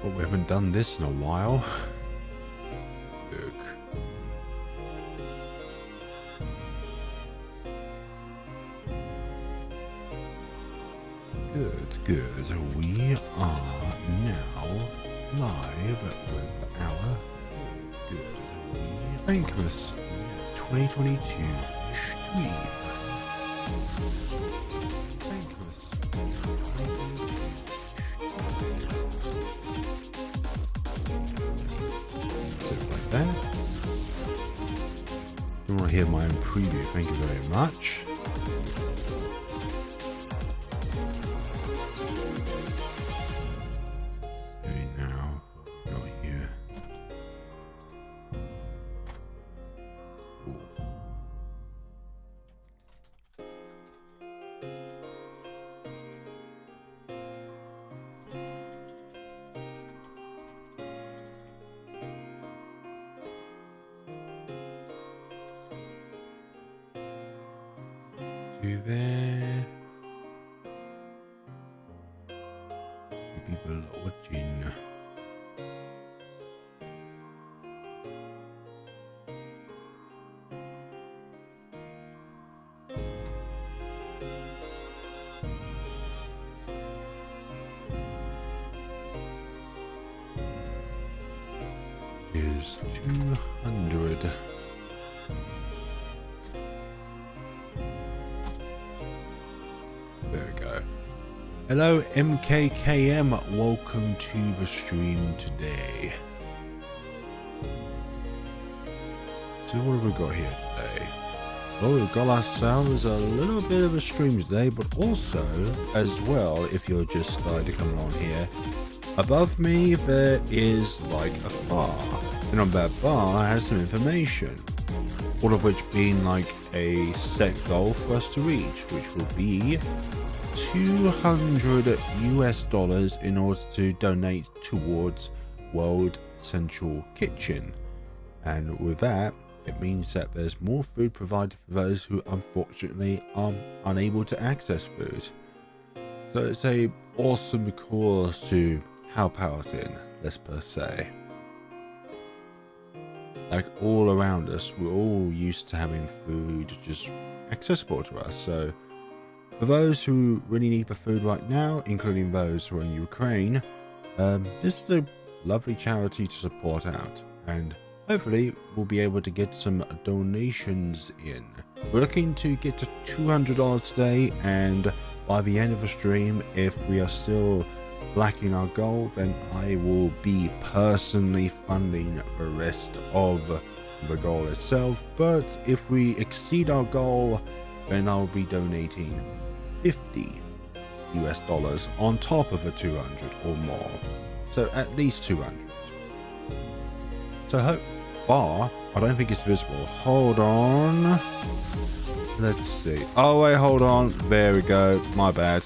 But we haven't done this in a while. Look. Good. We are now live with our Good Anchorus 2022 stream. Like that. If you want to hear my own preview, thank you very much. There. People watching. Is 200. There we go. Hello MKKM, welcome to the stream today. So what have we got here today? Well, we've got ourselves a little bit of a stream today, but also as well, if you're just starting to come along here, above me there is like a bar, and on that bar has some information, all of which being like a set goal for us to reach, which will be $200 US in order to donate towards World Central Kitchen. And with that, it means that there's more food provided for those who unfortunately are unable to access food. So it's a awesome cause to help out in, let's per se. Like all around us, we're all used to having food just accessible to us. So for those who really need the food right now, including those who are in Ukraine, this is a lovely charity to support out, and hopefully we'll be able to get some donations in. We're looking to get to $200 today, and by the end of the stream, if we are still lacking our goal, then I will be personally funding the rest of the goal itself. But if we exceed our goal, then I'll be donating $50 US on top of the 200 or more, so at least 200. So bar, I don't think it's visible. Hold on, let's see. Oh wait, hold on, there we go, my bad.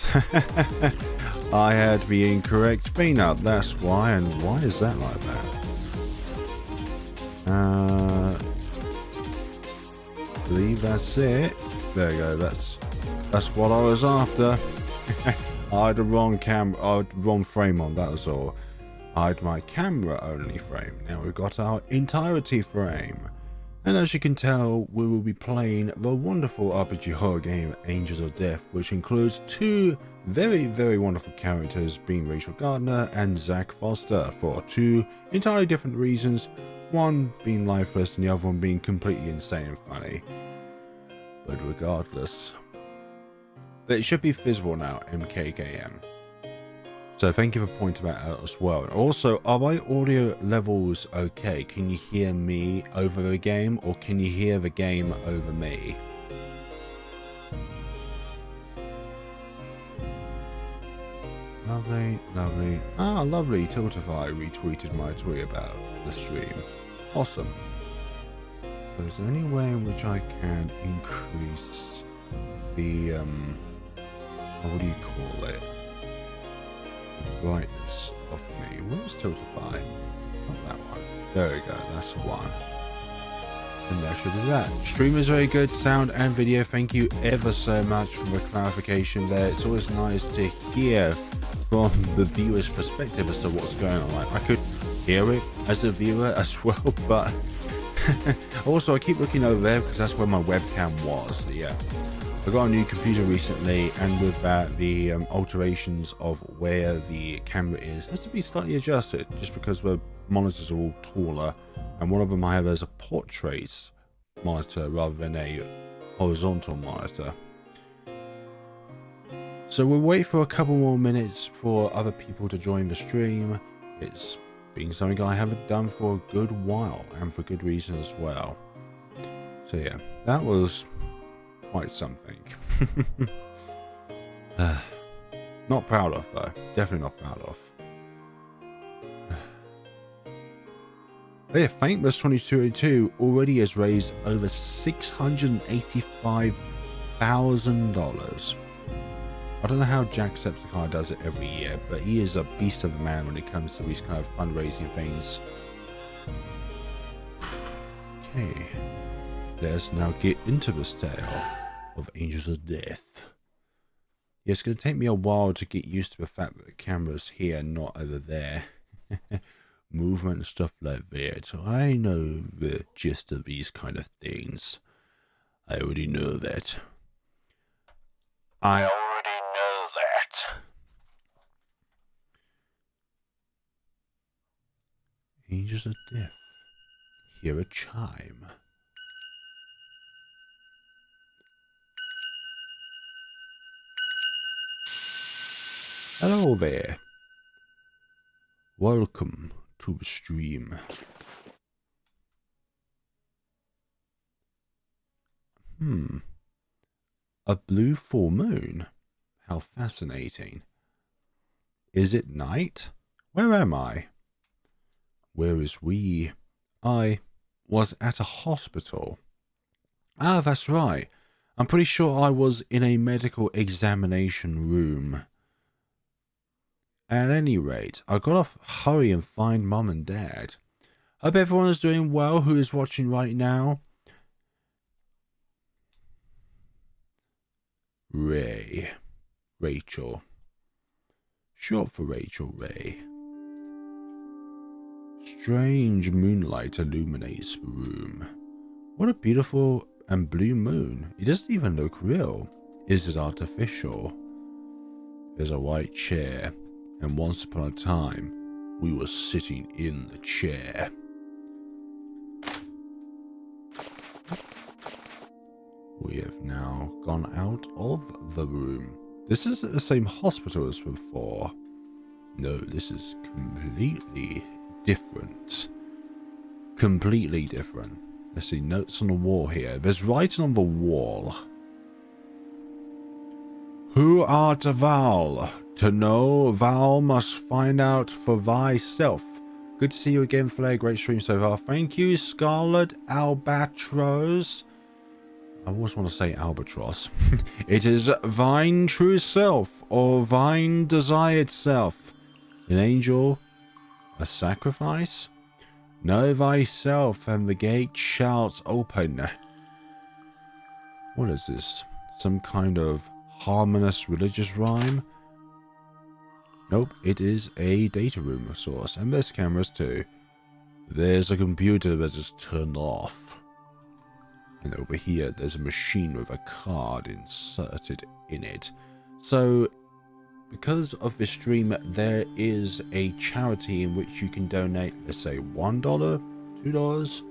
I had the incorrect thing up, that's why. And why is that like that? I believe that's it. There you go, that's what I was after. I had the wrong wrong frame on, that was all. I had my camera only frame. Now we've got our entirety frame. And as you can tell, we will be playing the wonderful RPG horror game Angels of Death, which includes two very, very wonderful characters, being Rachel Gardner and Zach Foster, for two entirely different reasons. One being lifeless and the other one being completely insane and funny. But regardless, but it should be visible now, MKKM. So thank you for pointing that out as well. And also, are my audio levels okay? Can you hear me over the game, or can you hear the game over me? Lovely, lovely. Ah, lovely. Tiltify retweeted my tweet about the stream. Awesome. So is there any way in which I can increase the what do you call it? The brightness of me. Where's Tiltify? Not that one. There we go. That's the one. And that should be that. Stream is very good, sound and video. Thank you ever so much for the clarification there. It's always nice to hear from the viewer's perspective as to what's going on. Like, I could hear it as a viewer as well, but also I keep looking over there because that's where my webcam was. So yeah, I got a new computer recently, and with that, the alterations of where the camera is has to be slightly adjusted, just because the monitors are all taller, and one of them I have as a portrait monitor rather than a horizontal monitor. So we'll wait for a couple more minutes for other people to join the stream. It's been something I haven't done for a good while, and for good reason as well. So yeah, that was quite something. Not proud of, though. Definitely not proud of. But yeah, Faintness 2202 already has raised over $685,000. I don't know how Jacksepticeye does it every year, but he is a beast of a man when it comes to these kind of fundraising things. Okay, let's now get into this tale of Angels of Death. Yeah, it's going to take me a while to get used to the fact that the camera's here, not over there. Movement and stuff like that. So I know the gist of these kind of things. I already know that. I already know that. Angels of Death. Hear a chime. Hello there. Welcome to the stream. A blue full moon? How fascinating. Is it night? Where am I? Where is we? I was at a hospital. Ah, that's right. I'm pretty sure I was in a medical examination room. At any rate, I gotta hurry and find Mum and Dad. Hope everyone is doing well who is watching right now. Ray. Rachel. Short for Rachel, Ray. Strange moonlight illuminates the room. What a beautiful and blue moon. It doesn't even look real. Is it artificial? There's a white chair. And once upon a time, we were sitting in the chair. We have now gone out of the room. This isn't the same hospital as before. No, this is completely different. Completely different. Let's see, notes on the wall here. There's writing on the wall. Who art thou? To know thou must find out for thyself. Good to see you again, Flair. Great stream so far. Thank you, Scarlet Albatross. I always want to say albatross. It is thine true self, or thine desired self. An angel? A sacrifice? Know thyself, and the gate shall open. What is this? Some kind of harmonious religious rhyme? Nope, it is a data room of sorts, and there's cameras too. There's a computer that is turned off. And over here, there's a machine with a card inserted in it. So, because of this stream, there is a charity in which you can donate, let's say $1, $2,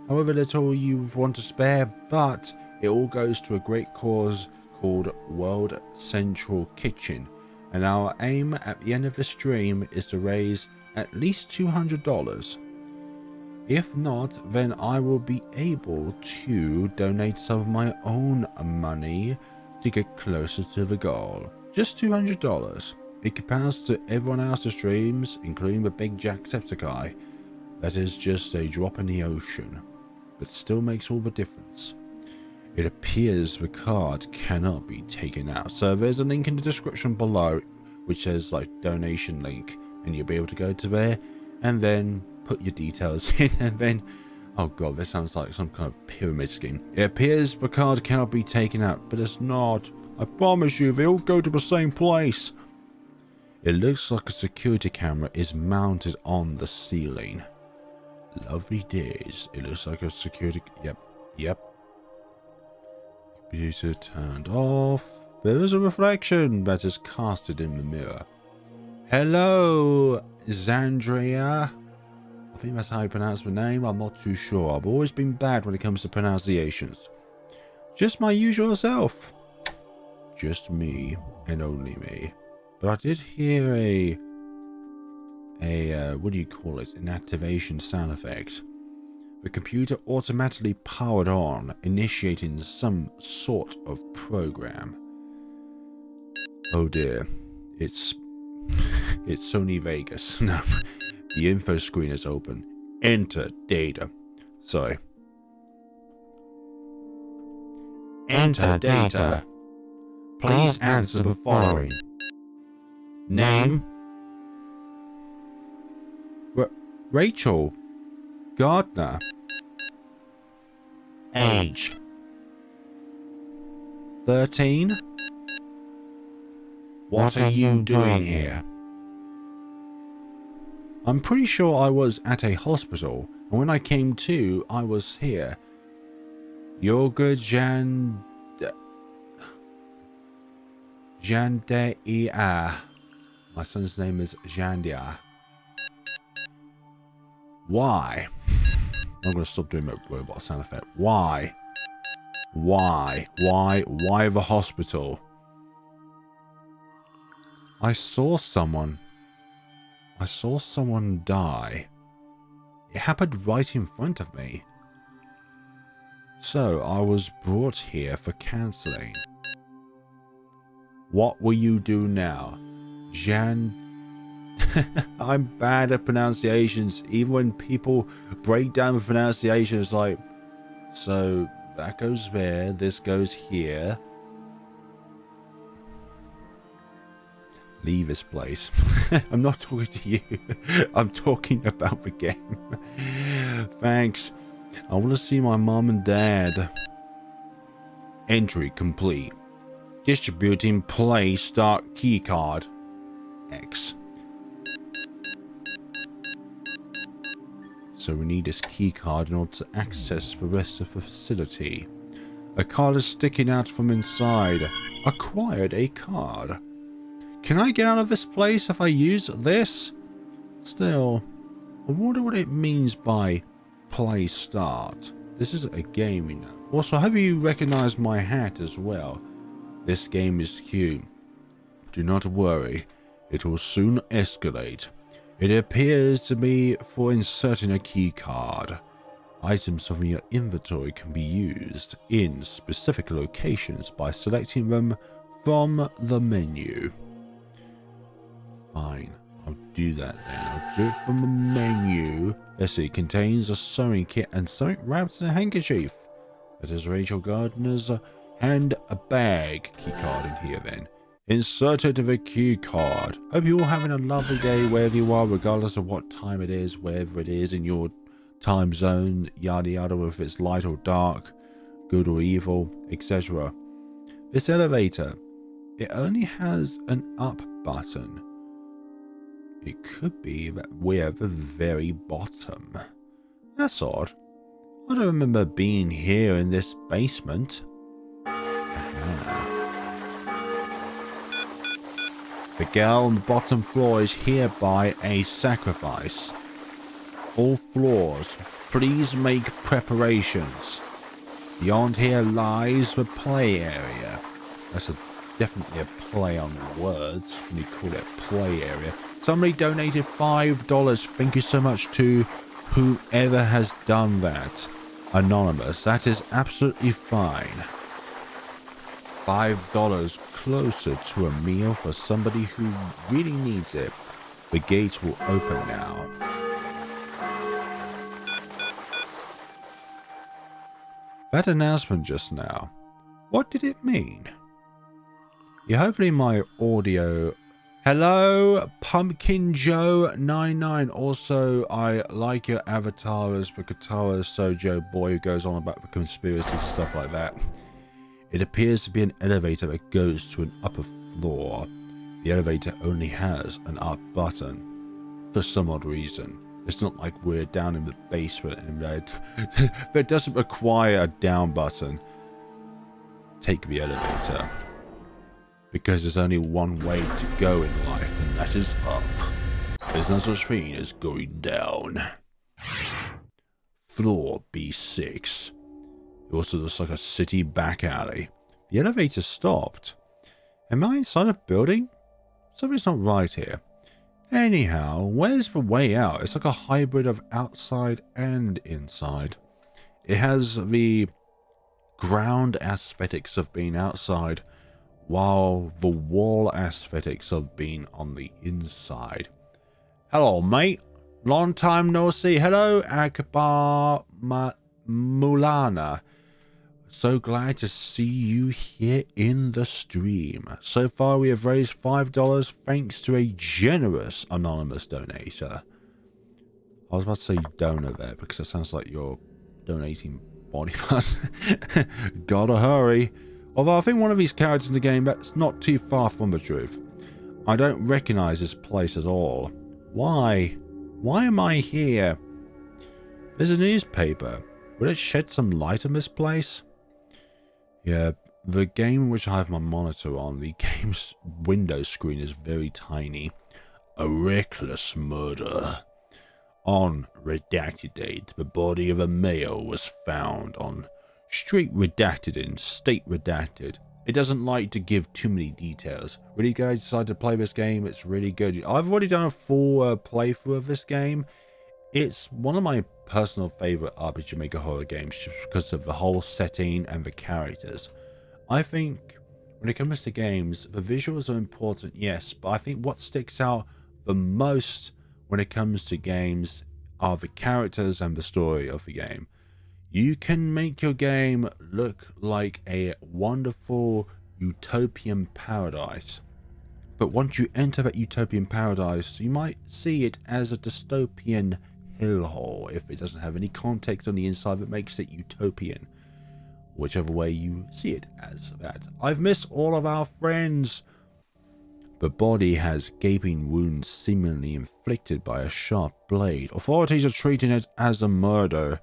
however little you want to spare, but it all goes to a great cause called World Central Kitchen. And our aim at the end of the stream is to raise at least $200. If not, then I will be able to donate some of my own money to get closer to the goal. Just $200. It compares to everyone else's streams, including the big Jacksepticeye. That is just a drop in the ocean, but still makes all the difference. It appears the card cannot be taken out. So there's a link in the description below which says like donation link, and you'll be able to go to there and then put your details in, and then, oh god, this sounds like some kind of pyramid scheme. It appears the card cannot be taken out, but it's not. I promise you, they all go to the same place. It looks like a security camera is mounted on the ceiling. Lovely days. It looks like a security... Yep. Computer turned off. There is a reflection that is casted in the mirror. Hello, Zandria. I think that's how you pronounce my name. I'm not too sure. I've always been bad when it comes to pronunciations. Just my usual self. Just me and only me. But I did hear a what do you call it? An activation sound effect. The computer automatically powered on, initiating some sort of program. Oh dear. It's Sony Vegas. No. The info screen is open. Enter data. Sorry. Enter data. Please answer the following. Name. Rachel Gardner. Age. 13. What are you doing here? I'm pretty sure I was at a hospital, and when I came to, I was here. Yoga Jandia. My son's name is Jandia. Why? I'm going to stop doing my robot sound effect. Why? Why the hospital? I saw someone die. It happened right in front of me. So I was brought here for counseling. What will you do now? I'm bad at pronunciations. Even when people break down the pronunciation, it's like, so that goes there, this goes here. Leave this place. I'm not talking to you. I'm talking about the game. Thanks. I want to see my mom and dad. Entry complete. Distributing play start keycard. X. So we need this keycard in order to access the rest of the facility. A card is sticking out from inside. Acquired a card. Can I get out of this place if I use this? Still, I wonder what it means by play start. This is a game, you know. Also, I hope you recognize my hat as well. This game is Q. Do not worry, it will soon escalate. It appears to be for inserting a key card. Items from your inventory can be used in specific locations by selecting them from the menu. Fine, I'll do that then. I'll do it from the menu. Let's see, contains a sewing kit and something wrapped in a handkerchief. That is Rachel Gardner's hand a bag keycard in here then. Inserted the key card. Hope you're all having a lovely day wherever you are, regardless of what time it is, wherever it is in your time zone, yada yada, if it's light or dark, good or evil, etc. This elevator, it only has an up button. It could be that we're at the very bottom. That's odd. I don't remember being here in this basement. The girl on the bottom floor is hereby a sacrifice. All floors, please make preparations. Beyond here lies the play area. That's definitely a play on words when you call it play area. Somebody donated $5. Thank you so much to whoever has done that. Anonymous, that is absolutely fine. $5 closer to a meal for somebody who really needs it. The gates will open now. That announcement just now, what did it mean? Yeah, hopefully my audio... Hello, Pumpkin Joe 99. Also, I like your avatar as the Katara Sojo boy who goes on about the conspiracies and stuff like that. It appears to be an elevator that goes to an upper floor. The elevator only has an up button for some odd reason. It's not like we're down in the basement and it doesn't require a down button. Take the elevator. Because there's only one way to go in life, and that is up. There's no such thing as going down. Floor B6. It also looks like a city back alley. The elevator stopped. Am I inside a building? Something's not right here. Anyhow, where's the way out? It's like a hybrid of outside and inside. It has the ground aesthetics of being outside, while the wall aesthetics of being on the inside. Hello, mate. Long time no see. Hello, Akbar Mulana. So glad to see you here in the stream. So far, we have raised $5 thanks to a generous anonymous donator. I was about to say donor there because it sounds like you're donating body parts. Gotta hurry. Although I think one of these characters in the game, that's not too far from the truth. I don't recognize this place at all. Why? Why am I here? There's a newspaper. Will it shed some light on this place? Yeah, the game which I have my monitor on, the game's window screen is very tiny. A reckless murder. On redacted date, the body of a male was found on street redacted and state redacted. It doesn't like to give too many details. Really guys decided to play this game, it's really good. I've already done a full playthrough of this game. It's one of my personal favorite RPG Maker horror games just because of the whole setting and the characters. I think when it comes to games, the visuals are important, yes, but I think what sticks out the most when it comes to games are the characters and the story of the game. You can make your game look like a wonderful utopian paradise, but once you enter that utopian paradise, you might see it as a dystopian hellhole if it doesn't have any context on the inside that makes it utopian. Whichever way you see it as that. I've missed all of our friends. The body has gaping wounds seemingly inflicted by a sharp blade. Authorities are treating it as a murder.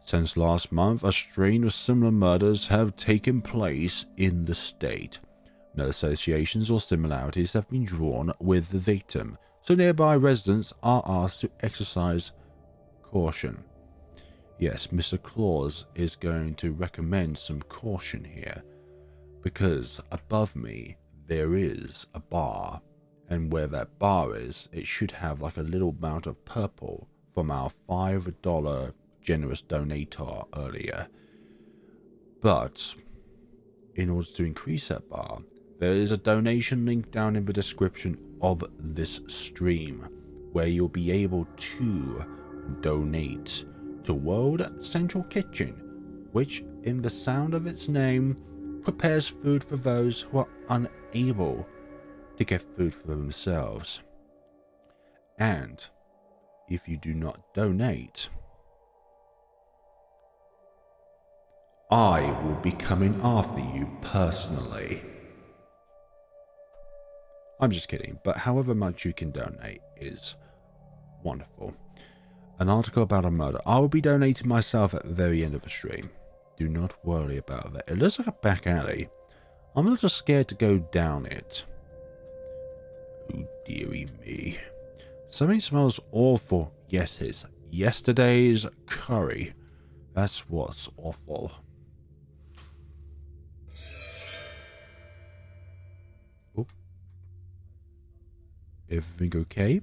Since last month, a string of similar murders have taken place in the state. No associations or similarities have been drawn with the victim, so nearby residents are asked to exercise caution. Yes, Mr. Claus is going to recommend some caution here, because above me there is a bar, and where that bar is, it should have like a little amount of purple from our $5 generous donator earlier. But in order to increase that bar, there is a donation link down in the description of this stream where you'll be able to donate to World Central Kitchen, which in the sound of its name prepares food for those who are unable to get food for themselves. And if you do not donate, I will be coming after you personally. I'm just kidding, but however much you can donate is wonderful. An article about a murder. I will be donating myself at the very end of the stream. Do not worry about that. It looks like a back alley. I'm a little scared to go down it. Oh dearie me. Something smells awful. Yes, it's yesterday's curry. That's what's awful. Oh. Everything okay?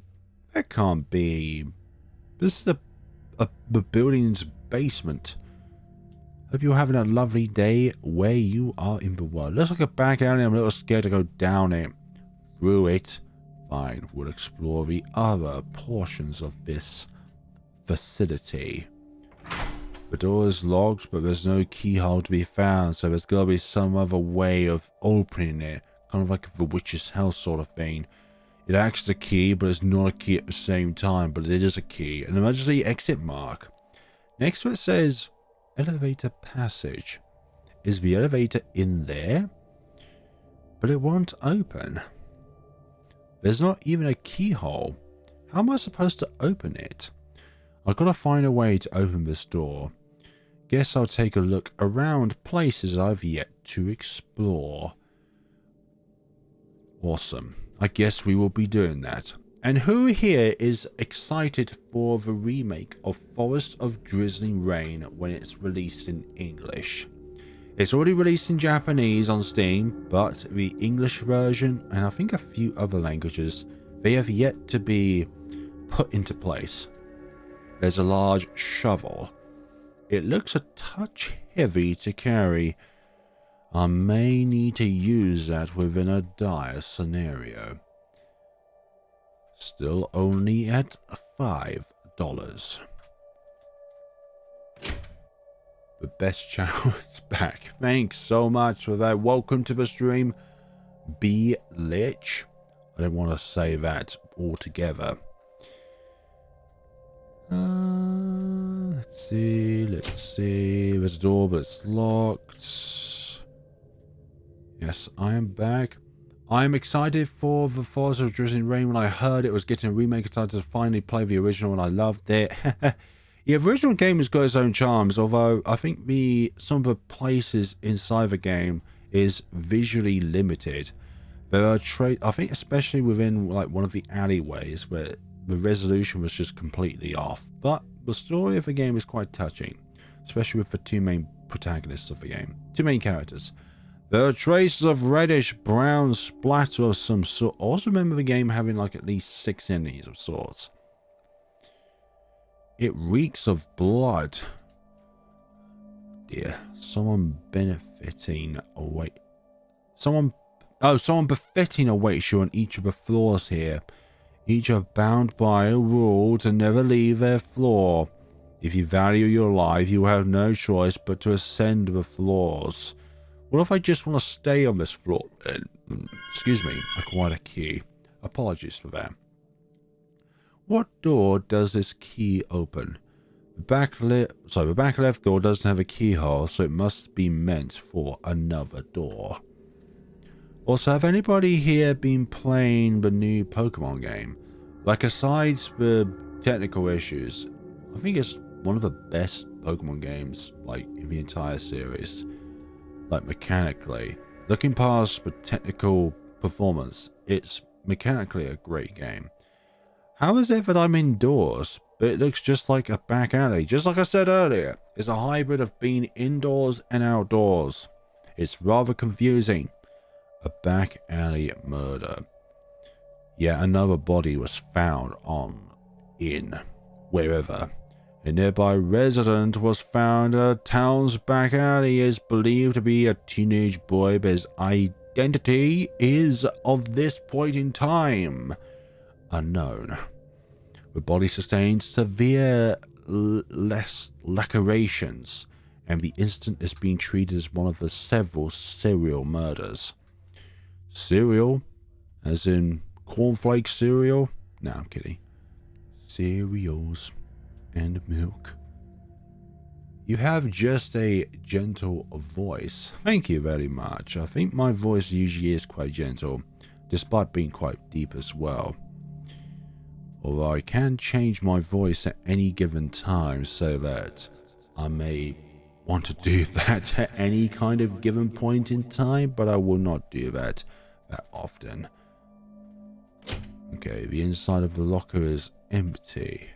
That can't be. This is the building's basement. Hope you're having a lovely day where you are in the world. Looks like a back alley. I'm a little scared to go down it. Through it. Fine. We'll explore the other portions of this facility. The door is locked, but there's no keyhole to be found, so there's got to be some other way of opening it. Kind of like the witch's house sort of thing. It acts as a key, but it's not a key at the same time, but it is a key. An emergency exit mark. Next to it says elevator passage. Is the elevator in there? But it won't open. There's not even a keyhole. How am I supposed to open it? I've got to find a way to open this door. Guess I'll take a look around places I've yet to explore. Awesome. I guess we will be doing that. And who here is excited for the remake of Forest of Drizzling Rain when it's released in English? It's already released in Japanese on Steam, but the English version, and I think a few other languages, they have yet to be put into place. There's a large shovel. It looks a touch heavy to carry. I may need to use that within a dire scenario. Still only at $5. The best channel is back. Thanks so much for that. Welcome to the stream, B Lich. I don't want to say that altogether. Let's see. There's a door, but it's locked. Yes, I am back. I'm excited for the Forest of Drizzling Rain. When I heard it was getting a remake, I started to finally play the original, and I loved it. Yeah, the original game has got its own charms, although I think some of the places inside the game is visually limited. There are I think especially within like one of the alleyways where the resolution was just completely off. But the story of the game is quite touching, especially with the two main protagonists of the game, two main characters. There are traces of reddish brown splatter of some sort. I also remember the game having like at least 6 enemies of sorts. It reeks of blood. Dear, someone befitting a waits you on each of the floors here. Each are bound by a rule to never leave their floor. If you value your life, you have no choice but to ascend the floors. What if I just want to stay on this floor? Excuse me, acquired a key. Apologies for that. What door does this key open? The back left door doesn't have a keyhole, so it must be meant for another door. Also, have anybody here been playing the new Pokemon game? Like, aside the technical issues, I think it's one of the best Pokemon games, like, in the entire series. Like, mechanically. Looking past the technical performance, it's mechanically a great game. How is it that I'm indoors, but it looks just like a back alley? Just like I said earlier, it's a hybrid of being indoors and outdoors. It's rather confusing. A back alley murder. Yet another body was found wherever. A nearby resident was found in a town's back alley. Is believed to be a teenage boy, but his identity is, of this point in time, unknown. The body sustained severe lacerations, and the incident is being treated as one of the several serial murders. Cereal? As in cornflake cereal? No, I'm kidding. Cereals and milk. You have just a gentle voice. Thank you very much. I think my voice usually is quite gentle, despite being quite deep as well. Although I can change my voice at any given time so that I may want to do that at any kind of given point in time, but I will not do that often. Okay, the inside of the locker is empty.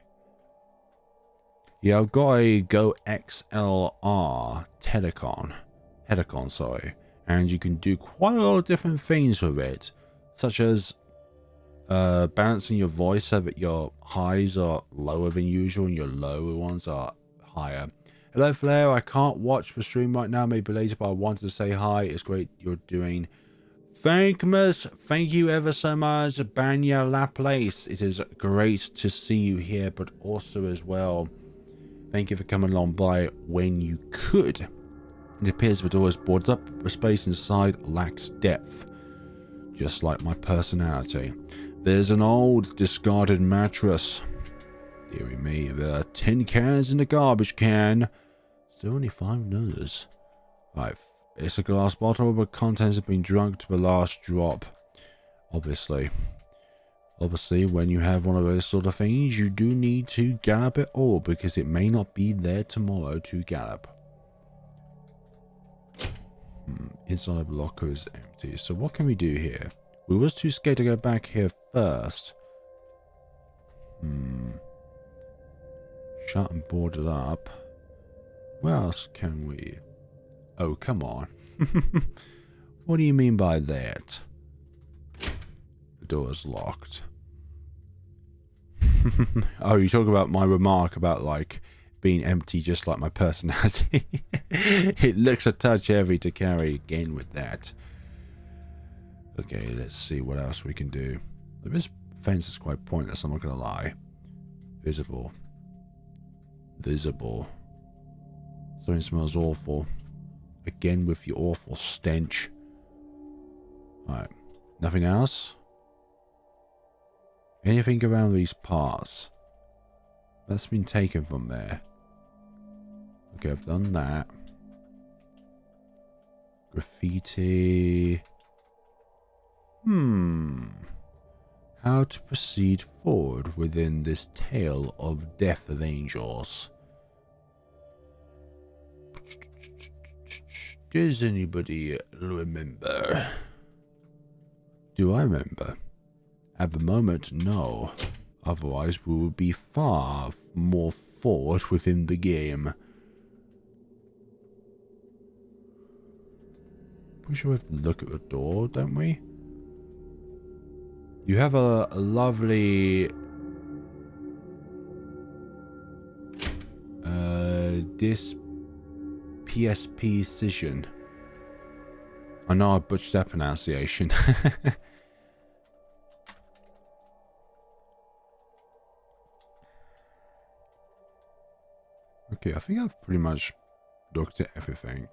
Yeah, I've got a Go XLR Helicon, sorry, and you can do quite a lot of different things with it, such as balancing your voice so that your highs are lower than usual and your lower ones are higher. Hello Flair, I can't watch the stream right now, maybe later, but I wanted to say hi. It's great you're doing. Thankmas, thank you ever so much, Banya Laplace. It is great to see you here, but also as well, thank you for coming along by when you could. It appears the door is boarded up, the space inside lacks depth, just like my personality. There's an old discarded mattress. Deary me, there are tin cans in the garbage can. Still only $5. Right, it's a glass bottle, but contents have been drunk to the last drop. Obviously. Obviously, when you have one of those sort of things, you do need to gallop it all because it may not be there tomorrow to gallop. Inside of the locker is empty. So what can we do here? We was too scared to go back here first. Shut and boarded up. Where else can we? Oh, come on. What do you mean by that? The door is locked. Oh, you talk about my remark about like being empty just like my personality. It looks a touch heavy to carry again with that. Okay, let's see what else we can do. This fence is quite pointless, I'm not gonna lie. Visible. Visible. Something smells awful. Again with your awful stench. Alright. Nothing else? Anything around these parts? That's been taken from there. Okay, I've done that. Graffiti. How to proceed forward within this tale of death of angels. Does anybody remember? Do I remember? At the moment, no. Otherwise, we would be far more forward within the game. We should have to look at the door, don't we? You have a lovely this PSP Cision. I know I butchered that pronunciation. Okay, I think I've pretty much looked at everything.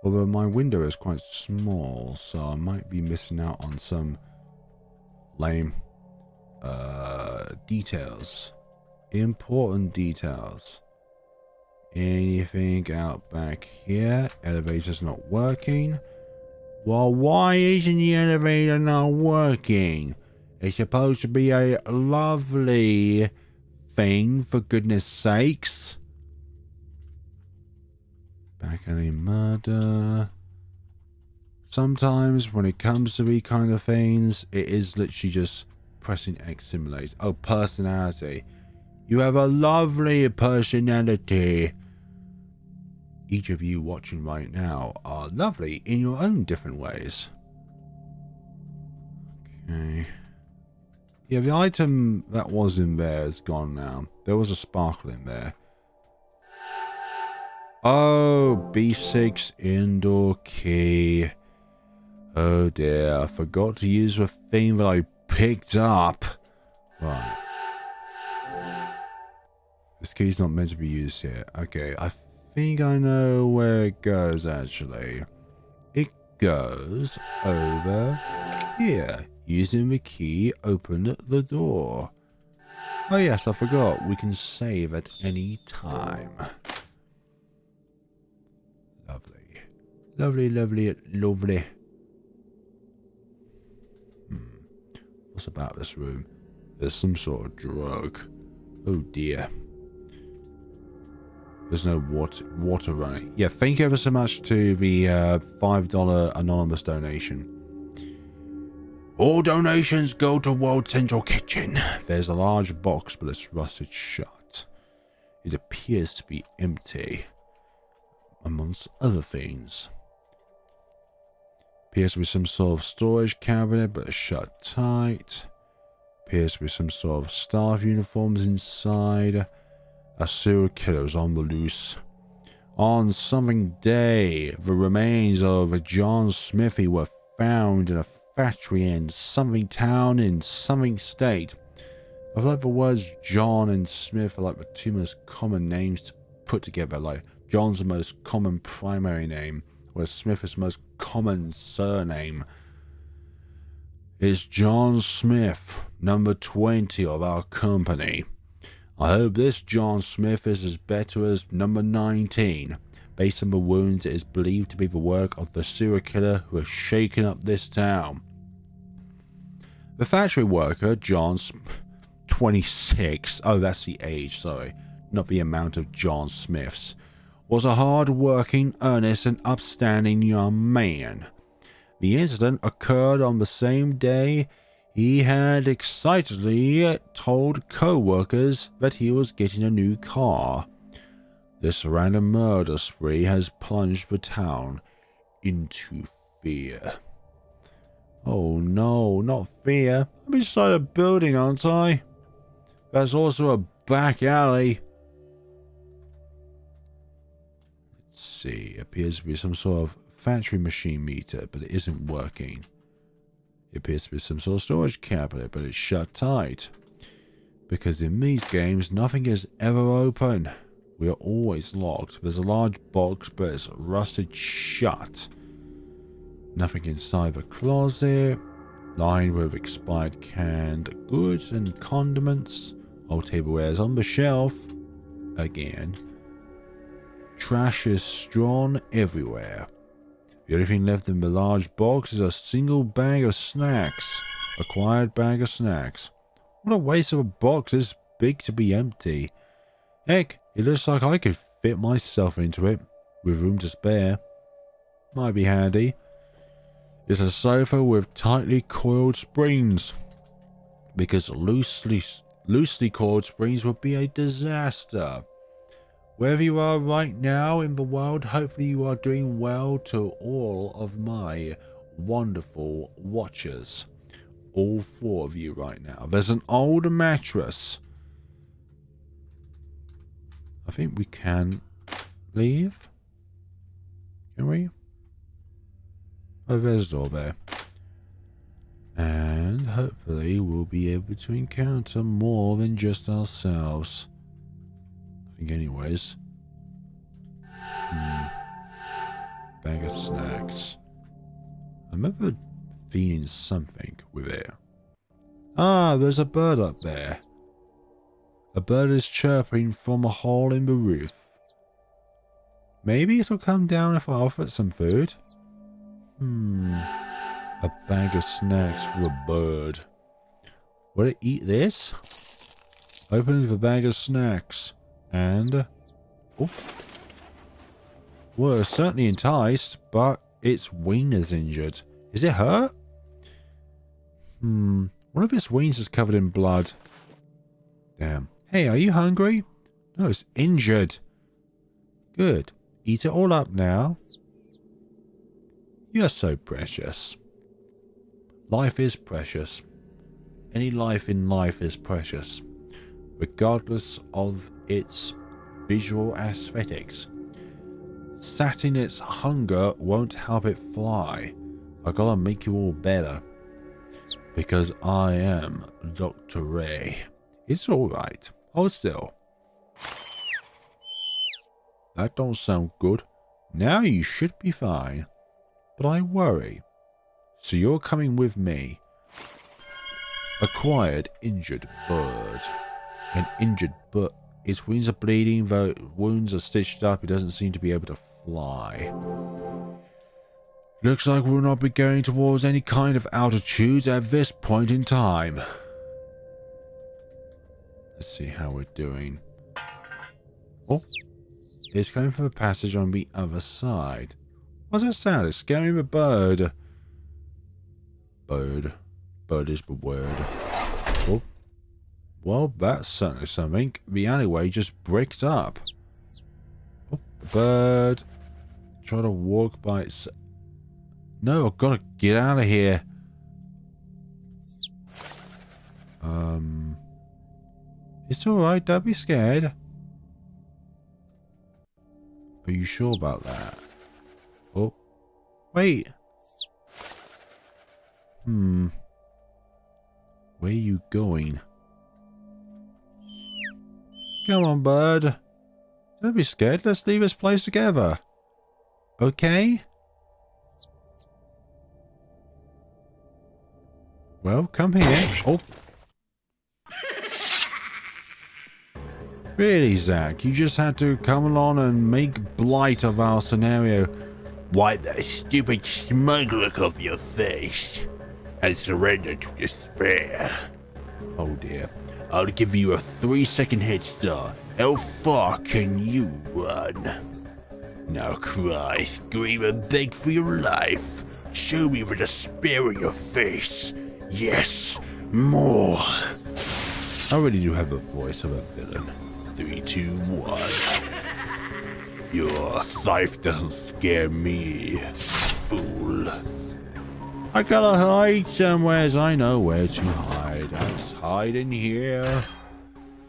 Although my window is quite small, so I might be missing out on some lame details. Important details. Anything out back here? Elevator's not working. Well, why isn't the elevator not working? It's supposed to be a lovely thing, for goodness sakes. Back alley murder. Sometimes when it comes to these kind of things, it is literally just pressing X simulate. Oh, personality. You have a lovely personality. Each of you watching right now are lovely in your own different ways. Okay. Yeah, the item that was in there is gone now. There was a sparkle in there. Oh, B6 indoor key. Oh dear, I forgot to use the thing that I picked up. Right. This key's not meant to be used here. Okay, I think I know where it goes actually. It goes over here. Using the key, open the door. Oh yes, I forgot. We can save at any time. Lovely. Lovely, lovely, lovely. What's about this room? There's some sort of drug. Oh dear. There's no water running. Yeah, thank you ever so much to the $5 anonymous donation. All donations go to World Central Kitchen. There's a large box, but it's rusted shut. It appears to be empty, amongst other things. Appears to be some sort of storage cabinet, but it's shut tight. Appears to be some sort of staff uniforms inside. A serial killer is on the loose. On something day, the remains of John Smithy were found in a factory in something town in something state. I feel like the words John and Smith are like the two most common names to put together. Like John's the most common primary name, whereas Smith is the most common surname. It's John Smith, number 20 of our company. I hope this John Smith is as better as number 19. Based on the wounds, it is believed to be the work of the serial killer who has shaken up this town. The factory worker, John 26, oh that's the age, sorry, not the amount of John Smiths, was a hard-working, earnest and upstanding young man. The incident occurred on the same day he had excitedly told co-workers that he was getting a new car. This random murder spree has plunged the town into fear. Oh no, not fear. I'm inside a building, aren't I? There's also a back alley. Let's see, appears to be some sort of factory machine meter, but it isn't working. It appears to be some sort of storage cabinet, but it's shut tight. Because in these games, nothing is ever open. We are always locked. There's a large box, but it's rusted shut. Nothing inside the closet. Lined with expired canned goods and condiments. Old tablewares on the shelf. Again. Trash is strewn everywhere. The only thing left in the large box is a single bag of snacks. A quiet bag of snacks. What a waste of a box this big to be empty. Heck, it looks like I could fit myself into it, with room to spare. Might be handy. It's a sofa with tightly coiled springs. Because loosely coiled springs would be a disaster. Wherever you are right now in the world, hopefully you are doing well to all of my wonderful watchers. All 4 of you right now. There's an old mattress. I think we can leave. Can we? Oh, there's a door there. And hopefully we'll be able to encounter more than just ourselves. I think anyways. Bag of snacks. I remember feeling something with it. Ah, there's a bird up there. A bird is chirping from a hole in the roof. Maybe it'll come down if I offer it some food. A bag of snacks for a bird. Will it eat this? Open the bag of snacks. And... oh. Well, it's certainly enticed, but its wing is injured. Is it hurt? One of its wings is covered in blood. Damn. Hey, are you hungry? No, it's injured. Good. Eat it all up now. You're so precious. Life is precious. Any life in life is precious, regardless of its visual aesthetics. Sating its hunger won't help it fly. I gotta make you all better. Because I am Dr. Ray. It's alright. Hold still. That don't sound good. Now you should be fine. But I worry. So you're coming with me. Acquired injured bird. An injured bird. Its wings are bleeding, though wounds are stitched up. It doesn't seem to be able to fly. Looks like we'll not be going towards any kind of altitude at this point in time. Let's see how we're doing. Oh, it's coming from a passage on the other side. What's that sound? It's scaring the bird. Bird. Bird is the word. Oh. Well, that's certainly something. The alleyway just bricked up. Oh, the bird. Try to walk by its... No, I've got to get out of here. It's alright, don't be scared. Are you sure about that? Oh. Wait. Where are you going? Come on, bird. Don't be scared. Let's leave this place together. Okay? Well, come here. Oh. Really, Zach? You just had to come along and make blight of our scenario. Wipe that stupid smug look off your face. and surrender to despair. Oh dear. I'll give you a 3-second head start. How far can you run? Now cry, scream, and beg for your life. Show me the despair in your face. Yes, more. I really do have the voice of a villain. 3, 2, 1. Your life doesn't scare me, fool. I gotta hide somewhere. I know where to hide. I just hide in here.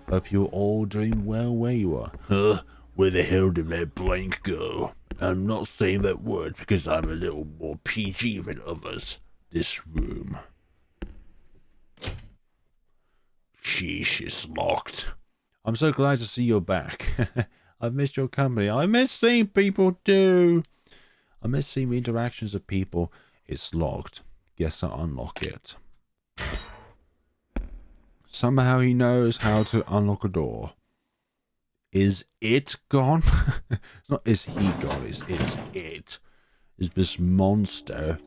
Hope you're all doing well where you are. Huh? Where the hell did that blank go? I'm not saying that word because I'm a little more PG than others. This room. Sheesh, it's locked. I'm so glad to see you're back. I've missed your company. I miss seeing people too. I miss seeing the interactions of people. It's locked. Guess I'll unlock it. Somehow he knows how to unlock a door. Is it gone? It's not is he gone, it's it. Is this monster.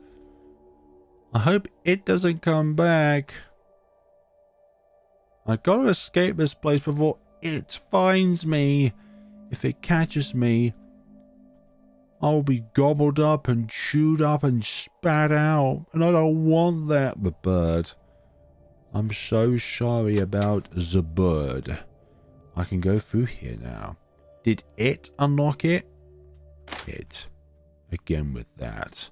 I hope it doesn't come back. I gotta escape this place before it finds me. If it catches me, I'll be gobbled up and chewed up and spat out. And I don't want that, the bird. I'm so sorry about the bird. I can go through here now. Did it unlock it? It. Again with that.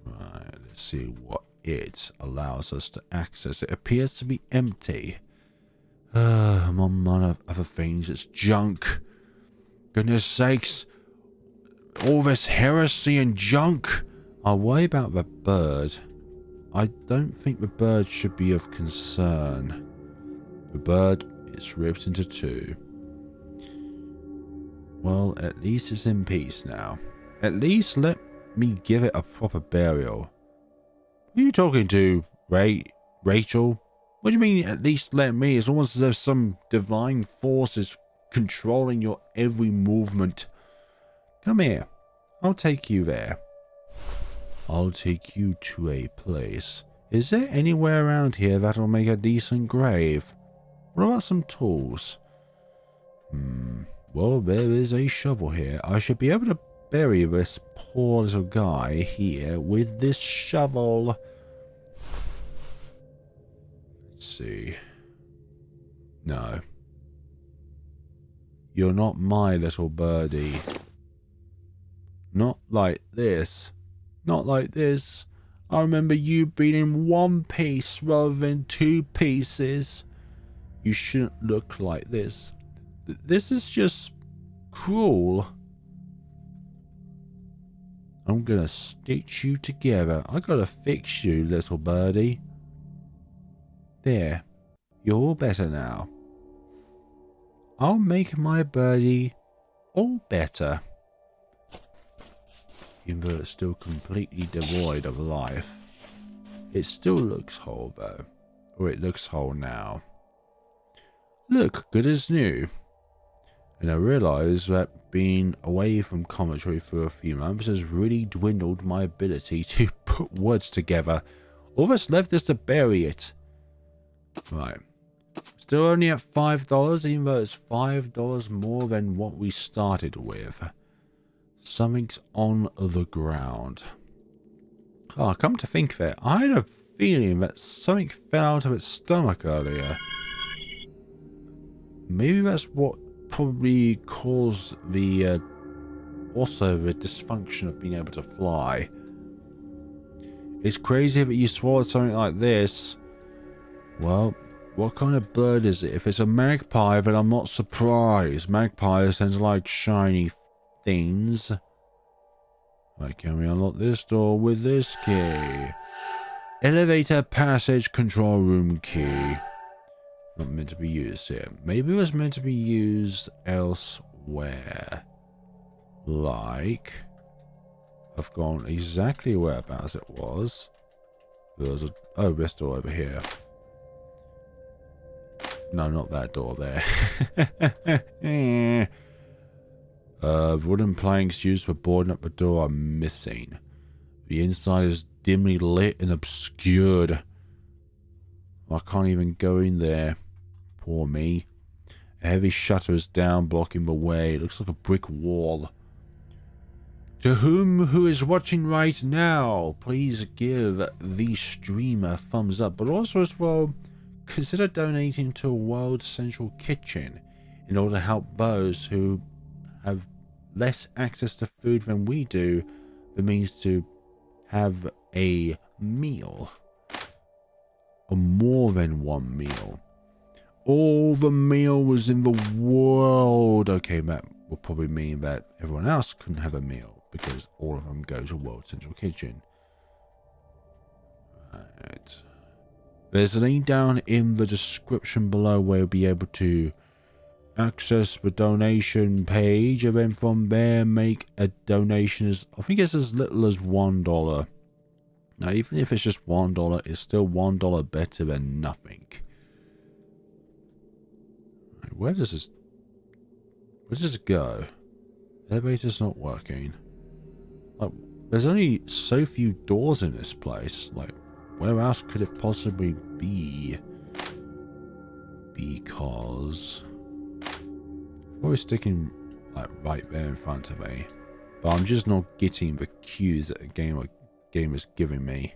Right, let's see what it allows us to access. It appears to be empty. Among other things, it's junk. Goodness sakes. All this heresy and junk. I'll worry about the bird. I don't think the bird should be of concern. The bird is ripped into 2. Well, at least it's in peace now. At least let me give it a proper burial. Who are you talking to, Rachel? What do you mean, at least let me? It's almost as if some divine force is controlling your every movement. Come here. I'll take you there. I'll take you to a place. Is there anywhere around here that'll make a decent grave? What about some tools? Well, there is a shovel here. I should be able to bury this poor little guy here with this shovel. Let's see. No. You're not my little birdie. Not like this. Not like this. I remember you being in one piece rather than 2 pieces. You shouldn't look like this. This is just cruel. I'm gonna stitch you together. I gotta fix you, little birdie. There. You're all better now. I'll make my birdie all better. Even though it's still completely devoid of life. It still looks whole though. Or it looks whole now. Look, good as new. And I realise that being away from commentary for a few months has really dwindled my ability to put words together. All that's left is to bury it. Right. Still only at $5, even though it's $5 more than what we started with. Something's on the ground. Oh, come to think of it, I had a feeling that something fell out of its stomach earlier. Maybe that's what probably caused the also the dysfunction of being able to fly. It's crazy that you swallowed something like this. Well, what kind of bird is it? If it's a magpie, then I'm not surprised. Magpies tend to like shiny things. Right, can we unlock this door with this key? Elevator passage control room key. Not meant to be used here. Maybe it was meant to be used elsewhere. Like, I've gone exactly whereabouts it was. There was a this door over here. No, not that door there. Wooden planks used for boarding up the door are missing. The inside is dimly lit and obscured. I can't even go in there. Poor me. A heavy shutter is down, blocking the way. It looks like a brick wall. To who is watching right now, please give the stream a thumbs up, but also as well, consider donating to World Central Kitchen in order to help those who have less access to food than we do, the means to have a meal, or more than one meal. All the meals in the world. Okay, that will probably mean that everyone else couldn't have a meal because all of them go to World Central Kitchen. Right. There's a link down in the description below where you'll be able to access the donation page, and then from there make a donation as, I think it's as little as $1. Now, even if it's just $1, it's still $1 better than nothing. Right, where does this go? Elevator's not working. Like, there's only so few doors in this place. Like, where else could it possibly be? Because always sticking like right there in front of me, but I'm just not getting the cues that the game is giving me.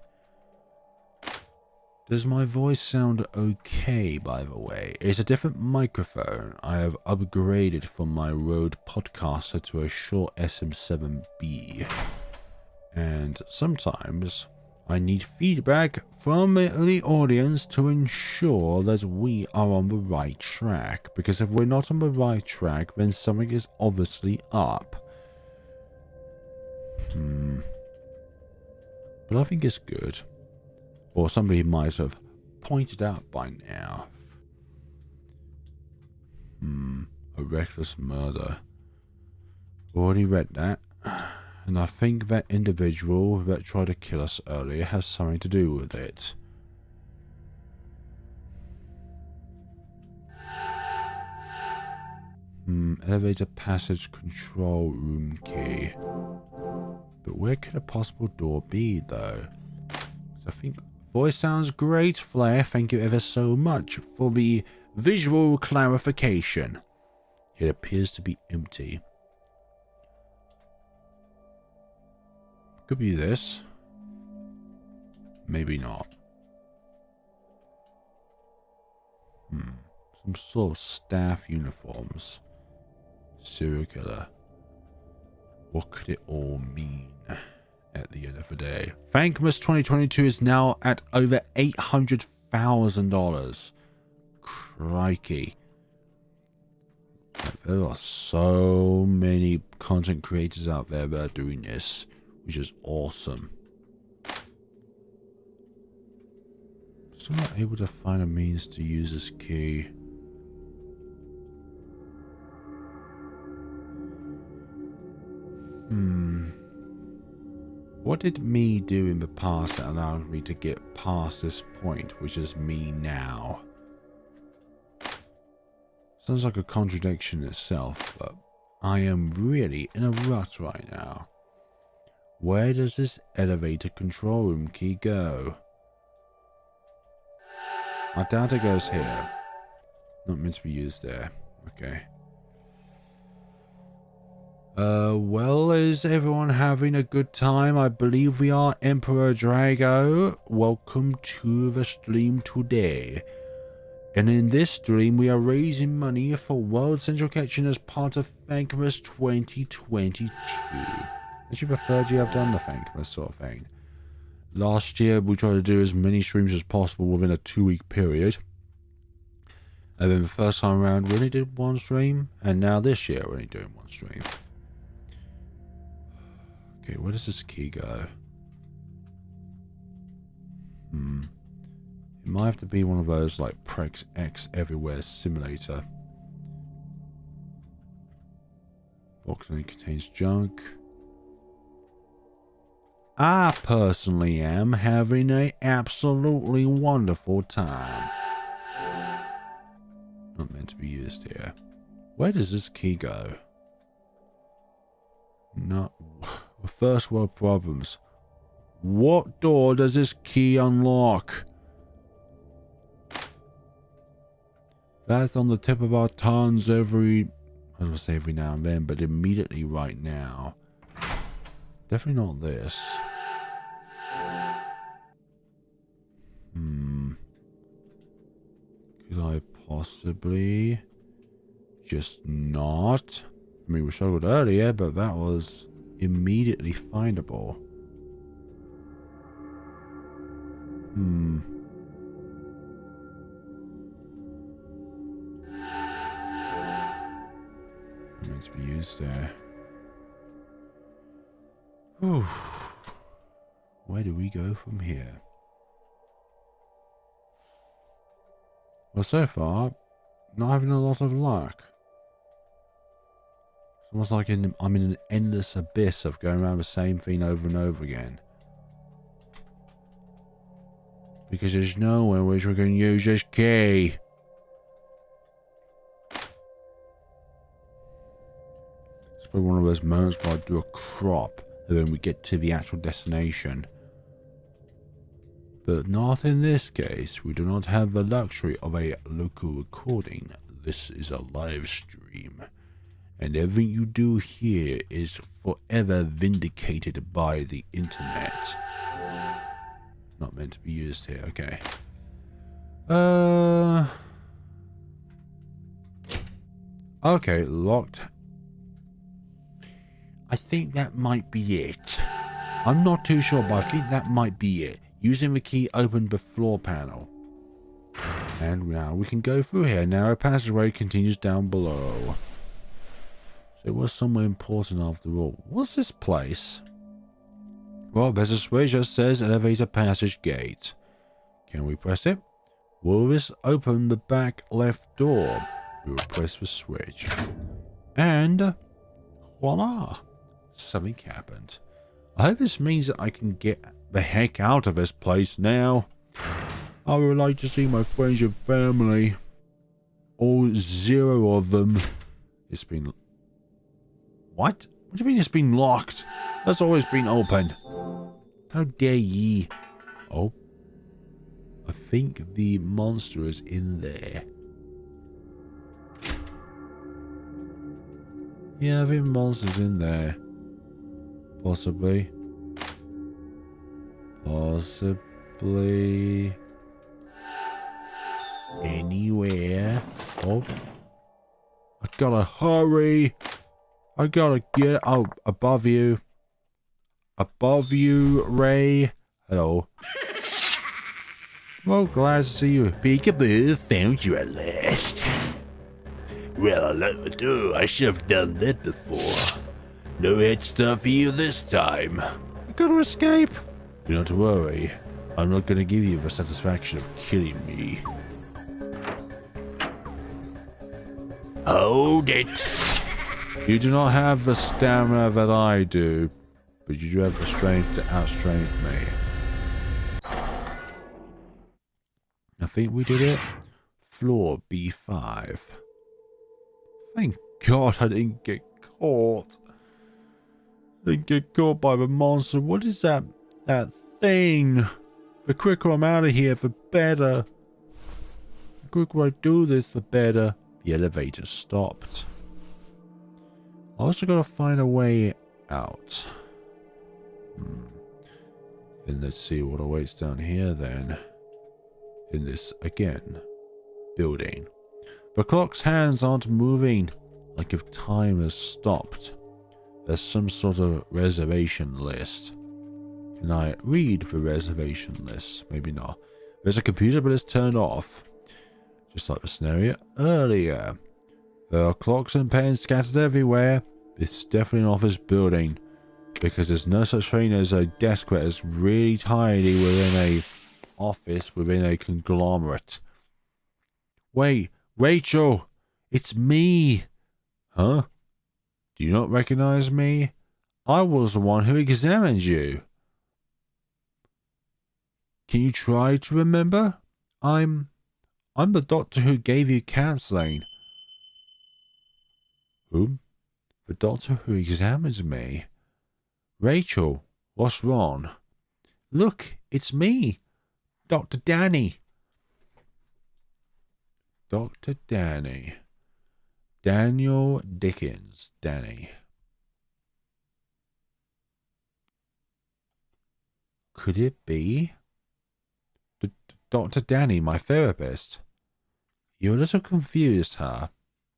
Does my voice sound okay, by the way? It's a different microphone. I have upgraded from my Rode Podcaster to a Shure SM7B, and sometimes I need feedback from the audience to ensure that we are on the right track. Because if we're not on the right track, then something is obviously up. But I think it's good. Or somebody might have pointed out by now. A reckless murder. Already read that. And I think that individual that tried to kill us earlier has something to do with it. Elevator passage control room key. But where could a possible door be, though? So I think voice sounds great, Flair. Thank you ever so much for the visual clarification. It appears to be empty. Could be this. Maybe not. Some sort of staff uniforms. Serial killer. What could it all mean at the end of the day? Thankmas 2022 is now at over $800,000. Crikey. There are so many content creators out there that are doing this, which is awesome. Still not able to find a means to use this key. What did me do in the past that allowed me to get past this point, which is me now? Sounds like a contradiction itself, but I am really in a rut right now. Where does this elevator control room key go? I doubt it goes here. Not meant to be used there. Okay. Well, is everyone having a good time? I believe we are. Emperor Drago, welcome to the stream today. And in this stream, we are raising money for World Central Kitchen as part of Thankmas 2022. Actually preferred you have done the Thankmas sort of thing. Last year, we tried to do as many streams as possible within a 2-week period. And then the first time around, we only did one stream. And now this year, we're only doing one stream. Okay, where does this key go? It might have to be one of those like Prex X Everywhere simulator. Box only contains junk. I personally am having an absolutely wonderful time. Not meant to be used here. Where does this key go? Not first world problems. What door does this key unlock? That's on the tip of our tongues I was gonna say every now and then, but immediately right now. Definitely not this. Could I possibly just not? I mean, we struggled earlier, but that was immediately findable. Meant to be used there. Whew. Where do we go from here? Well, so far, not having a lot of luck. It's almost like I'm in an endless abyss of going around the same thing over and over again. Because there's nowhere which we can use this key. It's probably one of those moments where I do a crop and then we get to the actual destination. But not in this case. We do not have the luxury of a local recording. This is a live stream. And everything you do here is forever vindicated by the internet. Not meant to be used here, okay. Okay, locked. I think that might be it. I'm not too sure, but I think that might be it. Using the key opened the floor panel. And now we can go through here. Narrow passageway continues down below. So it was somewhere important after all. What's this place? Well, there's a switch that says elevator passage gate. Can we press it? Will this open the back left door? We will press the switch. And voila! Something happened. I hope this means that I can get the heck out of this place now. I would like to see my friends and family. All 0 of them. It's been... What? What do you mean it's been locked? That's always been open. How dare ye? Oh. I think the monster is in there. Yeah, I think the monster's in there. Possibly. Possibly. Anywhere. Oh. I gotta hurry. I gotta get... Oh, above you. Above you, Ray. Hello. Well, glad to see you. Peekaboo, found you at last. Well, I let me do. I should have done that before. No head stuff for you this time. I gotta escape. Do not worry. I'm not gonna give you the satisfaction of killing me. Hold it. You do not have the stamina that I do, but you do have the strength to outstrength me. I think we did it. Floor B5. Thank God I didn't get caught. I didn't get caught by the monster. What is that thing? The quicker I'm out of here, the better. The quicker I do this, the better. The elevator stopped. I also gotta find a way out. And let's see what awaits down here then. In this, again, building. The clock's hands aren't moving, like if time has stopped. There's some sort of reservation list. Can I read the reservation list? Maybe not. There's a computer, but it's turned off. Just like the scenario earlier. There are clocks and pens scattered everywhere. This is definitely an office building. Because there's no such thing as a desk that is really tiny within a office, within a conglomerate. Wait, Rachel! It's me! Huh? Do you not recognize me? I was the one who examined you. Can you try to remember? I'm the doctor who gave you counseling. Who? The doctor who examined me? Rachel, what's wrong? Look, it's me, Dr. Danny. Dr. Danny. Daniel Dickens, Danny. Could it be? Dr. Danny, my therapist. You're a little confused, huh?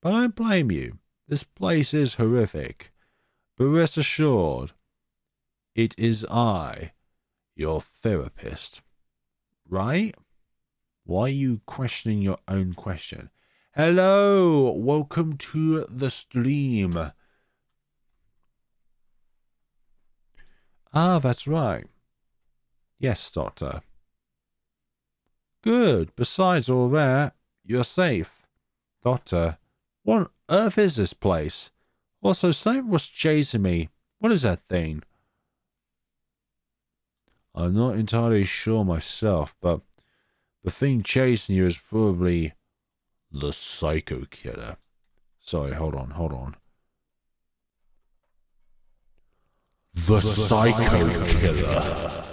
But I don't blame you. This place is horrific. But rest assured, it is I, your therapist. Right? Why are you questioning your own question? Hello, welcome to the stream. Ah, that's right. Yes, Doctor. Good. Besides all that, you're safe. Doctor, what on earth is this place? Also, something was chasing me. What is that thing? I'm not entirely sure myself, but the thing chasing you is probably the Psycho Killer. Sorry, hold on. The Psycho Killer.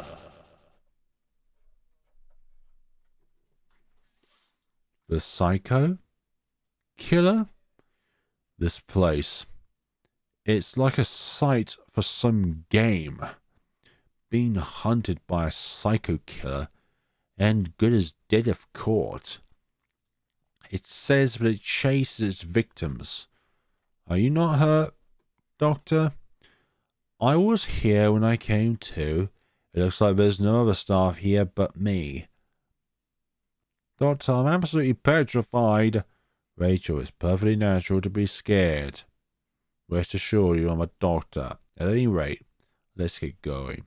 The Psycho Killer? This place. It's like a site for some game. Being hunted by a psycho killer, and good as dead if caught. It says that it chases its victims. Are you not hurt, Doctor? I was here when I came to. It looks like there's no other staff here but me. Doctor, I'm absolutely petrified. Rachel, it's perfectly natural to be scared. Rest assured you I'm a doctor. At any rate, let's get going.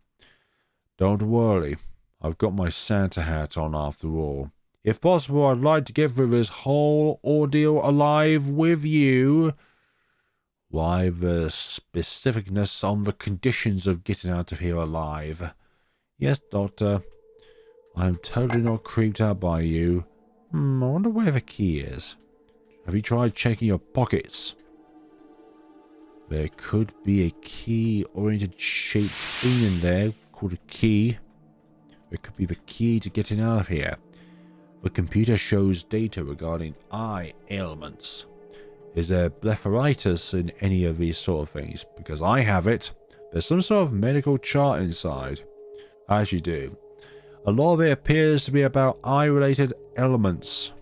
Don't worry, I've got my Santa hat on after all. If possible, I'd like to get through this whole ordeal alive with you. Why the specificness on the conditions of getting out of here alive? Yes, Doctor. I'm totally not creeped out by you. I wonder where the key is. Have you tried checking your pockets? There could be a key-oriented shaped thing in there called a key. It could be the key to getting out of here. The computer shows data regarding eye ailments. Is there blepharitis in any of these sort of things? Because I have it. There's some sort of medical chart inside. As you do. A lot of it appears to be about eye-related ailments.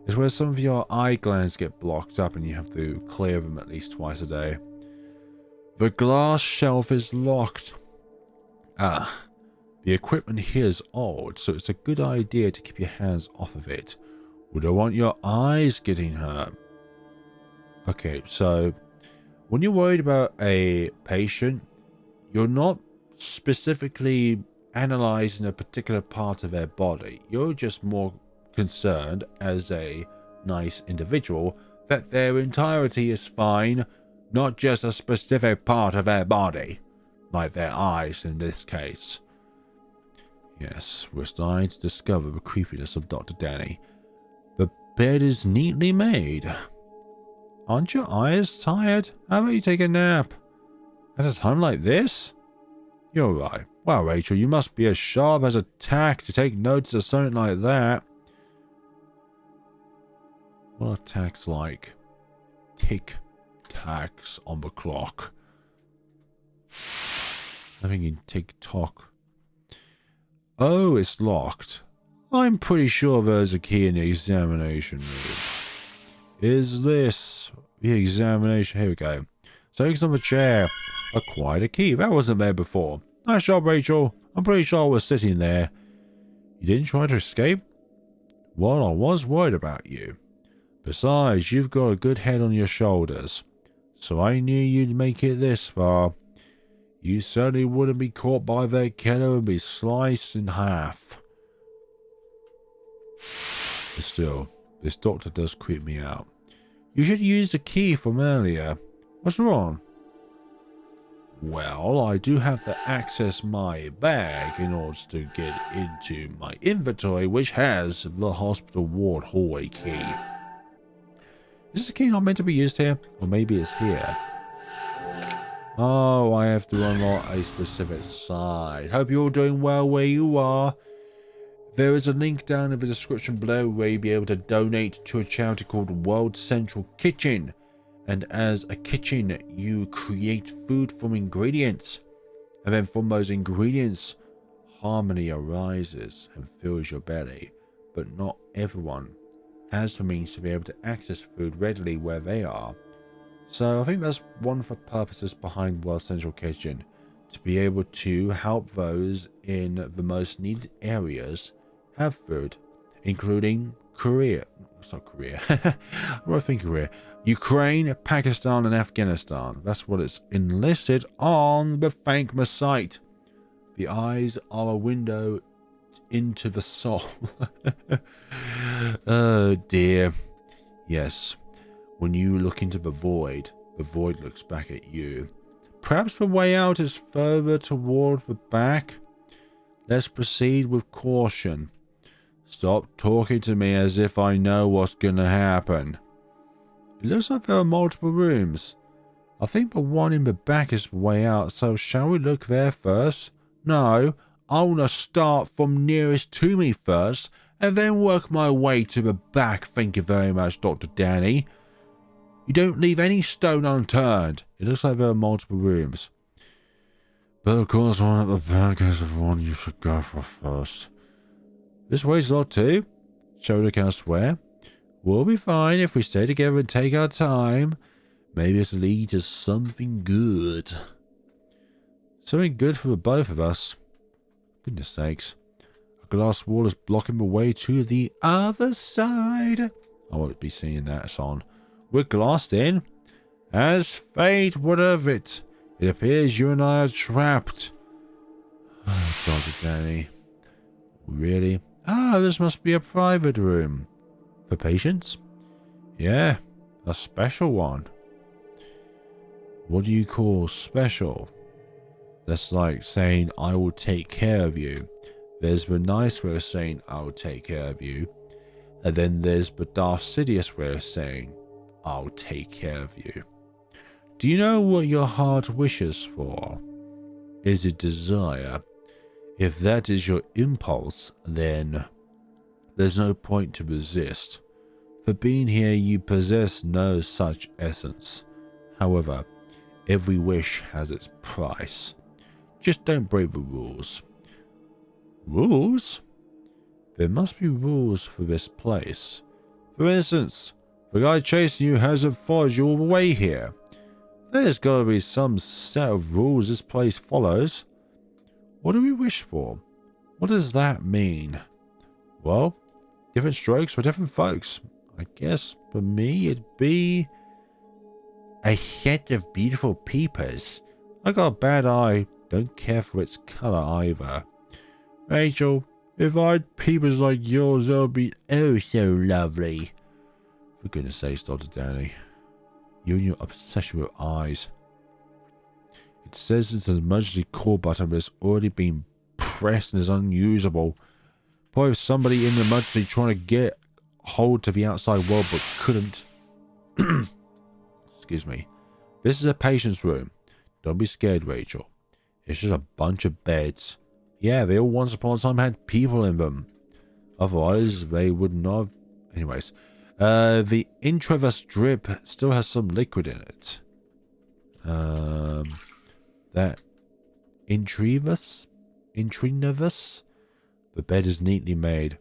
It's where some of your eye glands get blocked up and you have to clear them at least twice a day. The glass shelf is locked. The equipment here is old, so it's a good idea to keep your hands off of it. We don't want your eyes getting hurt. Okay, so when you're worried about a patient, you're not specifically analyzing a particular part of their body. You're just more concerned as a nice individual that their entirety is fine, not just a specific part of their body, like their eyes in this case. Yes, we're starting to discover the creepiness of Dr. Danny. The bed is neatly made. Aren't your eyes tired? How about you take a nap? At a time like this? You're right. Wow, Rachel, you must be as sharp as a tack to take notice of something like that. What are tacks like? Tick-tacks on the clock. I'm thinking tick-tock. Oh, it's locked. I'm pretty sure there's a key in the examination room. Is this the examination? Here we go. Takes on the chair. Acquired a key. That wasn't there before. Nice job, Rachel. I'm pretty sure I was sitting there. You didn't try to escape? Well, I was worried about you. Besides, you've got a good head on your shoulders. So I knew you'd make it this far. You certainly wouldn't be caught by that killer and be sliced in half. But still, this doctor does creep me out. You should use the key from earlier. What's wrong? Well, I do have to access my bag in order to get into my inventory, which has the hospital ward hallway key. Is this key not meant to be used here? Or maybe it's here. Oh, I have to unlock a specific side. Hope you're all doing well where you are. There is a link down in the description below where you'll be able to donate to a charity called World Central Kitchen. And as a kitchen, you create food from ingredients. And then from those ingredients, harmony arises and fills your belly. But not everyone has the means to be able to access food readily where they are. So I think that's one of the purposes behind World Central Kitchen, to be able to help those in the most needed areas have food, including Korea. It's not Korea. What do I think Korea? Ukraine, Pakistan, and Afghanistan. That's what it's enlisted on the Thankma site. The eyes are a window into the soul. Oh dear. Yes. When you look into the void looks back at you. Perhaps the way out is further toward the back. Let's proceed with caution. Stop talking to me as if I know what's gonna happen. It looks like there are multiple rooms. I think the one in the back is the way out, so shall we look there first? No, I want to start from nearest to me first, and then work my way to the back. Thank you very much, Dr. Danny. You don't leave any stone unturned. It looks like there are multiple rooms. But of course, one at the back is the one you should go for first. This way's lot too. Shall we look elsewhere? We'll be fine if we stay together and take our time. Maybe it'll lead to something good. Something good for the both of us. Goodness sakes. A glass wall is blocking the way to the other side. I won't be seeing that on. We're glassed in. As fate would have it. It appears you and I are trapped. Oh, Dr. Danny. Really? Ah, this must be a private room. For patients? Yeah, a special one. What do you call special? That's like saying, I will take care of you. There's the nice way of saying, I will take care of you. And then there's the Darth Sidious way of saying, I'll take care of you. Do you know what your heart wishes for? Is it desire? If that is your impulse, then there's no point to resist. For being here, you possess no such essence. However, every wish has its price. Just don't break the rules. Rules? There must be rules for this place. For instance, the guy chasing you hasn't followed you all the way here. There's got to be some set of rules this place follows. What do we wish for? What does that mean? Well, different strokes for different folks. I guess for me it'd be a set of beautiful peepers. I got a bad eye, don't care for its colour either. Rachel, if I had peepers like yours, they would be oh so lovely. For goodness sakes, Dr. Danny. You and your obsession with eyes. It says it's an emergency call button, but it's already been pressed and is unusable. Probably somebody in the emergency trying to get hold to the outside world but couldn't. Excuse me. This is a patient's room. Don't be scared, Rachel. It's just a bunch of beds. Yeah, they all once upon a time had people in them. Otherwise, they would not have... Anyways. The intravenous drip still has some liquid in it. That intravenous? The bed is neatly made,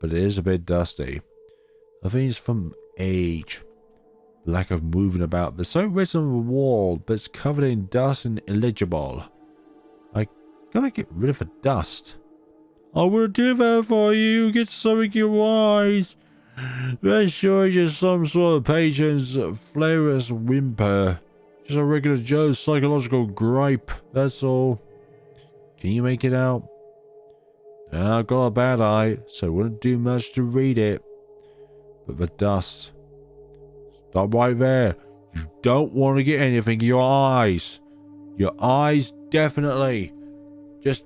but it is a bit dusty. I think it's from age. Lack of moving about. There's something written on the wall, but it's covered in dust and illegible. I gotta get rid of the dust. I will do that for you. Get something in your eyes. That sure is just some sort of patient's flavorless whimper. Just a regular Joe's psychological gripe. That's all. Can you make it out? I've got a bad eye, so it wouldn't do much to read it. But the dust. Stop right there. You don't want to get anything in your eyes. Your eyes, definitely. Just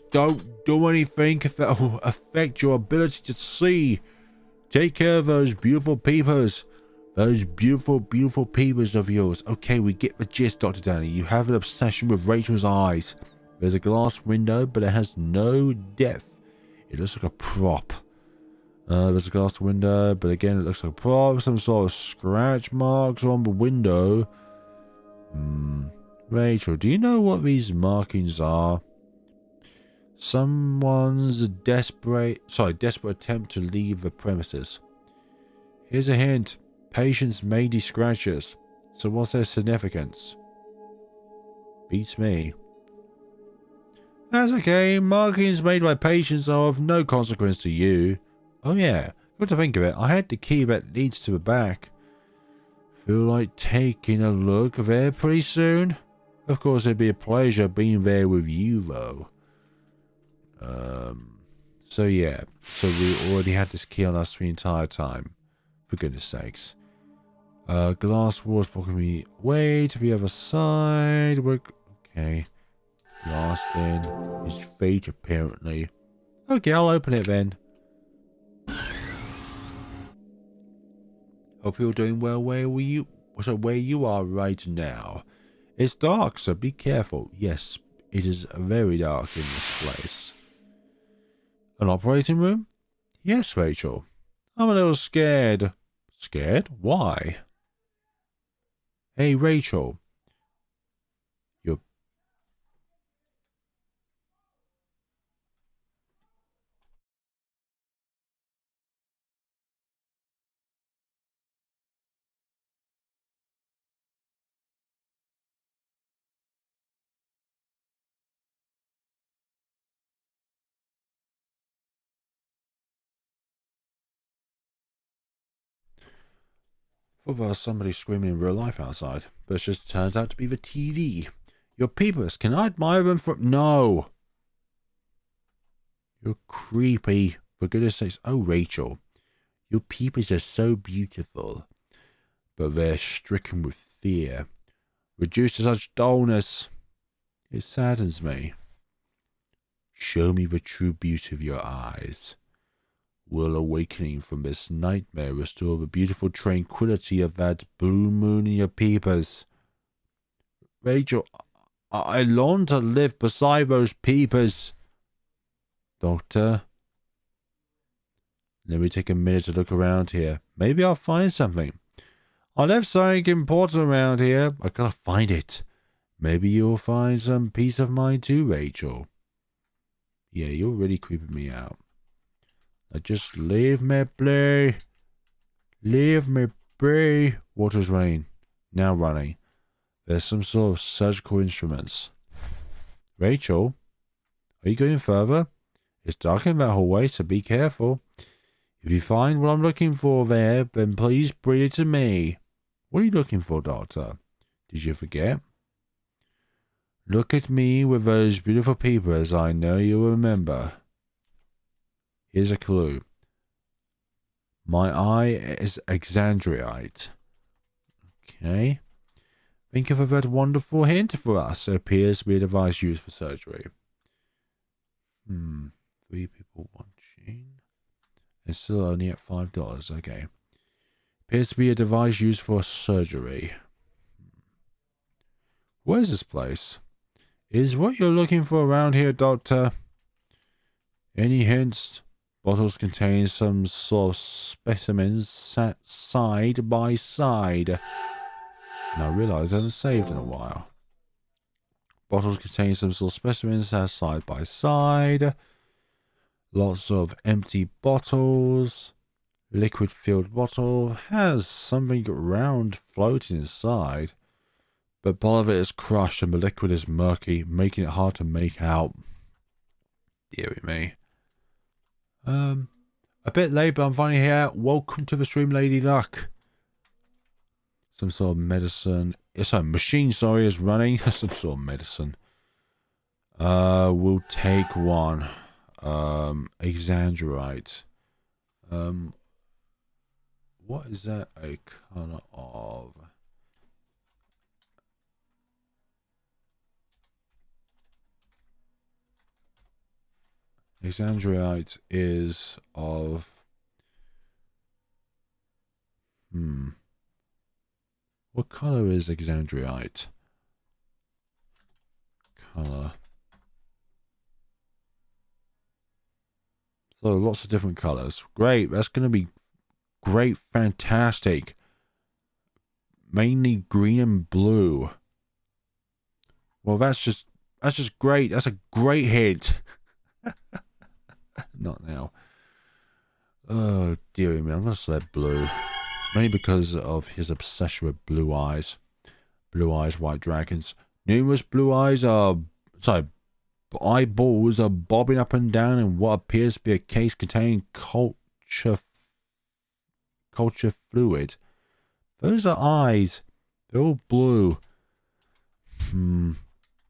don't do anything that will affect your ability to see. Take care of those beautiful peepers. Those beautiful, beautiful peepers of yours. Okay, we get the gist, Dr. Danny. You have an obsession with Rachel's eyes. There's a glass window, but it has no depth. It looks like a prop. There's a glass window, but again, it looks like a prop. Some sort of scratch marks on the window. Rachel, do you know what these markings are? Someone's desperate attempt to leave the premises. Here's a hint. Patients made these scratches. So what's their significance? Beats me. That's okay. Markings made by patients are of no consequence to you. Oh yeah, good to think of it. I had the key that leads to the back. Feel like taking a look there pretty soon? Of course, it'd be a pleasure being there with you, though. So yeah. So we already had this key on us the entire time. For goodness sakes. Glass walls blocking me way to the other side. Okay. Glass in. His fate, apparently. Okay, I'll open it then. Hope you're doing well where you are right now. It's dark, so be careful. Yes, it is very dark in this place. An operating room? Yes, Rachel. I'm a little scared. Scared? Why? Hey, Rachel. You're... Thought there was somebody screaming in real life outside, but it just turns out to be the TV. Your peepers, can I admire them from... No! You're creepy. For goodness sakes. Oh, Rachel. Your peepers are so beautiful. But they're stricken with fear. Reduced to such dullness. It saddens me. Show me the true beauty of your eyes. Will awakening from this nightmare restore the beautiful tranquility of that blue moon in your peepers? Rachel, I long to live beside those peepers. Doctor, let me take a minute to look around here. Maybe I'll find something. I left something important around here. I gotta find it. Maybe you'll find some peace of mind too, Rachel. Yeah, you're really creeping me out. Now just leave me be. Leave me be. Water's running. Now running. There's some sort of surgical instruments. Rachel, are you going further? It's dark in that hallway, so be careful. If you find what I'm looking for there, then please bring it to me. What are you looking for, Doctor? Did you forget? Look at me with those beautiful peepers. I know you'll remember. Here's a clue. My eye is exandrite. Okay. Think of that wonderful hint for us. It appears to be a device used for surgery. 3 people watching. It's still only at $5. Okay. Appears to be a device used for surgery. Where's this place? Is what you're looking for around here, Doctor? Any hints? Bottles contain some sort of specimens sat side by side. Now I realise I haven't saved in a while. Bottles contain some sort of specimens sat side by side. Lots of empty bottles. Liquid-filled bottle has something round floating inside, but part of it is crushed and the liquid is murky, making it hard to make out. Deary me. A bit late, but I'm finally here. Welcome to the stream, Lady Luck. Some sort of medicine. Sorry, machine, sorry, is running. Some sort of medicine. We'll take one. Exandrite. What is that a color of? Exandrite is of What color is Exandrite? Color. So lots of different colors. Great. That's going to be great. Fantastic. Mainly green and blue. Well, that's just great. That's a great hit. Not now. Oh, dearie me. I'm going to select blue. Mainly because of his obsession with blue eyes. Blue eyes, white dragons. Numerous blue eyes are... Sorry. Eyeballs are bobbing up and down in what appears to be a case containing culture fluid. Those are eyes. They're all blue.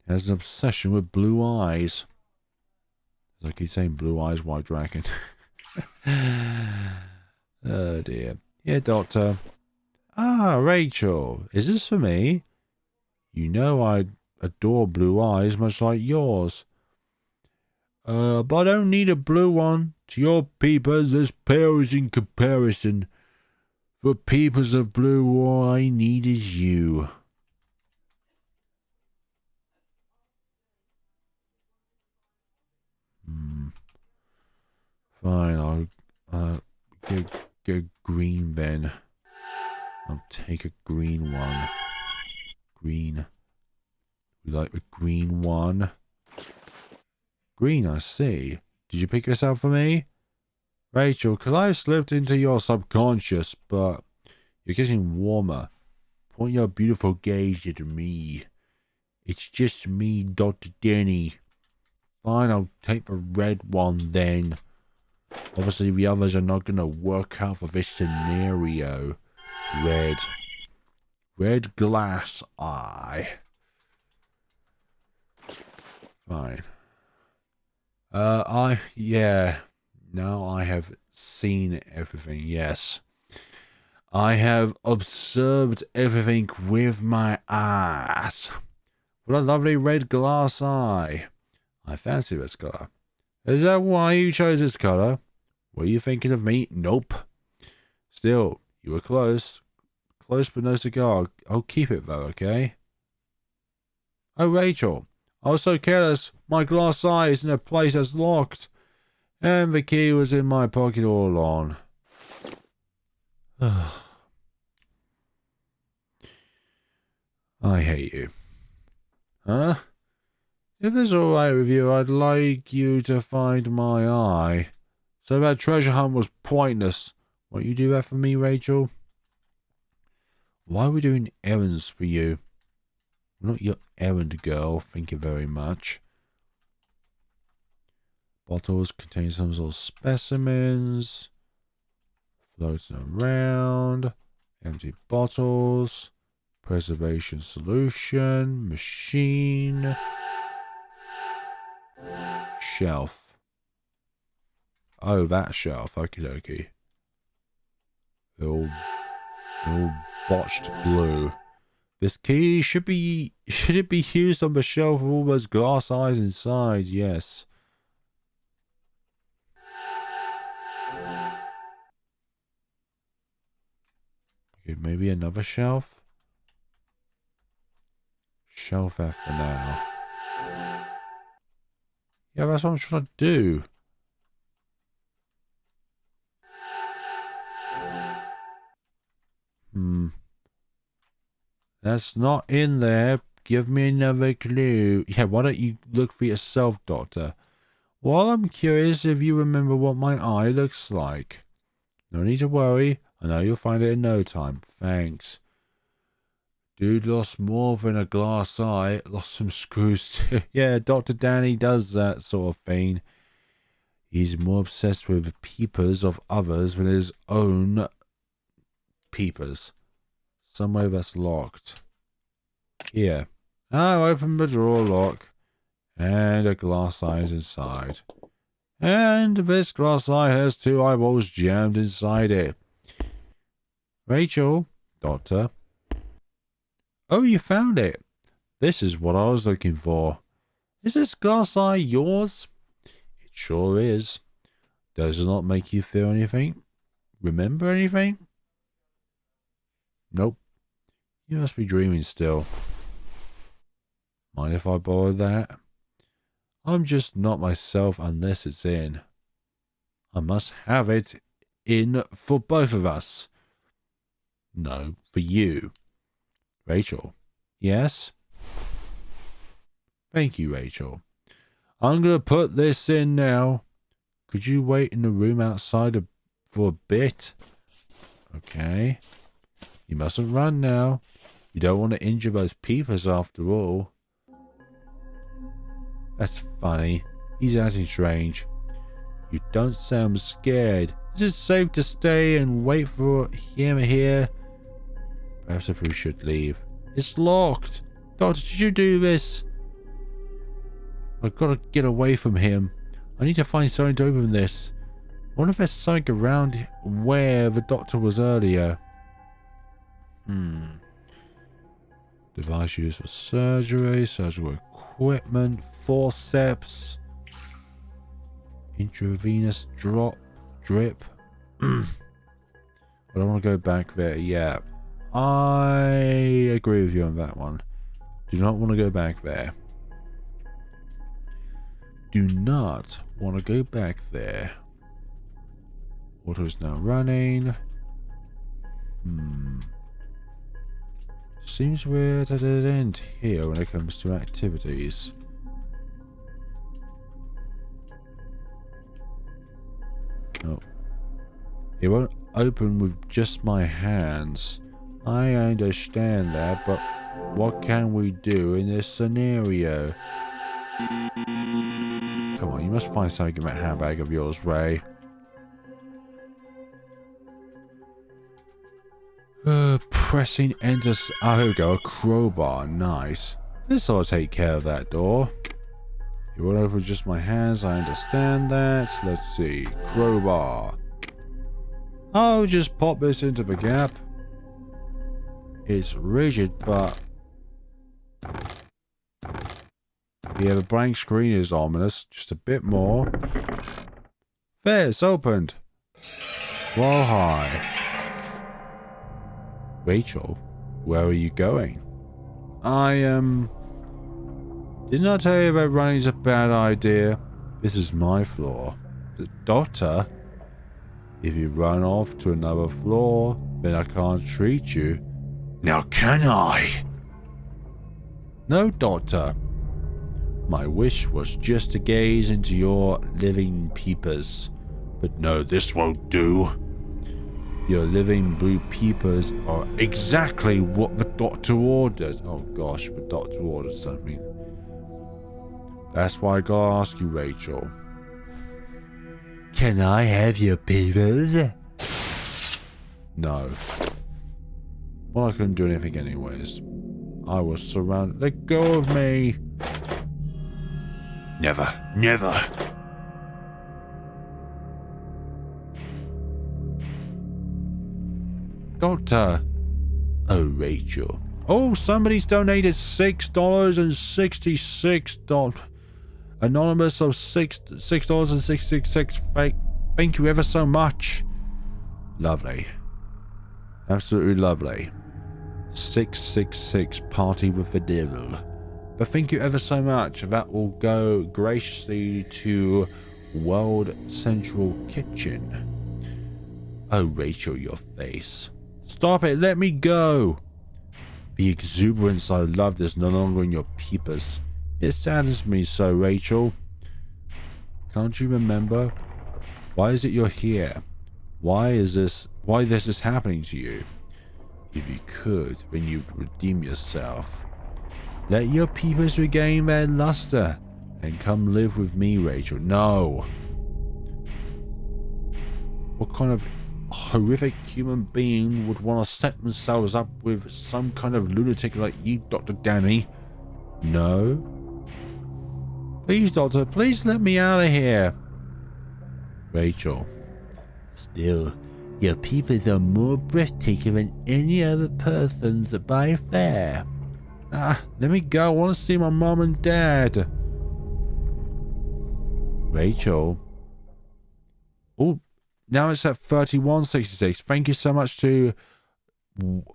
Has an obsession with blue eyes. As I keep saying, blue eyes, white dragon. Oh dear. Yeah, Doctor. Ah, Rachel. Is this for me? You know I adore blue eyes much like yours. But I don't need a blue one. To your peepers, this pales in comparison. For peepers of blue, all I need is you. Fine, I'll get green then. I'll take a green one. Green. We like the green one. Green, I see. Did you pick this up for me? Rachel, could I have slipped into your subconscious, but you're getting warmer. Point your beautiful gaze at me. It's just me, Dr. Danny. Fine, I'll take the red one then. Obviously, the others are not going to work out for this scenario. Red. Red glass eye. Fine. Yeah. Now I have seen everything, yes. I have observed everything with my eyes. What a lovely red glass eye. I fancy this color. Is that why you chose this color? Were you thinking of me? Nope. Still, you were close. Close but no cigar. I'll keep it though, okay? Oh, Rachel. I was so careless. My glass eye is in a place that's locked. And the key was in my pocket all along. I hate you. Huh? If it's alright with you, I'd like you to find my eye. So that treasure hunt was pointless. Won't you do that for me, Rachel? Why are we doing errands for you? We're not your errand girl, thank you very much. Bottles contain some sort of specimens. Floating around. Empty bottles. Preservation solution. Machine. Shelf. Oh, that shelf. Okie dokie. They're all botched blue. This key should it be used on the shelf with all those glass eyes inside? Yes. Okay, maybe another shelf? Shelf after now. Yeah, that's what I'm trying to do. That's not in there. Give me another clue. Yeah, why don't you look for yourself, Doctor? Well, I'm curious if you remember what my eye looks like. No need to worry. I know you'll find it in no time. Thanks. Dude lost more than a glass eye. Lost some screws too. Yeah, Dr. Danny does that sort of thing. He's more obsessed with peepers of others than his own peepers. Somewhere that's locked. Here. I've opened the drawer lock. And a glass eye is inside. And this glass eye has 2 eyeballs jammed inside it. Rachel, Doctor. Oh, you found it. This is what I was looking for. Is this glass eye yours? It sure is. Does it not make you feel anything? Remember anything? Nope. You must be dreaming still. Mind if I borrow that? I'm just not myself unless it's in. I must have it in for both of us. No, for you. Rachel. Yes? Thank you, Rachel. I'm going to put this in now. Could you wait in the room outside for a bit? Okay. You mustn't run now. You don't want to injure those peepers after all. That's funny. He's acting strange. You don't sound scared. Is it safe to stay and wait for him here? Perhaps we should leave. It's locked. Doctor, did you do this? I've got to get away from him. I need to find something to open this. I wonder if there's something around where the doctor was earlier. Device used for surgery, surgical equipment, forceps, intravenous drip. I don't want to go back there yet. I agree with you on that one. Do not want to go back there. Do not want to go back there. Auto is now running. Seems we're at an end here when it comes to activities. Oh. It won't open with just my hands. I understand that, but what can we do in this scenario? Come on, you must find something in that handbag of yours, Ray. Pressing enter. Oh, here we go. A crowbar. Nice. This ought to take care of that door. It won't open with just my hands. I understand that. Let's see. Crowbar. I'll just pop this into the gap. It's rigid, but yeah, the blank screen is ominous. Just a bit more. There, it's opened. Whoa, hi. Rachel, where are you going? Didn't I tell you that running's a bad idea? This is my floor. The doctor? If you run off to another floor, then I can't treat you. Now can I? No, Doctor. My wish was just to gaze into your living peepers. But no, this won't do. Your living blue peepers are exactly what the doctor ordered. Oh gosh, the doctor ordered something. That's why I gotta ask you, Rachel. Can I have your peepers? No. Well, I couldn't do anything anyways. I was surrounded. Let go of me. Never. Never. Doctor. Oh, Rachel. Oh, somebody's donated $6.66. Anonymous of $6.666. Thank you ever so much. Lovely. Absolutely lovely. 666 party with the devil. But thank you ever so much. That will go graciously to World Central Kitchen. Oh, Rachel, your face. Stop it. Let me go. The exuberance I loved is no longer in your peepers. It saddens me so, Rachel. Can't you remember? Why is it you're here? Why this is happening to you? If you could, then you'd redeem yourself. Let your peepers regain their luster and come live with me, Rachel. No. What kind of horrific human being would want to set themselves up with some kind of lunatic like you, Dr. Danny? No. Please, Doctor, please let me out of here. Rachel. Still, your peepers are more breathtaking than any other person's by far. Let me go. I want to see my mom and dad. Rachel. Oh, now it's at 31.66. Thank you so much to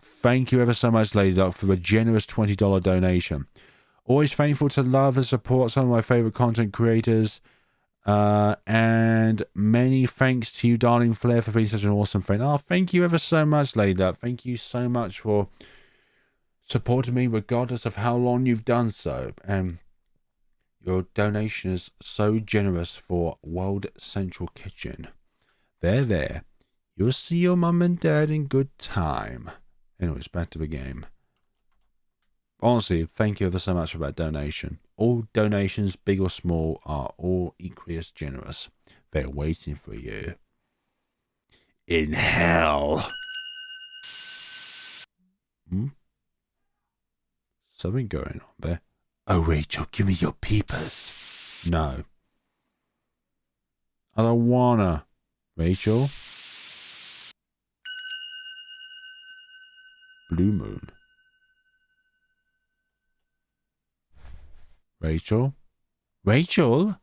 Thank you ever so much, Lady Luck, for a generous $20 donation. Always thankful to love and support some of my favorite content creators. And many thanks to you, darling Flair, for being such an awesome friend. Oh, thank you ever so much, Lady Luck. Thank you so much for supporting me, regardless of how long you've done so. And your donation is so generous for World Central Kitchen. There. You'll see your mum and dad in good time. Anyways, back to the game. Honestly, thank you ever so much for that donation. All donations, big or small, are all equally as generous. They're waiting for you. In hell. Something going on there. Oh, Rachel, give me your peepers. No. I don't wanna. Rachel? Blue moon. Rachel? Rachel?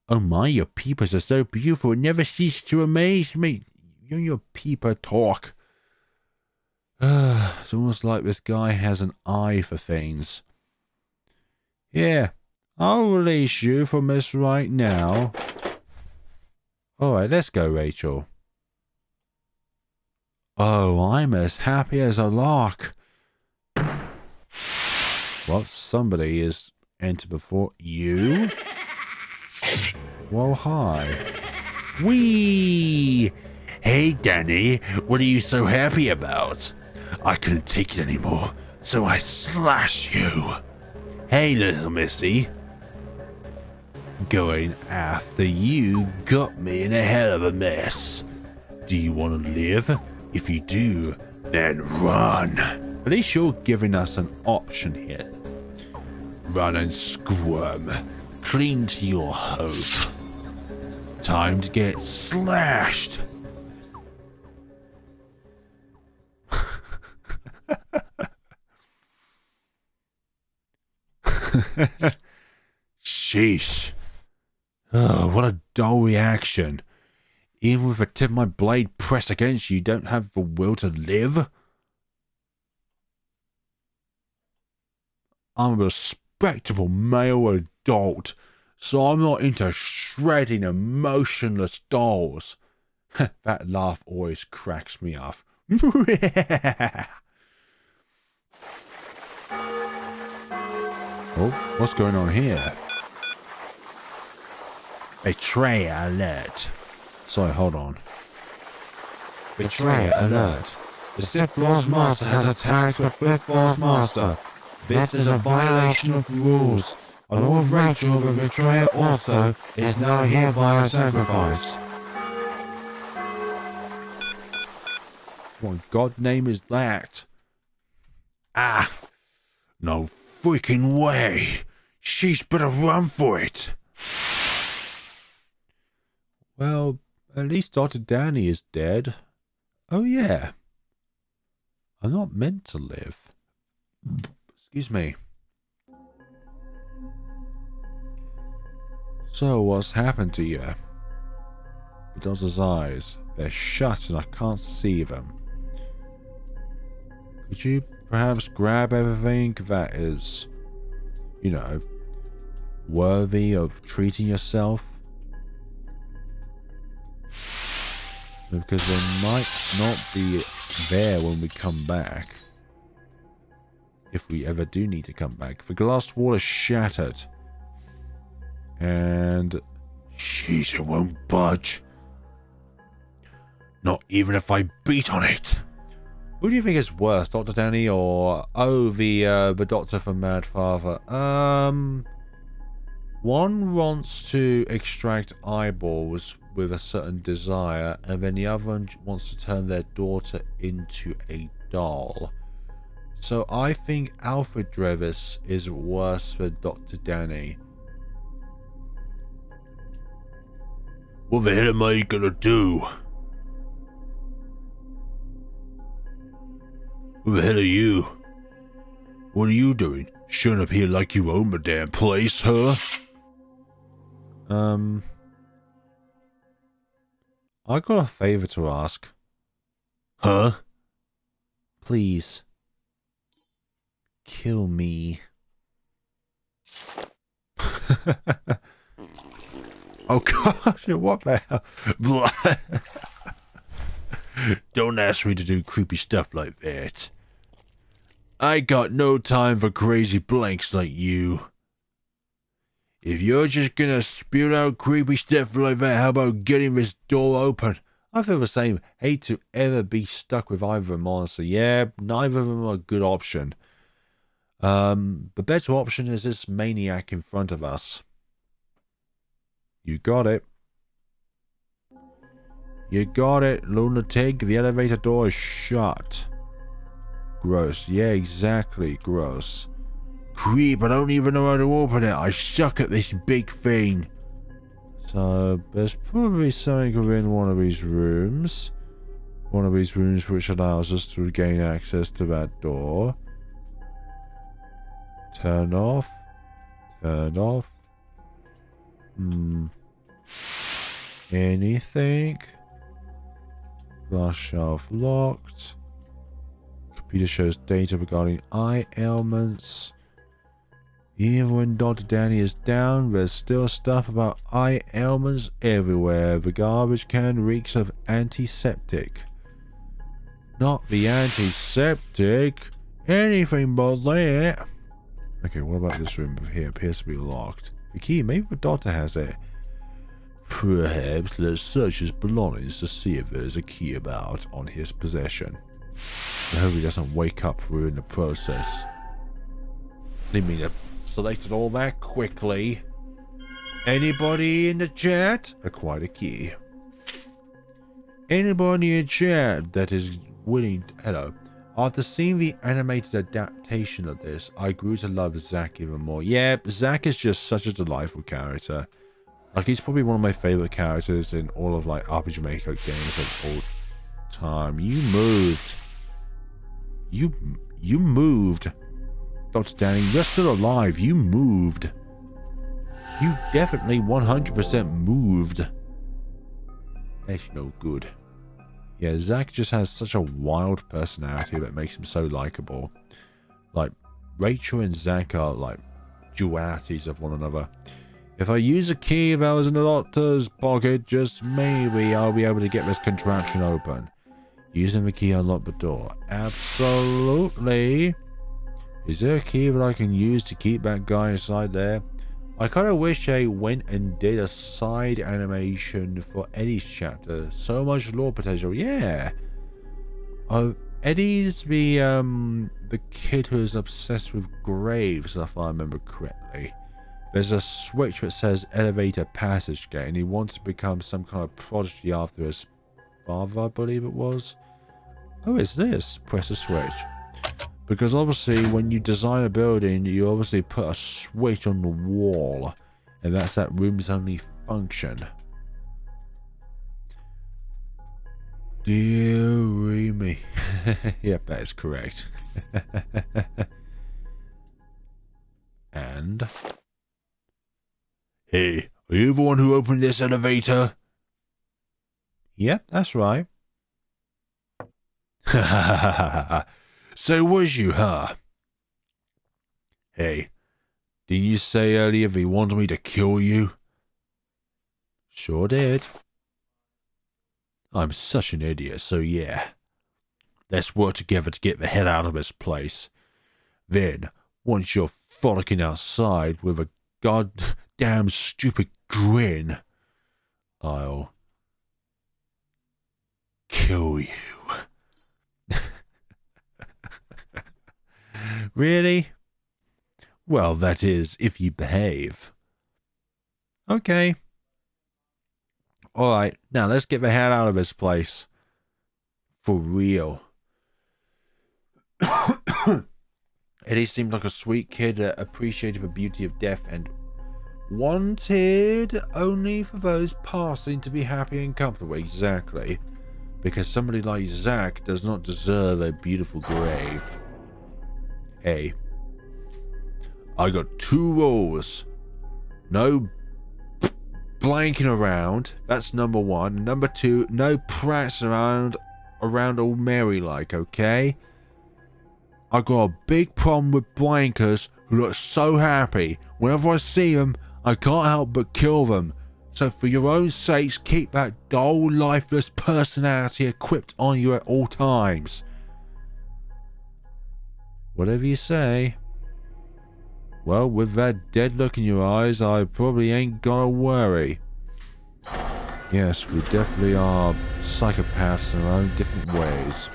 Oh my, your peepers are so beautiful. It never ceases to amaze me. You and your peeper talk. It's almost like this guy has an eye for things. Yeah, I'll release you from this right now. Alright, let's go, Rachel. Oh, I'm as happy as a lark. Well, somebody is entered before you. Well, hi. Whee! Hey, Danny, what are you so happy about? I couldn't take it anymore, so I slashed you. Hey, little missy. Going after you got me in a hell of a mess. Do you want to live? If you do, then run. At least you're giving us an option here. Run and squirm. Cling to your hope. Time to get slashed. Sheesh. Oh, what a dull reaction. Even with the tip of my blade pressed against you, you don't have the will to live? I'm a respectable male adult, so I'm not into shredding emotionless dolls. That laugh always cracks me up. Oh, what's going on here? Betrayer alert. Sorry, hold on. Betrayer alert. The Sith Lord's Master has attacked the Fifth Lord's Master. This is a violation of the rules. A Lord Rachel, the Betrayer also, is now hereby a sacrifice. What god name is that? Ah! No freaking way! She's better run for it! Well, at least Dr. Danny is dead. Oh yeah. I'm not meant to live. Excuse me. So, what's happened to you? He does his eyes. They're shut and I can't see them. Could you perhaps grab everything that is, you know, worthy of treating yourself? Because they might not be there when we come back. If we ever do need to come back. The glass wall is shattered. And Sheesh, it won't budge. Not even if I beat on it. who do you think is worse, Dr. Danny or the doctor from Mad Father? One wants to extract eyeballs with a certain desire, and then the other one wants to turn their daughter into a doll. So I think Alfred Drevis is worse than Dr. Danny. What the hell am I gonna do? Who the hell are you? What are you doing? Showing up here like you own the damn place, huh? I got a favor to ask. Huh? Please. Kill me. Oh gosh, what the hell? Don't ask me to do creepy stuff like that. I got no time for crazy blanks like you. If you're just gonna spew out creepy stuff like that, how about getting this door open? I feel the same. Hate to ever be stuck with either monster. Yeah, neither of them are a good option. The better option is this maniac in front of us. You got it. You got it, lunatic. The elevator door is shut. Gross. Yeah, exactly. Gross. Creep, I don't even know how to open it. I suck at this big thing. So, there's probably something within one of these rooms. One of these rooms which allows us to gain access to that door. Turn off. Turn off. Anything? Glass shelf locked. Computer shows data regarding eye ailments. Even when Dr. Danny is down, there's still stuff about eye ailments everywhere. The garbage can reeks of antiseptic. Not the antiseptic. Anything but that. Okay, what about this room here? Appears to be locked. The key, maybe the doctor has it. Perhaps let's search his belongings to see if there's a key about on his possession. I hope he doesn't wake up within the process. Didn't mean to select it all that quickly. Anybody in the chat? Acquired a key. Anybody in the chat that is willing to... Hello. After seeing the animated adaptation of this, I grew to love Zack even more. Yeah, Zack is just such a delightful character. Like, he's probably one of my favorite characters in all of, like, RPG Maker games of all time. You moved. You moved. Dr. Danny, you're still alive. You moved. You definitely 100% moved. That's no good. Yeah, Zack just has such a wild personality that makes him so likable. Like, Rachel and Zack are like dualities of one another. If I use a key that was in the doctor's pocket, just maybe I'll be able to get this contraption open. Using the key unlock the door. Absolutely. Is there a key that I can use to keep that guy inside there? I kind of wish I went and did a side animation for Eddie's chapter. So much lore potential. Yeah. Oh, Eddie's the kid who's obsessed with graves, if I remember correctly. There's a switch that says elevator passage gate, and he wants to become some kind of prodigy after his father, I believe it was. Oh, it's this. Press a switch. Because obviously, when you design a building, you obviously put a switch on the wall. And that's that room's only function. Dear me. Yep, that is correct. And... Hey, are you the one who opened this elevator? Yep, that's right. Ha ha ha ha ha. So was you, huh? Hey, didn't you say earlier they wanted me to kill you? Sure did. I'm such an idiot, so yeah. Let's work together to get the hell out of this place. Then, once you're frolicking outside with a goddamn stupid grin, I'll kill you. Really? Well, that is, if you behave. Okay. Alright, now let's get the hell out of this place. For real. Eddie seemed like a sweet kid that appreciated the beauty of death and wanted only for those passing to be happy and comfortable. Exactly. Because somebody like Zack does not deserve a beautiful grave. Hey, I got 2 rules. No blanking around. That's number 1. Number 2, no prats around all merry like, okay? I got a big problem with blankers who look so happy. Whenever I see them, I can't help but kill them. So for your own sakes, keep that dull, lifeless personality equipped on you at all times. Whatever you say. Well, with that dead look in your eyes, I probably ain't gonna worry. Yes, we definitely are psychopaths in our own different ways.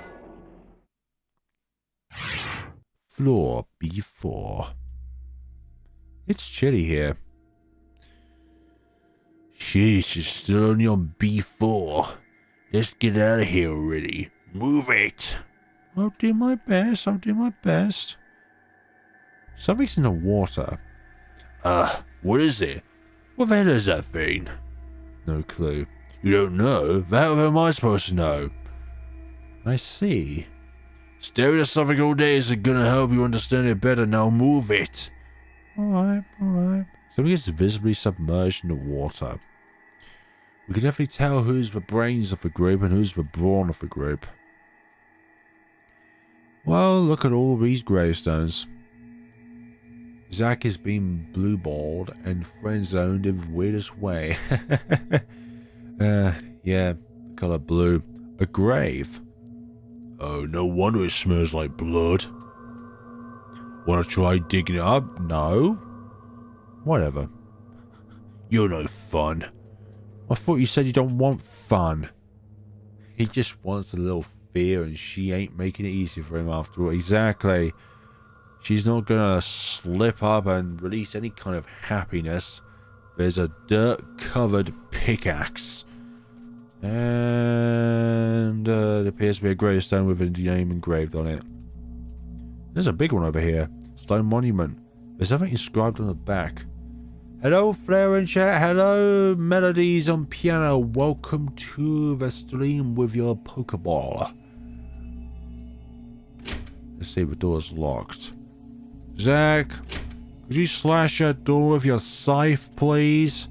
Floor B4. It's chilly here. Sheesh, it's still only on B4. Let's get out of here already. Move it. I'll do my best, I'll do my best. Something's in the water. What is it? What the hell is that thing? No clue. You don't know? How am I supposed to know? I see. Staring at something all day isn't gonna help you understand it better. Now move it. Alright, alright. Something is visibly submerged in the water. We can definitely tell who's the brains of the group and who's the brawn of the group. Well, look at all these gravestones. Zach has been blue-balled and friend-zoned in the weirdest way. Yeah, the color blue. A grave. Oh, no wonder it smells like blood. Wanna try digging it up? No. Whatever. You're no fun. I thought you said you don't want fun. He just wants a little fear and she ain't making it easy for him after all. Exactly. She's not gonna slip up and release any kind of happiness. There's a dirt-covered pickaxe. And there appears to be a gravestone with a name engraved on it. There's a big one over here. Stone monument. There's something inscribed on the back. Hello, Flair and chat. Hello, Melodies on piano. Welcome to the stream with your Pokeball. Let's see if the door's locked. Zach, could you slash that door with your scythe, please?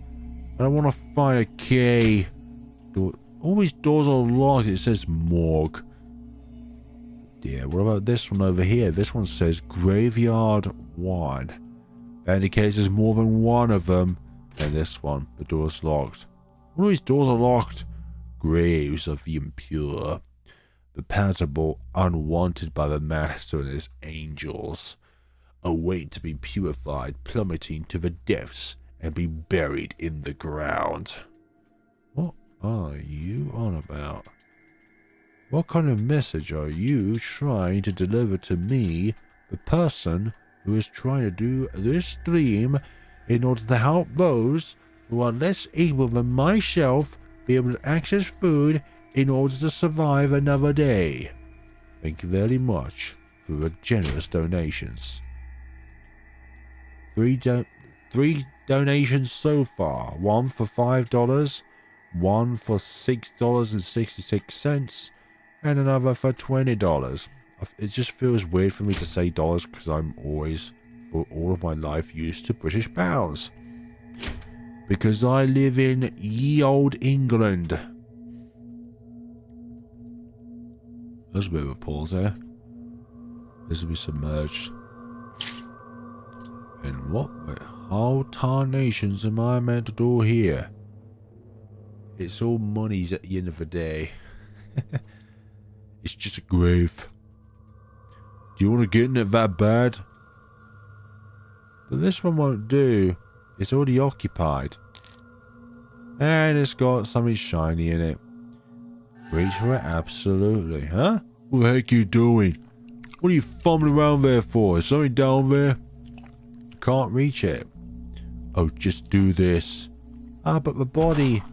I don't want to find a key. All these doors are locked. It says morgue. Dear, what about this one over here? This one says Graveyard 1. That indicates there's more than one of them. And this one, the door's locked. All these doors are locked. Graves of the impure. The palatable, unwanted by the master and his angels. Await to be purified, plummeting to the depths and be buried in the ground. What are you on about? What kind of message are you trying to deliver to me, the person who is trying to do this stream in order to help those who are less able than myself be able to access food in order to survive another day? Thank you very much for your generous donations. Three donations so far. One for $5, one for $6.66, and another for $20. It just feels weird for me to say dollars because I'm always, for all of my life, used to British pounds. Because I live in ye old England. There's a bit of a pause there. This will be submerged. And what the whole tarnations am I meant to do here? It's all monies at the end of the day. It's just a grave. Do you want to get in it that bad? But this one won't do. It's already occupied. And it's got something shiny in it. Reach for it? Absolutely. Huh? What the heck are you doing? What are you fumbling around there for? Is something down there? Can't reach it. Oh, just do this. Ah, but the body.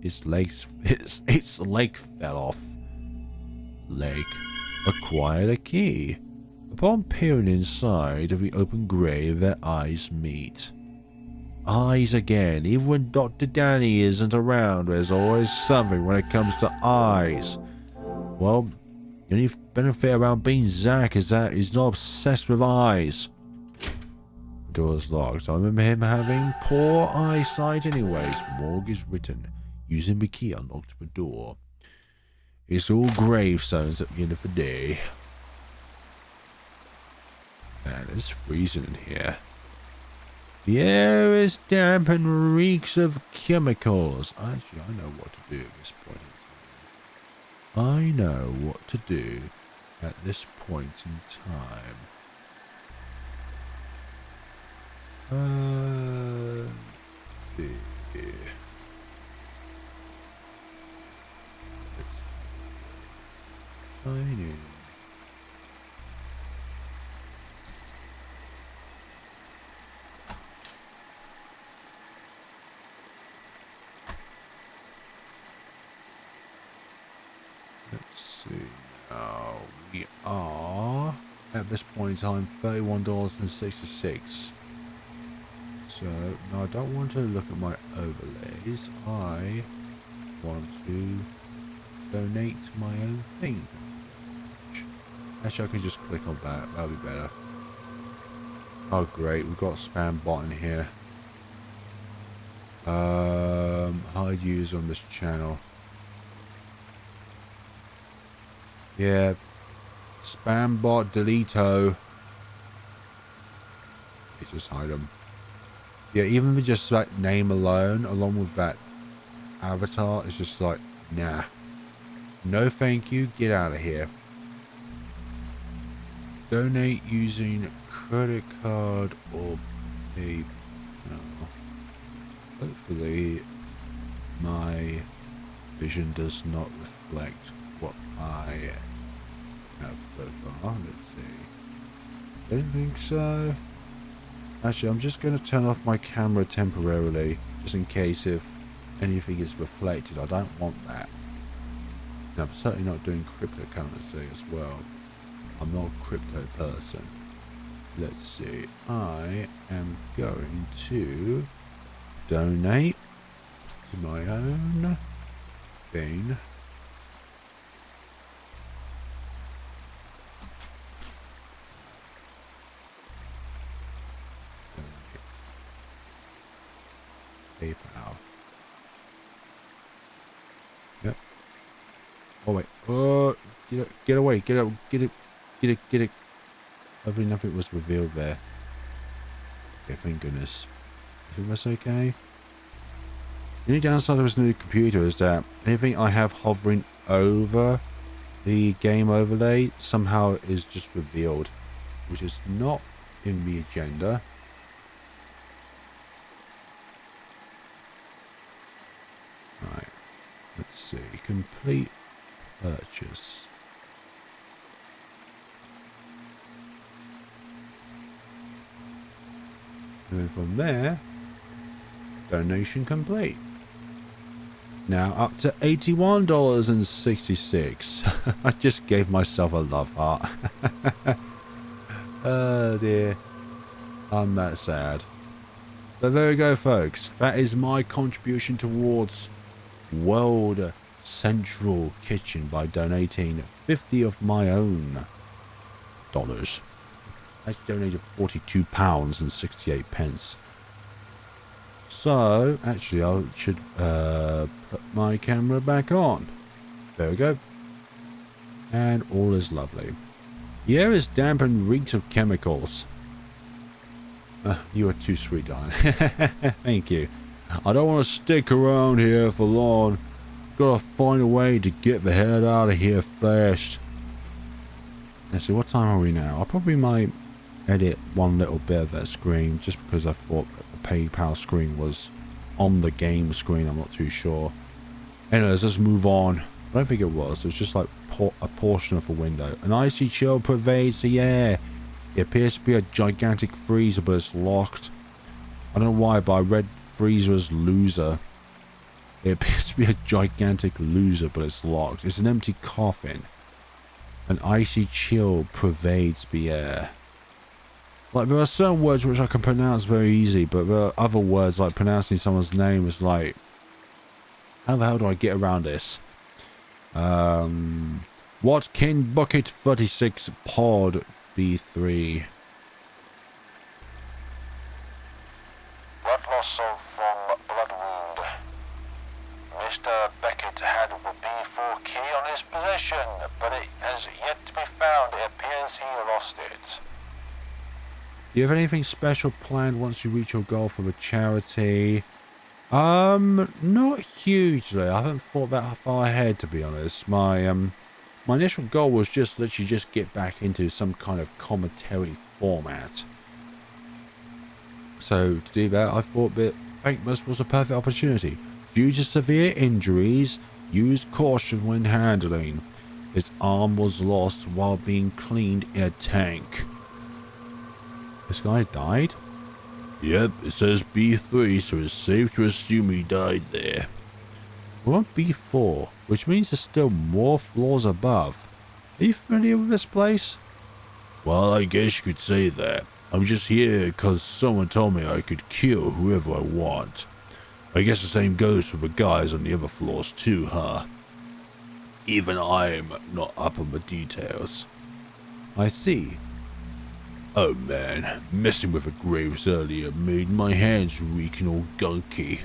Its legs. Its leg fell off. Leg. Acquired a key. Upon peering inside of the open grave, their eyes meet. Eyes again. Even when Dr. Danny isn't around, there's always something when it comes to eyes. Well, the only benefit around being Zach is that he's not obsessed with eyes. The door's locked. I remember him having poor eyesight anyways. Morgue is written. Using the key unlocked the door. It's all gravestones at the end of the day. Man, it's freezing in here. The air is damp and reeks of chemicals. Actually, I know what to do at this point in time. I know what to do at this point in time. Let's see. Let's sign in. Let's see now. We are at this point in time $31.66. So now I don't want to look at my overlays. I want to donate to my own thing. Actually, I can just click on that. That'll be better. Oh great, we've got a spam bot in here. Hide user on this channel. Yeah, spam bot deleto. You just hide them. Yeah, even with just like name alone, along with that avatar, it's just like, nah. No thank you, get out of here. Donate using credit card or PayPal. Hopefully my vision does not reflect what I have so far. Let's see. Don't think so. Actually, I'm just going to turn off my camera temporarily, just in case if anything is reflected. I don't want that. Now, I'm certainly not doing cryptocurrency as well. I'm not a crypto person. Let's see. I am going to donate to my own thing. PayPal. Yep. Oh wait. Oh, get away! Get out! Get it! Hopefully nothing was revealed there. Okay, thank goodness. I think that's okay. The only downside of this new computer is that anything I have hovering over the game overlay somehow is just revealed, which is not in the agenda. Right, let's see. Complete purchase. And then from there, donation complete. Now up to $81.66. I just gave myself a love heart. Oh dear. I'm that sad. So there we go, folks. That is my contribution towards World Central Kitchen by donating 50 of my own dollars. I donated £42.68. So, actually, I should put my camera back on. There we go. And all is lovely. The air is damp and reeks of chemicals. You are too sweet, darling. Thank you. I don't want to stick around here for long. Gotta find a way to get the hell out of here fast. Let's see, what time are we now? I probably might edit one little bit of that screen just because I thought that the PayPal screen was on the game screen. I'm not too sure. Anyways, let's move on. I don't think it was. It was just like a portion of a window. An icy chill pervades the air. It appears to be a gigantic freezer, but it's locked. I don't know why, but I read freezer as loser. It appears to be a gigantic loser, but it's locked. It's an empty coffin. An icy chill pervades the air. Like, there are certain words which I can pronounce very easy, but there are other words, like pronouncing someone's name is like, how the hell do I get around this? What King Bucket 36 Pod B3? Blood loss from blood wound. Mr. Beckett had a B4 key on his possession, but it has yet to be found. It appears he lost it. Do you have anything special planned once you reach your goal for the charity? Not hugely. I haven't thought that far ahead, to be honest. My initial goal was just literally just get back into some kind of commentary format. So to do that, I thought that Famous was a perfect opportunity. Due to severe injuries, use caution when handling. His arm was lost while being cleaned in a tank. This guy died? Yep, it says B3, so it's safe to assume he died there. We're on B4, which means there's still more floors above. Are you familiar with this place? Well, I guess you could say that. I'm just here because someone told me I could kill whoever I want. I guess the same goes for the guys on the other floors too, huh? Even I'm not up on the details. I see. Oh man, messing with the graves earlier made my hands reeking all gunky.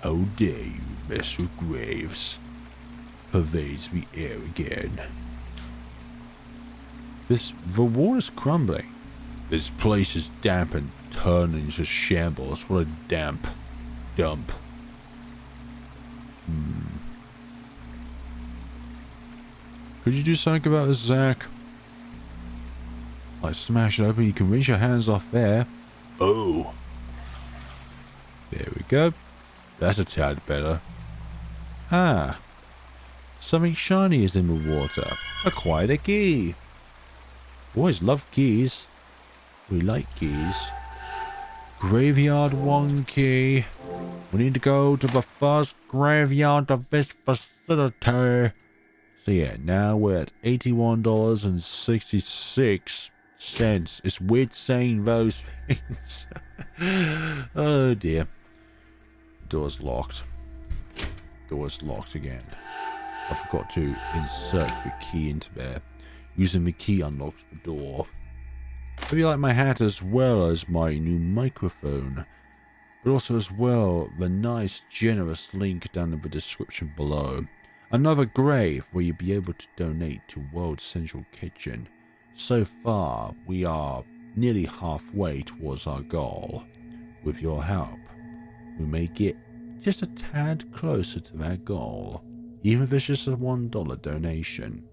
How dare you mess with graves? Pervades the air again. The wall is crumbling. This place is damp and turning into shambles. What a damp dump. Could you do something about this, Zach? Like smash it open, you can reach your hands off there. Oh, There we go. that's a tad better. Ah. Something shiny is in the water. Acquired a key. Boys love keys. We like keys. Graveyard 1 key. We need to go to the first graveyard of this facility. So yeah, now we're at $81.66. It's weird saying those things. Oh dear. Door's locked. Door's locked again. I forgot to insert the key into there. Using the key unlocks the door. Hope you like my hat as well as my new microphone. But also as well the nice generous link down in the description below. Another grave where you'll be able to donate to World Central Kitchen. So far we are nearly halfway towards our goal. With your help, we may get just a tad closer to that goal. Even if it's just a $1 donation.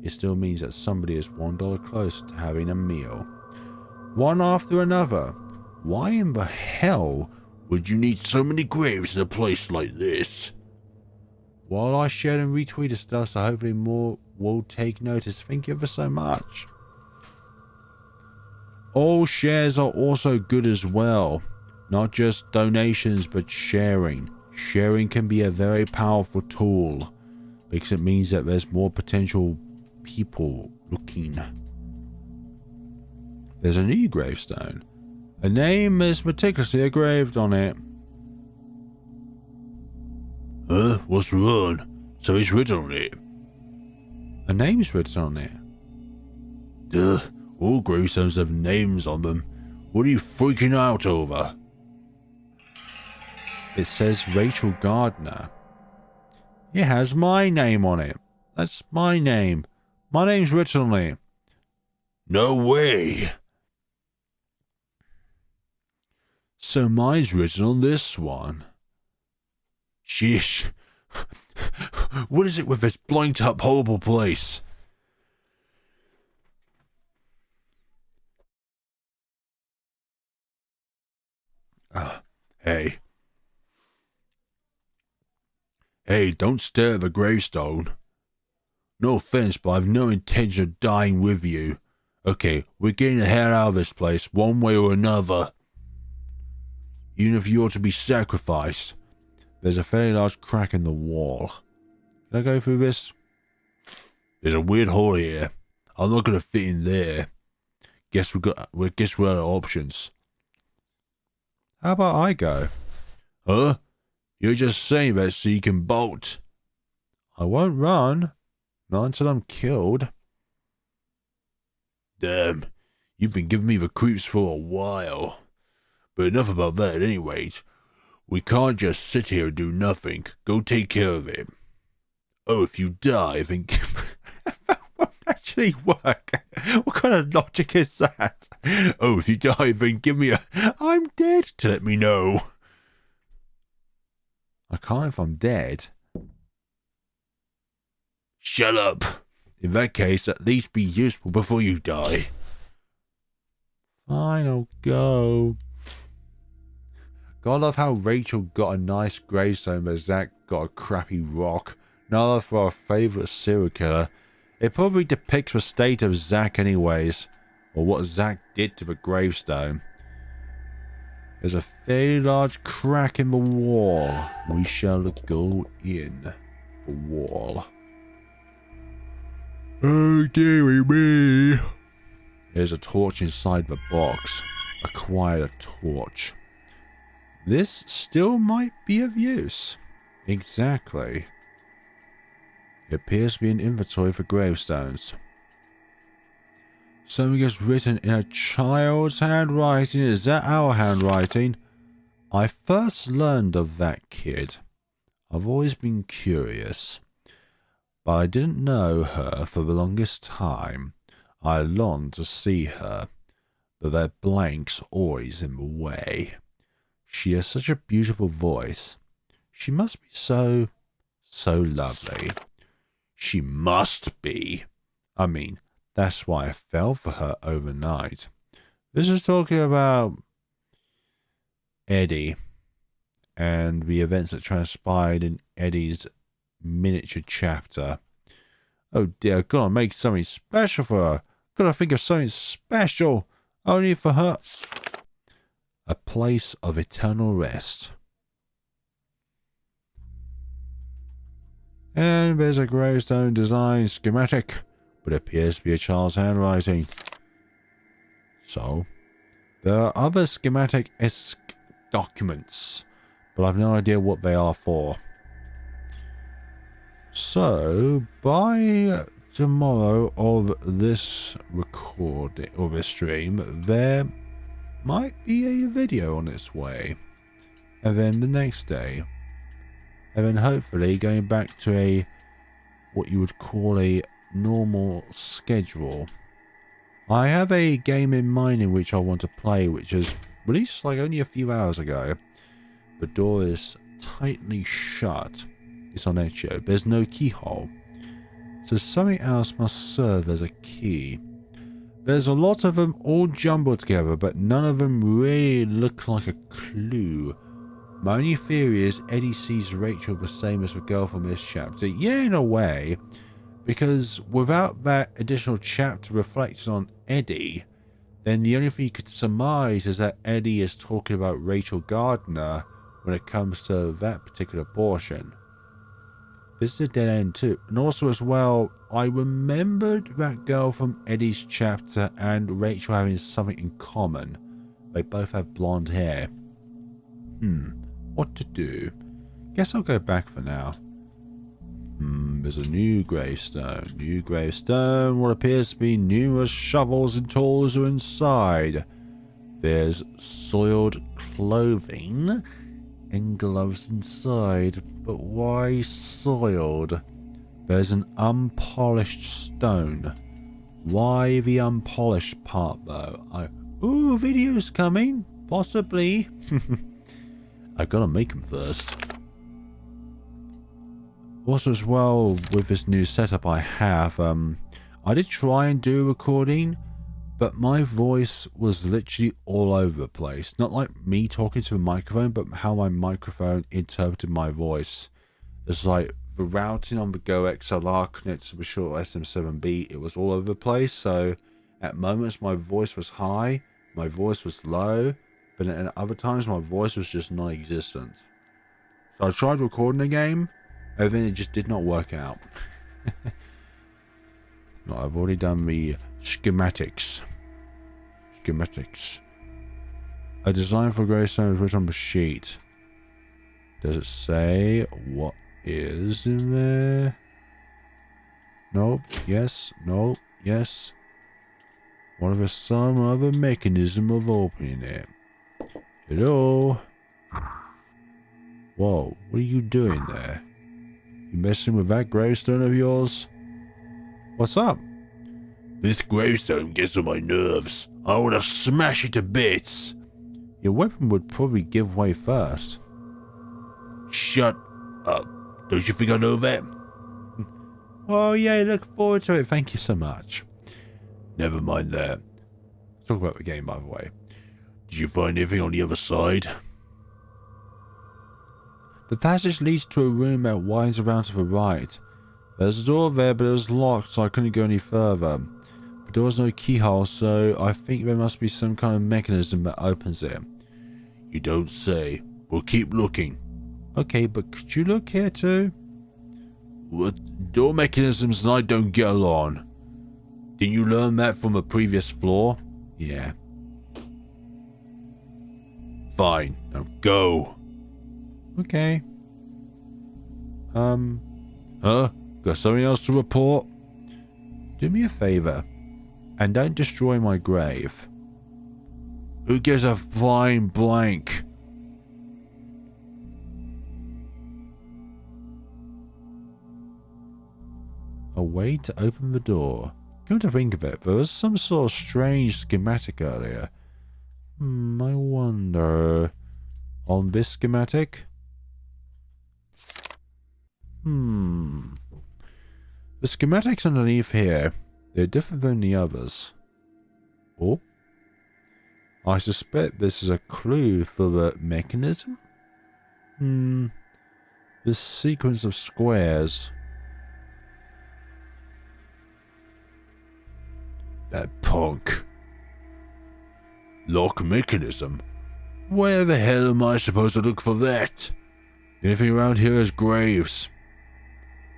It still means that somebody is $1 closer to having a meal. One after another. Why in the hell Would you need so many graves in a place like this? While I shared and retweeted stuff, so hopefully more will take notice. Thank you ever so much. All shares are also good as well. Not just donations, but sharing. Sharing can be a very powerful tool. Because it means that there's more potential people looking. There's a new gravestone. A name is meticulously engraved on it. Huh? What's wrong? So it's written on it. A name's written on it. Duh. All gravestones have names on them. What are you freaking out over? It says Rachel Gardner. It has my name on it. That's my name. My name's written on it. No way. So mine's written on this one. Sheesh. What is it with this blanked up horrible place? Hey. Hey, don't stare at the gravestone. No offense, but I've no intention of dying with you. Okay, we're getting the hell out of this place, one way or another. Even if you ought to be sacrificed. There's a fairly large crack in the wall. Can I go through this? There's a weird hole here. I'm not gonna fit in there. Guess we're out of options. How about I go? Huh? You're just saying that so you can bolt. I won't run. Not until I'm killed. Damn, you've been giving me the creeps for a while. But enough about that at any rate. We can't just sit here and do nothing. Go take care of him. Oh, if you die, then that won't actually work. What kind of logic is that? Oh, if you die, then give me a I'm dead to let me know. I can't if I'm dead. Shut up. In that case, at least be useful before you die. Fine, I'll go. God, I love how Rachel got a nice gravestone, but Zach got a crappy rock. Another for our favourite serial killer. It probably depicts the state of Zach anyways, or what Zach did to the gravestone. There's a fairly large crack in the wall. We shall go in the wall. Oh, dearie me. There's a torch inside the box. Acquired a torch. This still might be of use. Exactly. It appears to be an inventory for gravestones. Something is written in a child's handwriting. Is that our handwriting? I first learned of that kid. I've always been curious. But I didn't know her for the longest time. I longed to see her, but there are blanks always in the way. She has such a beautiful voice. She must be so lovely. She must be. I mean, that's why I fell for her overnight. This is talking about Eddie and the events that transpired in Eddie's miniature chapter. Oh dear, gotta make something special for her. Gotta think of something special only for her. A place of eternal rest. And there's a gravestone design schematic, but it appears to be a child's handwriting. So, there are other schematic-esque documents, but I've no idea what they are for. So, by tomorrow of this recording, or this stream, there might be a video on its way. And then the next day. And then hopefully going back to what you would call a normal schedule. I have a game in mind in which I want to play, which is released like only a few hours ago. The door is tightly shut. It's on Itch.io. There's no keyhole. So something else must serve as a key. There's a lot of them all jumbled together, but none of them really look like a clue. My only theory is Eddie sees Rachel the same as the girl from this chapter. Yeah, in a way. Because without that additional chapter reflecting on Eddie, then the only thing you could surmise is that Eddie is talking about Rachel Gardner when it comes to that particular portion. This is a dead end too. And also as well, I remembered that girl from Eddie's chapter and Rachel having something in common. They both have blonde hair. What to do? Guess I'll go back for now. There's a new gravestone. New gravestone. What appears to be numerous shovels and tools are inside. There's soiled clothing and gloves inside. But why soiled? There's an unpolished stone. Why the unpolished part though? Ooh, video's coming. Possibly. I gotta make them first. Also as well, with this new setup I have, I did try and do a recording, but my voice was literally all over the place. Not like me talking to a microphone, but how my microphone interpreted my voice. It's like the routing on the Go XLR connected to the Shure SM7B, it was all over the place. So at moments my voice was high, my voice was low, but at other times my voice was just non-existent. So I tried recording the game, and then it just did not work out. No, I've already done the schematics. A design for gravestone is written on the sheet. Does it say what is in there? Nope. Yes. Nope. Yes. What if there's some other mechanism of opening it? Hello? Whoa, what are you doing there? You messing with that gravestone of yours? What's up? This gravestone gets on my nerves. I want to smash it to bits. Your weapon would probably give way first. Shut up. Don't you think I know that? Oh yeah, look forward to it. Thank you so much. Never mind that. Let's talk about the game, by the way. Did you find anything on the other side? The passage leads to a room that winds around to the right. There's a door there, but it was locked, so I couldn't go any further. But there was no keyhole, so I think there must be some kind of mechanism that opens it. You don't say. We'll keep looking. Okay, but could you look here too? What? Door mechanisms and I don't get along. Didn't you learn that from a previous floor? Yeah. Fine. Now go. Okay. Huh? Got something else to report? Do me a favor, and don't destroy my grave. Who gives a flying blank? A way to open the door. Come to think of it, there was some sort of strange schematic earlier. I wonder... On this schematic? The schematics underneath here, they're different than the others. Oh? I suspect this is a clue for the mechanism? This sequence of squares. That punk. Lock mechanism? Where the hell am I supposed to look for that? The only thing around here is graves.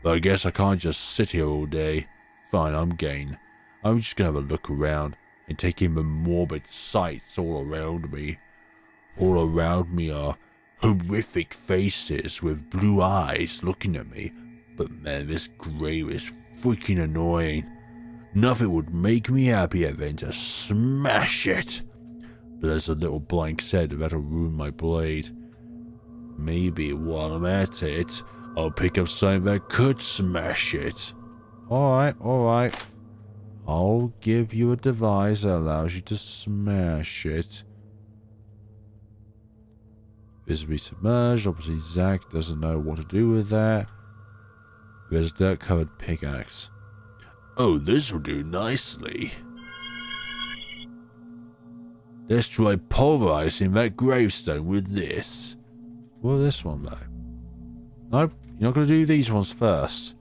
But I guess I can't just sit here all day. Fine, I'm game. I'm just gonna have a look around and take in the morbid sights all around me. All around me are horrific faces with blue eyes looking at me. But man, this grave is freaking annoying. Nothing would make me happier than to smash it. But as the little blank said, that'll ruin my blade. Maybe while I'm at it, I'll pick up something that could smash it. Alright, alright. I'll give you a device that allows you to smash it. Visibly submerged. Obviously, Zach doesn't know what to do with that. There's a dirt-covered pickaxe. Oh, this will do nicely. Let's try pulverizing that gravestone with this. Well, this one, though. Nope, you're not going to do these ones first.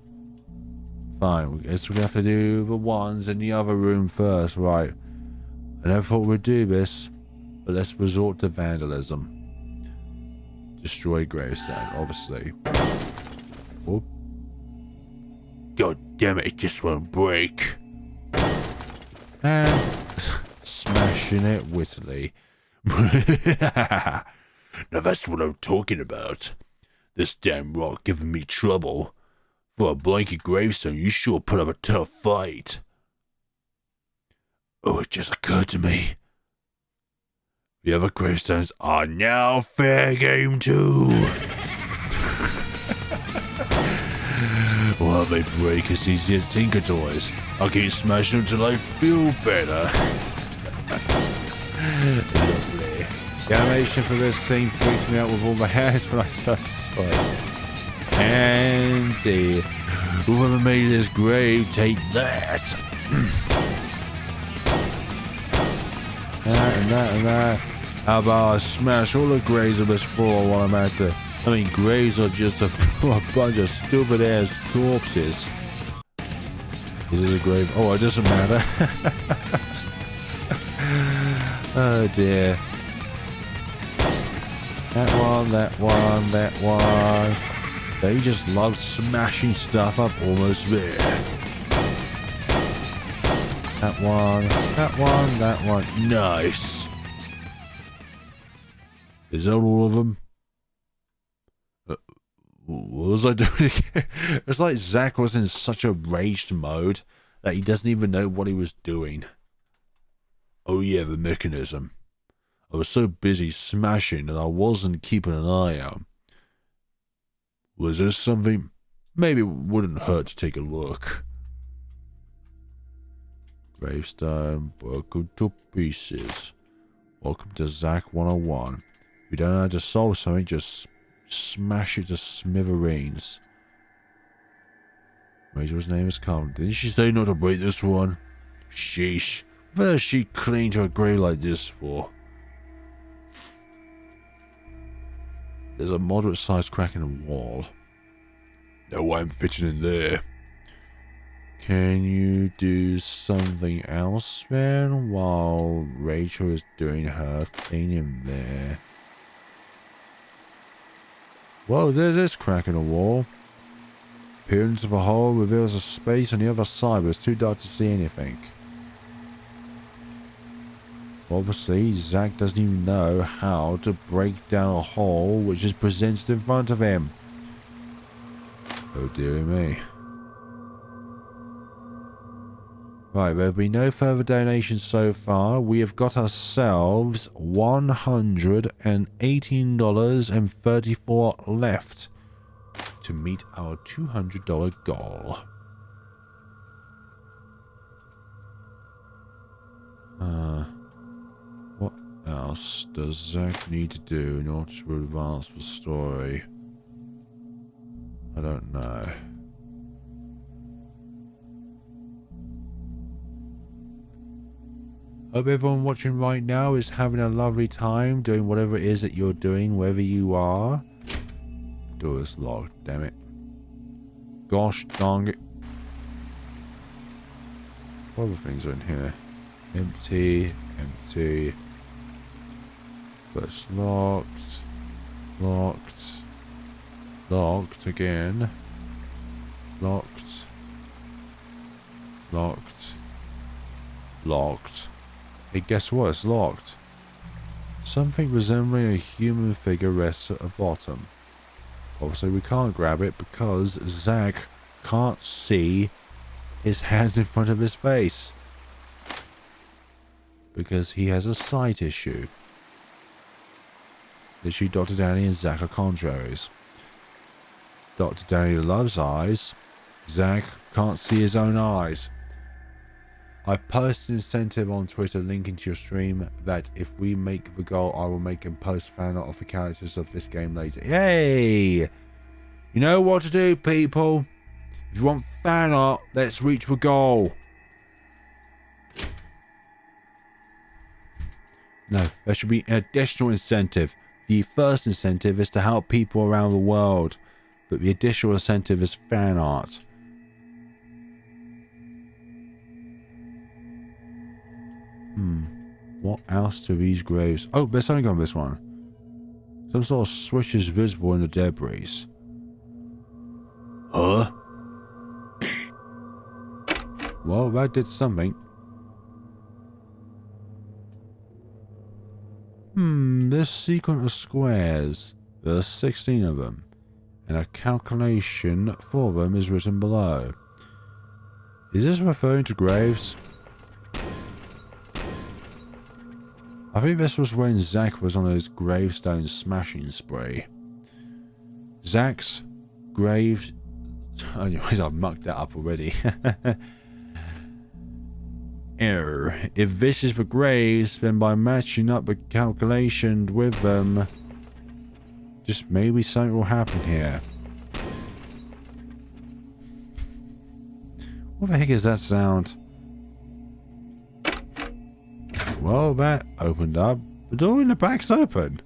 Fine, I guess we're going to have to do the ones in the other room first, right. I never thought we'd do this, but let's resort to vandalism. Destroy gravestone, obviously. Whoop. God damn it, it just won't break. And smashing it wittily. Now that's what I'm talking about. This damn rock giving me trouble. For a blanket gravestone, you sure put up a tough fight. Oh, it just occurred to me. The other gravestones are now fair game too. While they break as easy as Tinker Toys, I'll keep smashing them till I feel better. Lovely. The animation for this scene freaked me out with all the hairs when I first saw it. Andy, whoever made this grave, take that. That and that and that. How about I smash all the graves of this floor while I'm at it? I mean, graves are just a bunch of stupid ass corpses. Is it a grave? Oh, it doesn't matter. Oh dear. That one, that one, that one. They just love smashing stuff up almost there. That one, that one, that one. Nice. Is that all of them? What was I doing again? It's like Zach was in such a raged mode that he doesn't even know what he was doing. Oh yeah, the mechanism. I was so busy smashing that I wasn't keeping an eye out. Was there something? Maybe it wouldn't hurt to take a look. Gravestone broken to pieces. Welcome to Zack 101. If you don't know how to solve something, just smash it to smithereens. Rachel's name is Carmen. Didn't she say not to break this one? Sheesh. What is she clinging to a grave like this for? There's a moderate-sized crack in the wall. No way I'm fitting in there. Can you do something else, man, while Rachel is doing her thing in there? Whoa, there's this crack in the wall. Appearance of a hole reveals a space on the other side, but it's too dark to see anything. Obviously, Zack doesn't even know how to break down a hole which is presented in front of him. Oh dearie me. Right, there'll be no further donations so far. We have got ourselves $118.34 left to meet our $200 goal. What else does Zack need to do in order to advance the story? I don't know. Hope everyone watching right now is having a lovely time doing whatever it is that you're doing, wherever you are. Door is locked, damn it. Gosh dang it. What other things are in here? Empty, empty. But it's locked. Locked. Locked again. Locked. Locked. Locked. Hey, guess what? It's locked. Something resembling a human figure rests at the bottom. Obviously, we can't grab it because Zack can't see his hands in front of his face. Because he has a sight issue. Literally, Dr. Danny and Zack are contraries. Dr. Danny loves eyes. Zack can't see his own eyes. I posted an incentive on Twitter linking to your stream that if we make the goal, I will make and post fan art of the characters of this game later. Yay! You know what to do, people. If you want fan art, let's reach the goal. No, there should be an additional incentive. The first incentive is to help people around the world, but the additional incentive is fan art. What else do these graves... Oh, there's something on this one. Some sort of switch is visible in the debris. Huh? Well, that did something. This sequence of squares. There are 16 of them. And a calculation for them is written below. Is this referring to graves? I think this was when Zack was on his gravestone smashing spree. Zack's grave... Anyways, I've mucked that up already. Error. If this is for graves, then by matching up the calculation with them, just maybe something will happen here. What the heck is that sound? Well, that opened up. The door in the back's open.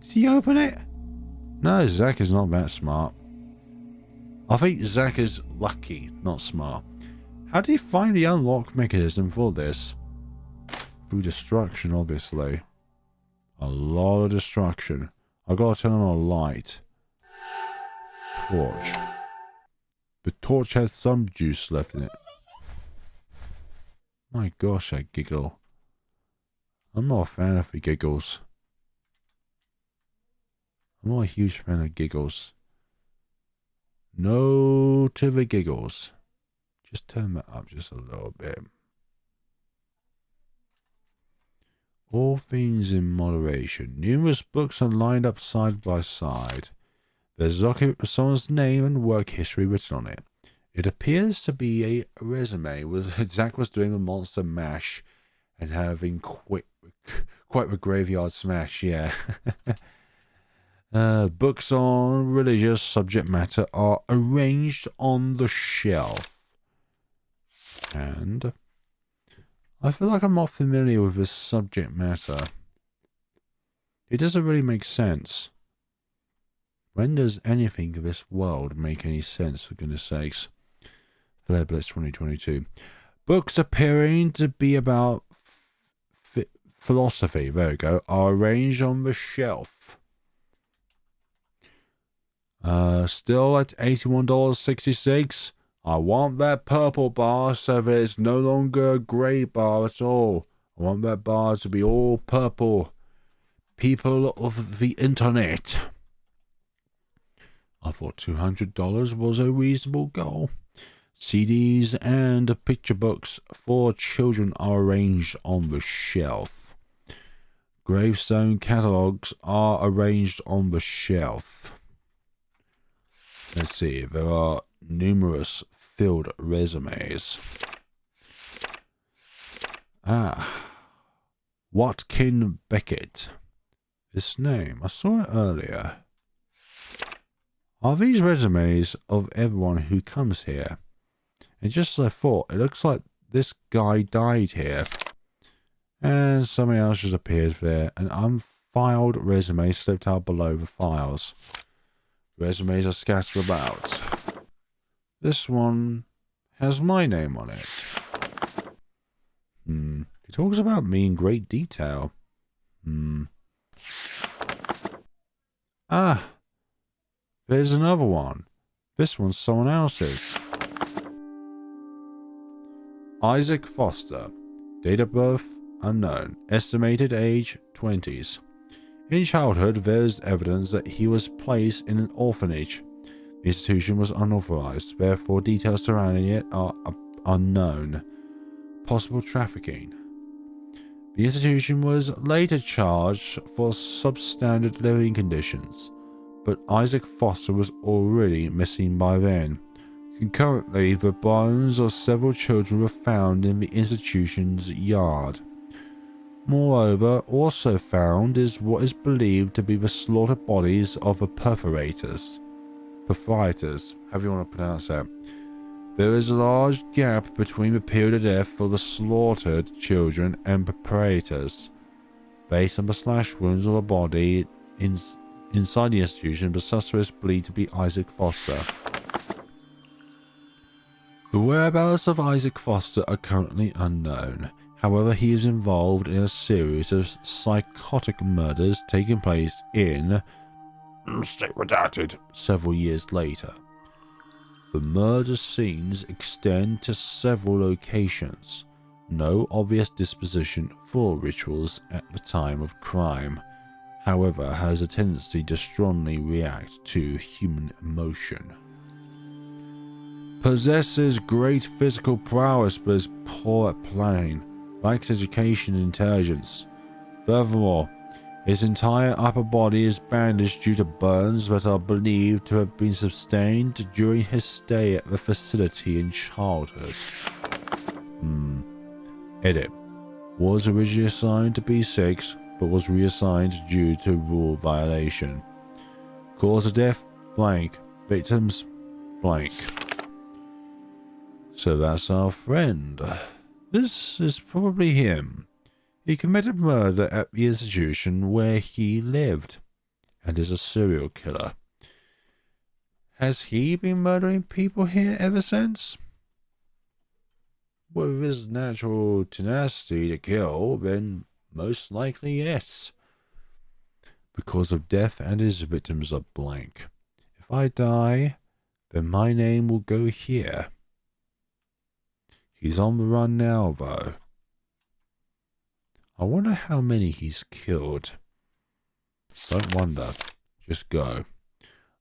Did he open it? No, Zack is not that smart. I think Zack is lucky, not smart. How did he find the unlock mechanism for this? Through destruction, obviously. A lot of destruction. I gotta turn on a light. Torch. The torch has some juice left in it. My gosh, I giggle. I'm not a fan of the giggles. I'm not a huge fan of giggles. No to the giggles. Just turn that up just a little bit. All things in moderation. Numerous books are lined up side by side. There's a document with someone's name and work history written on it. It appears to be a resume with Zach was doing a Monster Mash and having quite the graveyard smash, yeah. Books on religious subject matter are arranged on the shelf. And I feel like I'm not familiar with this subject matter. It doesn't really make sense. When does anything of this world make any sense, for goodness sakes? Flare Blitz 2022. Books appearing to be about philosophy, there we go, are arranged on the shelf. Still at $81.66. I want that purple bar so that it's no longer a grey bar at all. I want that bar to be all purple. People of the internet. I thought $200 was a reasonable goal. CDs and picture books for children are arranged on the shelf. Gravestone catalogs are arranged on the shelf. Let's see, there are numerous filled resumes. Watkin Beckett. This name, I saw it earlier. Are these resumes of everyone who comes here? And just as I thought, it looks like this guy died here. And somebody else just appeared there. An unfiled resume slipped out below the files. Resumes are scattered about. This one has my name on it. He talks about me in great detail. There's another one. This one's someone else's. Isaac Foster. Date of birth unknown. Estimated age 20s. In childhood, there's evidence that he was placed in an orphanage. The institution was unauthorized, therefore details surrounding it are unknown. Possible trafficking. The institution was later charged for substandard living conditions, but Isaac Foster was already missing by then. Concurrently, the bones of several children were found in the institution's yard. Moreover, also found is what is believed to be the slaughtered bodies of the proprietors, however you want to pronounce that. There is a large gap between the period of death for the slaughtered children and proprietors. Based on the slash wounds of a body inside the institution, the suspects believed to be Isaac Foster. The whereabouts of Isaac Foster are currently unknown. However, he is involved in a series of psychotic murders taking place in state redacted several years later. The murder scenes extend to several locations. No obvious disposition for rituals at the time of crime, however, has a tendency to strongly react to human emotion. Possesses great physical prowess but is poor at planning. Lacks education and intelligence. Furthermore, his entire upper body is bandaged due to burns that are believed to have been sustained during his stay at the facility in childhood. Edit. Was originally assigned to B6, but was reassigned due to rule violation. Cause of death, blank. Victims, blank. So that's our friend. This is probably him. He committed murder at the institution where he lived, and is a serial killer. Has he been murdering people here ever since? With his natural tenacity to kill, then most likely yes. Because of death and his victims are blank. If I die, then my name will go here. He's on the run now, though. I wonder how many he's killed. Don't wonder. Just go.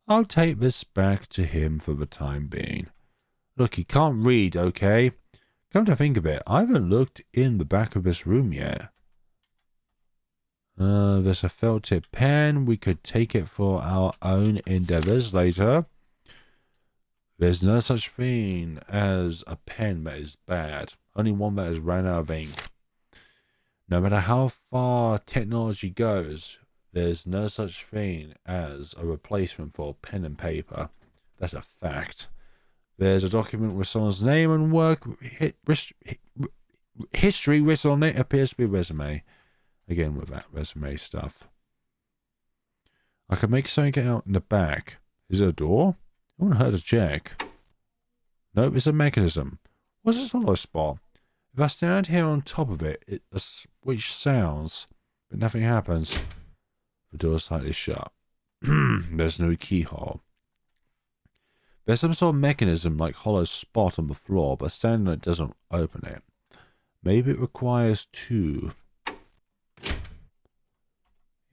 I'll take this back to him for the time being. Look, he can't read, okay? Come to think of it, I haven't looked in the back of this room yet. There's a felt tip pen. We could take it for our own endeavors later. There's no such thing as a pen that is bad. Only one that has ran out of ink. No matter how far technology goes, there's no such thing as a replacement for pen and paper. That's a fact. There's a document with someone's name and work history written on it. Appears to be a resume. Again with that resume stuff. I could make something out in the back. Is it a door? It wouldn't hurt to check. Nope, it's a mechanism. What's this hollow spot? If I stand here on top of it, a switch sounds, but nothing happens. The door is slightly shut. There's no keyhole. There's some sort of mechanism like hollow spot on the floor, but standing on it doesn't open it. Maybe it requires two.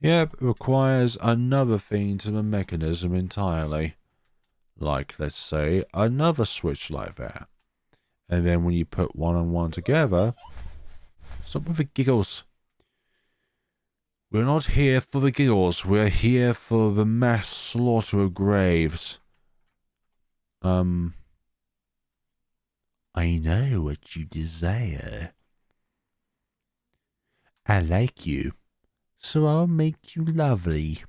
Yep, it requires another thing to the mechanism entirely. Like, let's say, another switch like that. And then when you put one and one together... Stop with the giggles. We're not here for the giggles. We're here for the mass slaughter of graves. I know what you desire. I like you, so I'll make you lovely.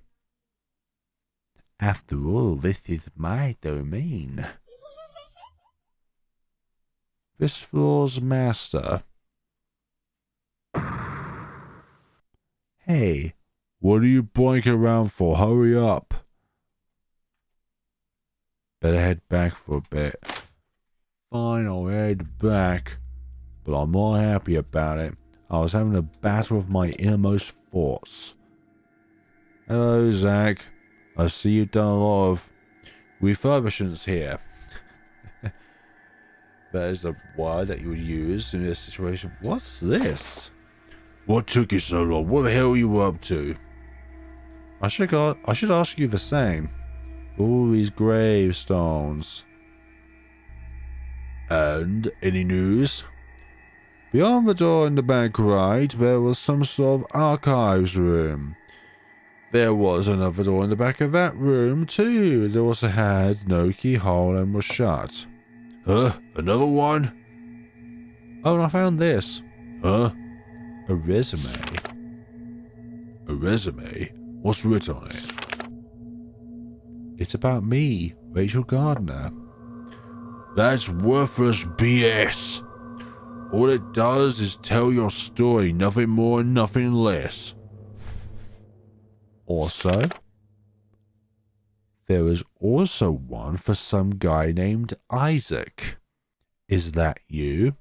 After all, this is my domain. This floor's master. Hey, what are you boinking around for? Hurry up. Better head back for a bit. Fine, I'll head back. But I'm not happy about it. I was having a battle with my innermost thoughts. Hello, Zach. I see you've done a lot of refurbishments here. That is a word that you would use in this situation. What's this? What took you so long? What the hell are you up to? I should ask you the same. All these gravestones. And any news? Beyond the door in the back right, there was some sort of archives room. There was another door in the back of that room too. It also had no keyhole and was shut. Huh? Another one? Oh, and I found this. Huh? A resume. A resume? What's written on it? It's about me, Rachel Gardner. That's worthless BS. All it does is tell your story, nothing more and nothing less. Also, there is also one for some guy named Isaac. Is that you?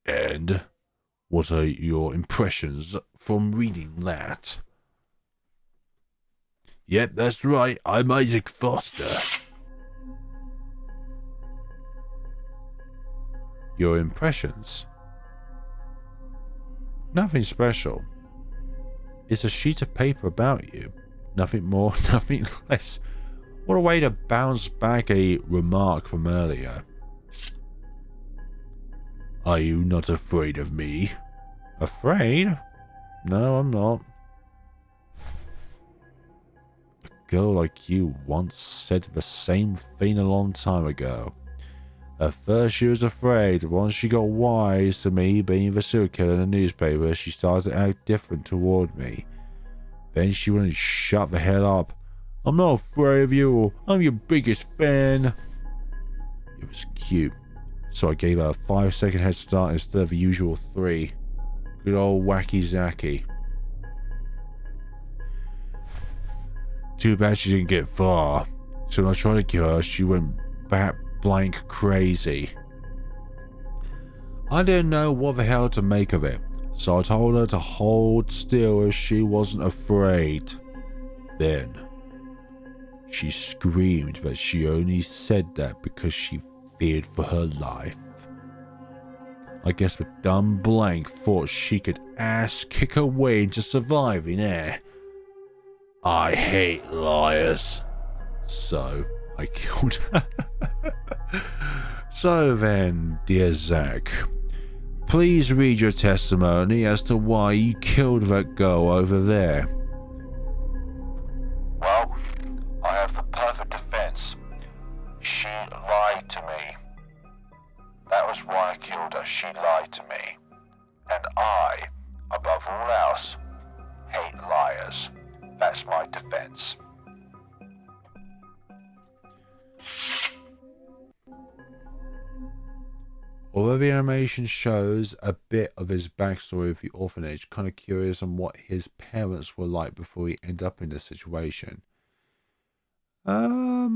And what are your impressions from reading that? Yep, that's right. I'm Isaac Foster. Your impressions? Nothing special. It's a sheet of paper about you. Nothing more, nothing less. What a way to bounce back a remark from earlier. Are you not afraid of me? Afraid? No, I'm not. A girl like you once said the same thing a long time ago. At first she was afraid. Once she got wise to me being the serial killer in the newspaper, she started to act different toward me. Then she wouldn't shut the hell up. I'm not afraid of you. I'm your biggest fan. It was cute. So I gave her a 5-second head start instead of the usual 3. Good old wacky Zacky. Too bad she didn't get far. So when I tried to kill her, she went bat blank crazy. I didn't know what the hell to make of it, so I told her to hold still if she wasn't afraid. Then she screamed, but she only said that because she feared for her life. I guess the dumb blank thought she could ass kick her way into surviving air. I hate liars. So I killed her. So then, dear Zach, please read your testimony as to why you killed that girl over there. Well, I have the perfect defense. She lied to me. That was why I killed her. She lied to me. And I, above all else, hate liars. That's my defense. Although the animation shows a bit of his backstory of the orphanage, kind of curious on what his parents were like before he ended up in this situation. I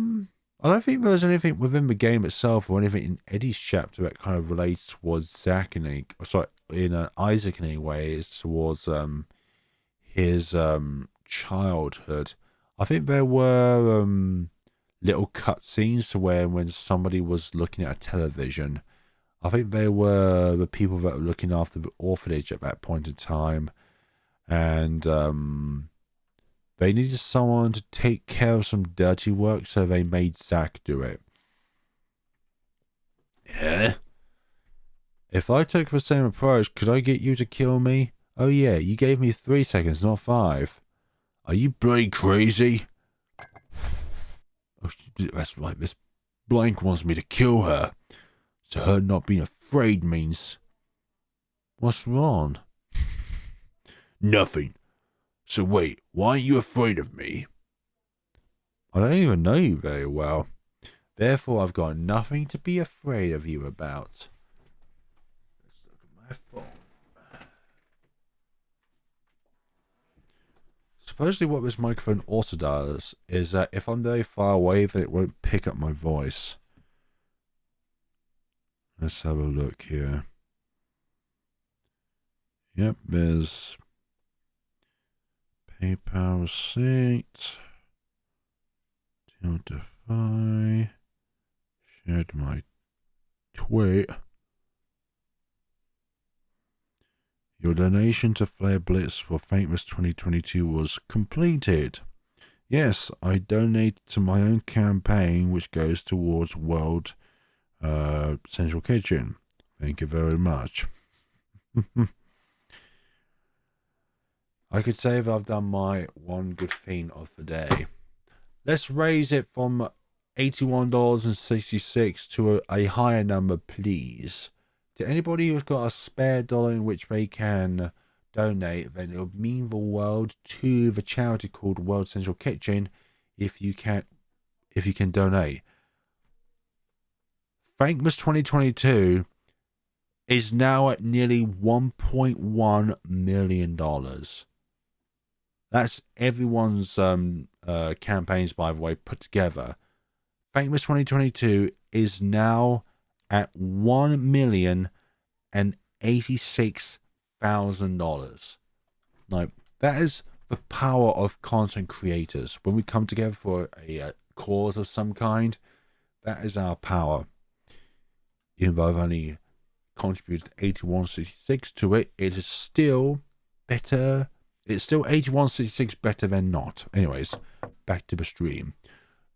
don't think there's anything within the game itself or anything in Eddie's chapter that kind of relates towards Zach and Isaac in any way. It's towards his childhood. I think there were little cutscenes to where when somebody was looking at a television, I think they were the people that were looking after the orphanage at that point in time, and they needed someone to take care of some dirty work, so they made Zach do it. Yeah? If I took the same approach, could I get you to kill me? Oh yeah, you gave me 3 seconds, not 5. Are you bloody crazy? Oh, that's right, Miss Blank wants me to kill her. So her not being afraid means... What's wrong? Nothing. So wait, why aren't you afraid of me? I don't even know you very well. Therefore, I've got nothing to be afraid of you about. Let's look at my phone. Supposedly what this microphone also does is that if I'm very far away, then it won't pick up my voice. Let's have a look here. Yep, there's PayPal receipt. Notify. Shared my tweet. Your donation to Flare Blitz for Famous 2022 was completed. Yes, I donate to my own campaign, which goes towards World Central Kitchen. Thank you very much. I could say that I've done my one good thing of the day. Let's raise it from $81.66 to a higher number, please. To anybody who's got a spare dollar in which they can donate, then it would mean the world to the charity called World Central Kitchen if you can donate. Thankmas 2022 is now at nearly $1.1 million. That's everyone's campaigns, by the way, put together. Thankmas 2022 is now at $1,086,000. Now, that is the power of content creators. When we come together for a cause of some kind, that is our power. Even though I've only contributed 81.66 to it, it is still better. It's still 81.66 better than not. Anyways, back to the stream.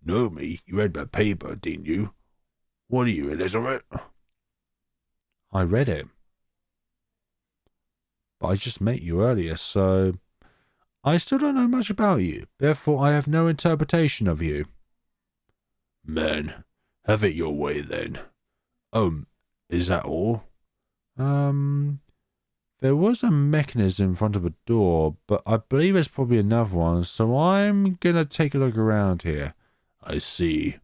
No, me, you read the paper, didn't you? What are you, Elizabeth? I read it. But I just met you earlier, so I still don't know much about you. Therefore, I have no interpretation of you. Man, have it your way then. Is that all? There was a mechanism in front of a door, but I believe there's probably another one, so I'm gonna take a look around here. I see.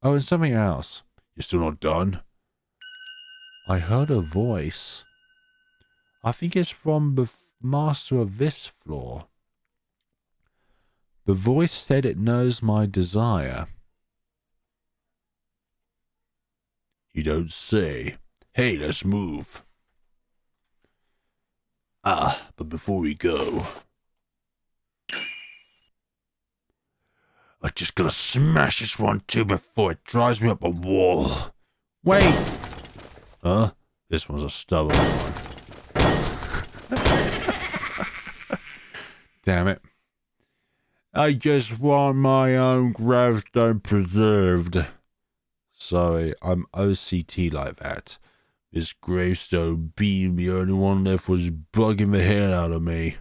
Oh, and something else. You're still not done? I heard a voice. I think it's from the master of this floor. The voice said it knows my desire. You don't say. Hey, let's move. But before we go, I just gotta smash this one too before it drives me up a wall. Wait! Huh? This one's a stubborn one. Damn it. I just want my own gravestone preserved. Sorry, I'm OCT like that. This gravestone being the only one left was bugging the hell out of me.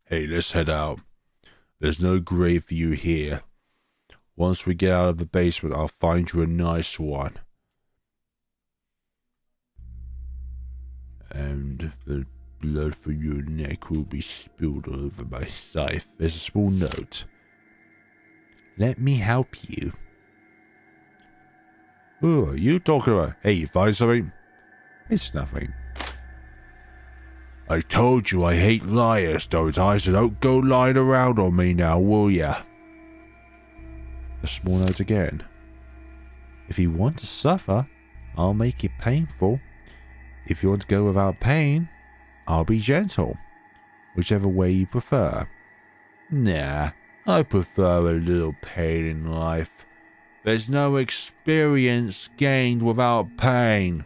Hey, let's head out. There's no grave for you here. Once we get out of the basement, I'll find you a nice one. And the blood from your neck will be spilled over my scythe. There's a small note. Let me help you. Who are you talking about? Hey, you find something? It's nothing. I told you I hate liars, don't I? So don't go lying around on me now, will ya? A small note again. If you want to suffer, I'll make it painful. If you want to go without pain, I'll be gentle. Whichever way you prefer. Nah, I prefer a little pain in life. There's no experience gained without pain.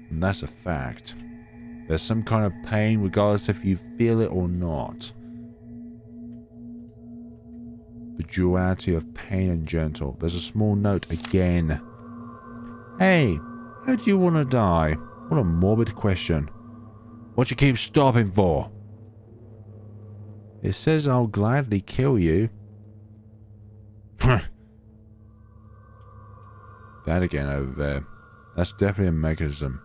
And that's a fact. There's some kind of pain regardless if you feel it or not. The duality of pain and gentle. There's a small note again. Hey, how do you want to die? What a morbid question. What you keep stopping for? It says I'll gladly kill you. That again over there. That's definitely a mechanism.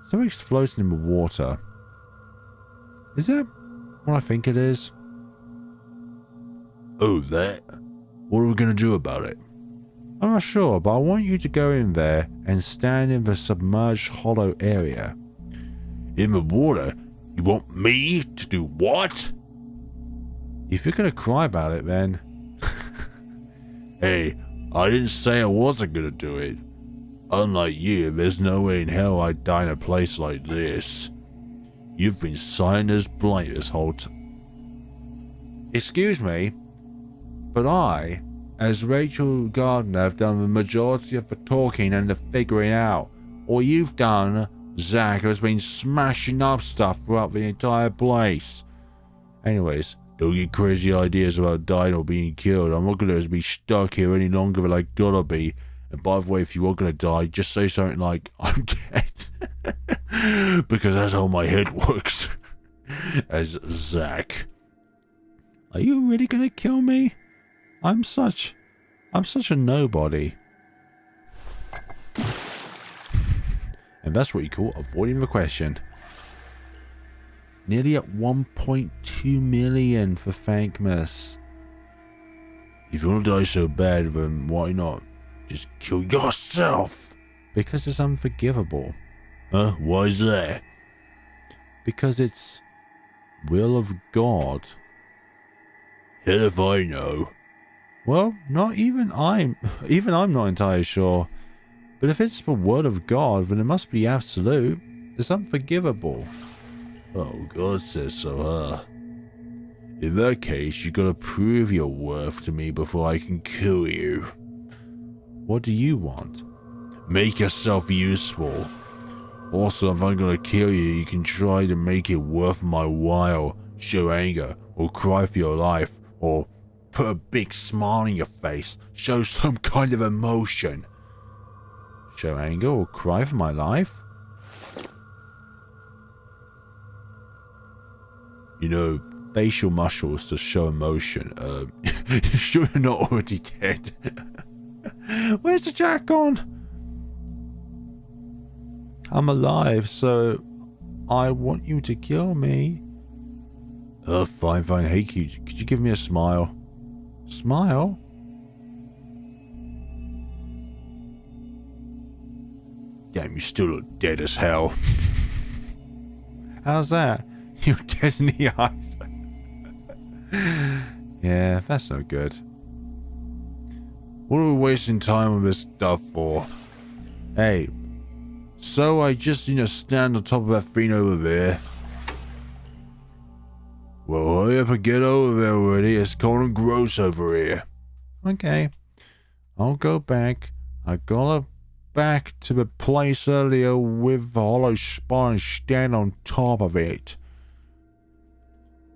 Something's floating in the water. Is that what I think it is? Oh, that? What are we going to do about it? I'm not sure, but I want you to go in there and stand in the submerged hollow area. In the water? You want me to do what? If you're going to cry about it, then... Hey, I didn't say I wasn't going to do it. Unlike you, there's no way in hell I'd die in a place like this. You've been silent as blind this whole time. Excuse me, but I, as Rachel Gardner, have done the majority of the talking and the figuring out. All you've done, Zach, has been smashing up stuff throughout the entire place. Anyways, don't get crazy ideas about dying or being killed. I'm not going to be stuck here any longer than I gotta be. And by the way, if you are going to die, just say something like, I'm dead. Because that's how my head works. As Zach. Are you really going to kill me? I'm such a nobody. And that's what you call avoiding the question. Nearly at 1.2 million for Thankmas. If you want to die so bad, then why not? Just kill yourself. Because it's unforgivable. Huh? Why is that? Because it's will of God. Hell if I know. Well, not even I'm not entirely sure. But if it's the word of God, then it must be absolute. It's unforgivable. Oh, God says so, huh? In that case, you gotta prove your worth to me before I can kill you. What do you want? Make yourself useful. Also, if I'm gonna kill you, you can try to make it worth my while. Show anger, or cry for your life, or put a big smile on your face. Show some kind of emotion. Show anger or cry for my life? You know, facial muscles to show emotion. You sure you're not already dead? Where's the jack gone? I'm alive, so I want you to kill me. Oh, fine. Hey, could you give me a smile? Smile? Damn, you still look dead as hell. How's that? You're dead in the eyes. Yeah, that's no good. What are we wasting time on this stuff for? Hey, so I just need to stand on top of that thing over there. Well, hurry up and get over there already. It's cold and gross over here. Okay. I'll go back. I got back to the place earlier with the hollow spine stand on top of it.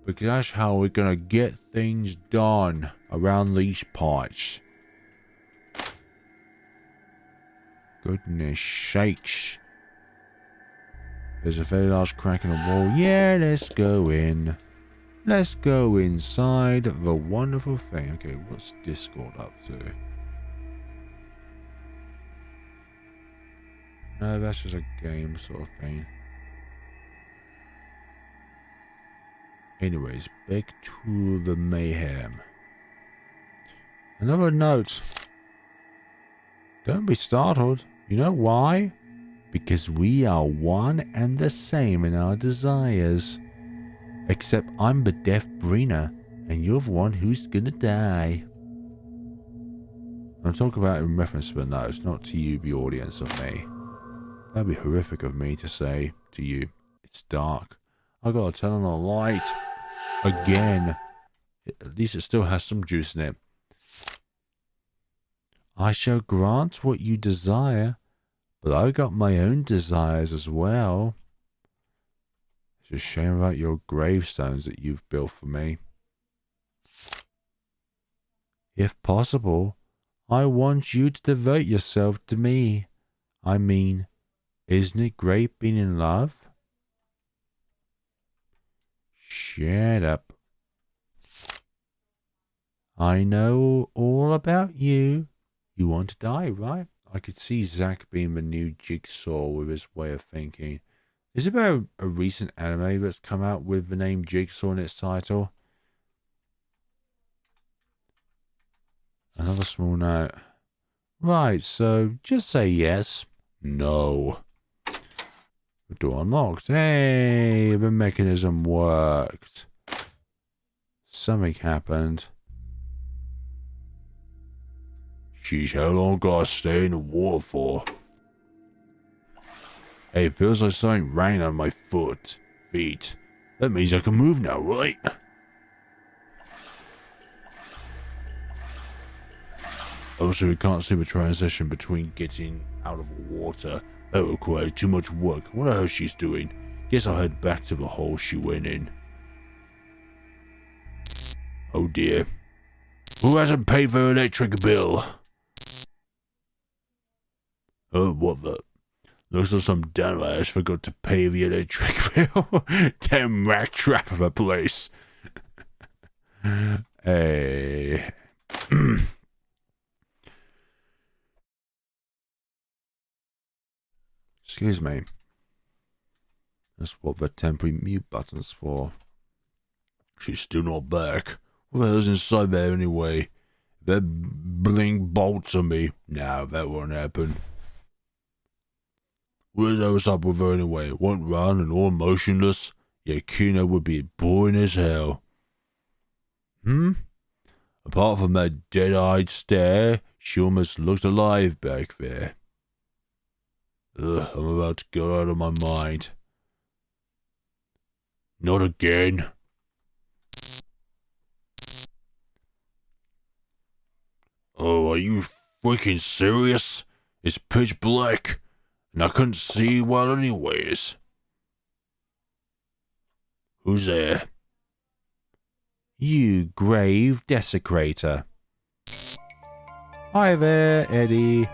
Because that's how we're gonna get things done around these parts. Goodness sakes. There's a very large crack in the wall. Yeah, let's go in. Let's go inside the wonderful thing. Okay, what's Discord up to? No, that's just a game sort of thing. Anyways, back to the mayhem. Another note. Don't be startled. You know why? Because we are one and the same in our desires. Except I'm the deaf Brina, and you're the one who's gonna die. I'm talking about in reference to the notes, not to you, the audience of me. That'd be horrific of me to say to you. It's dark. I gotta turn on the light. Again. At least it still has some juice in it. I shall grant what you desire, but I got my own desires as well. It's a shame about your gravestones that you've built for me. If possible, I want you to devote yourself to me. I mean, isn't it great being in love? Shut up. I know all about you. You want to die, right? I could see Zack being the new Jigsaw with his way of thinking. Is it about a recent anime that's come out with the name Jigsaw in its title? Another small note. Right, so just say yes. No. The door unlocked. Hey, the mechanism worked. Something happened. Sheesh, how long gotta stay in the water for? Hey, it feels like something ran on my feet. That means I can move now, right? Also, we can't see the transition between getting out of water. That required too much work. What the hell she's doing? Guess I'll head back to the hole she went in. Oh dear. Who hasn't paid their electric bill? Oh, what the? Looks like some damn ass forgot to pay the electric bill. Damn rat trap of a place. Hey. Excuse me. That's what the temporary mute button's for. She's still not back. What the hell's inside there anyway? That bling bolts on me. No, that won't happen. What's up with her anyway? Won't run and all motionless? Yeah, Kino would be boring as hell. Apart from that dead-eyed stare, she almost looked alive back there. Ugh, I'm about to go out of my mind. Not again. Oh, are you freaking serious? It's pitch black. And I couldn't see well anyways. Who's there? You grave desecrator. Hi there, Eddie.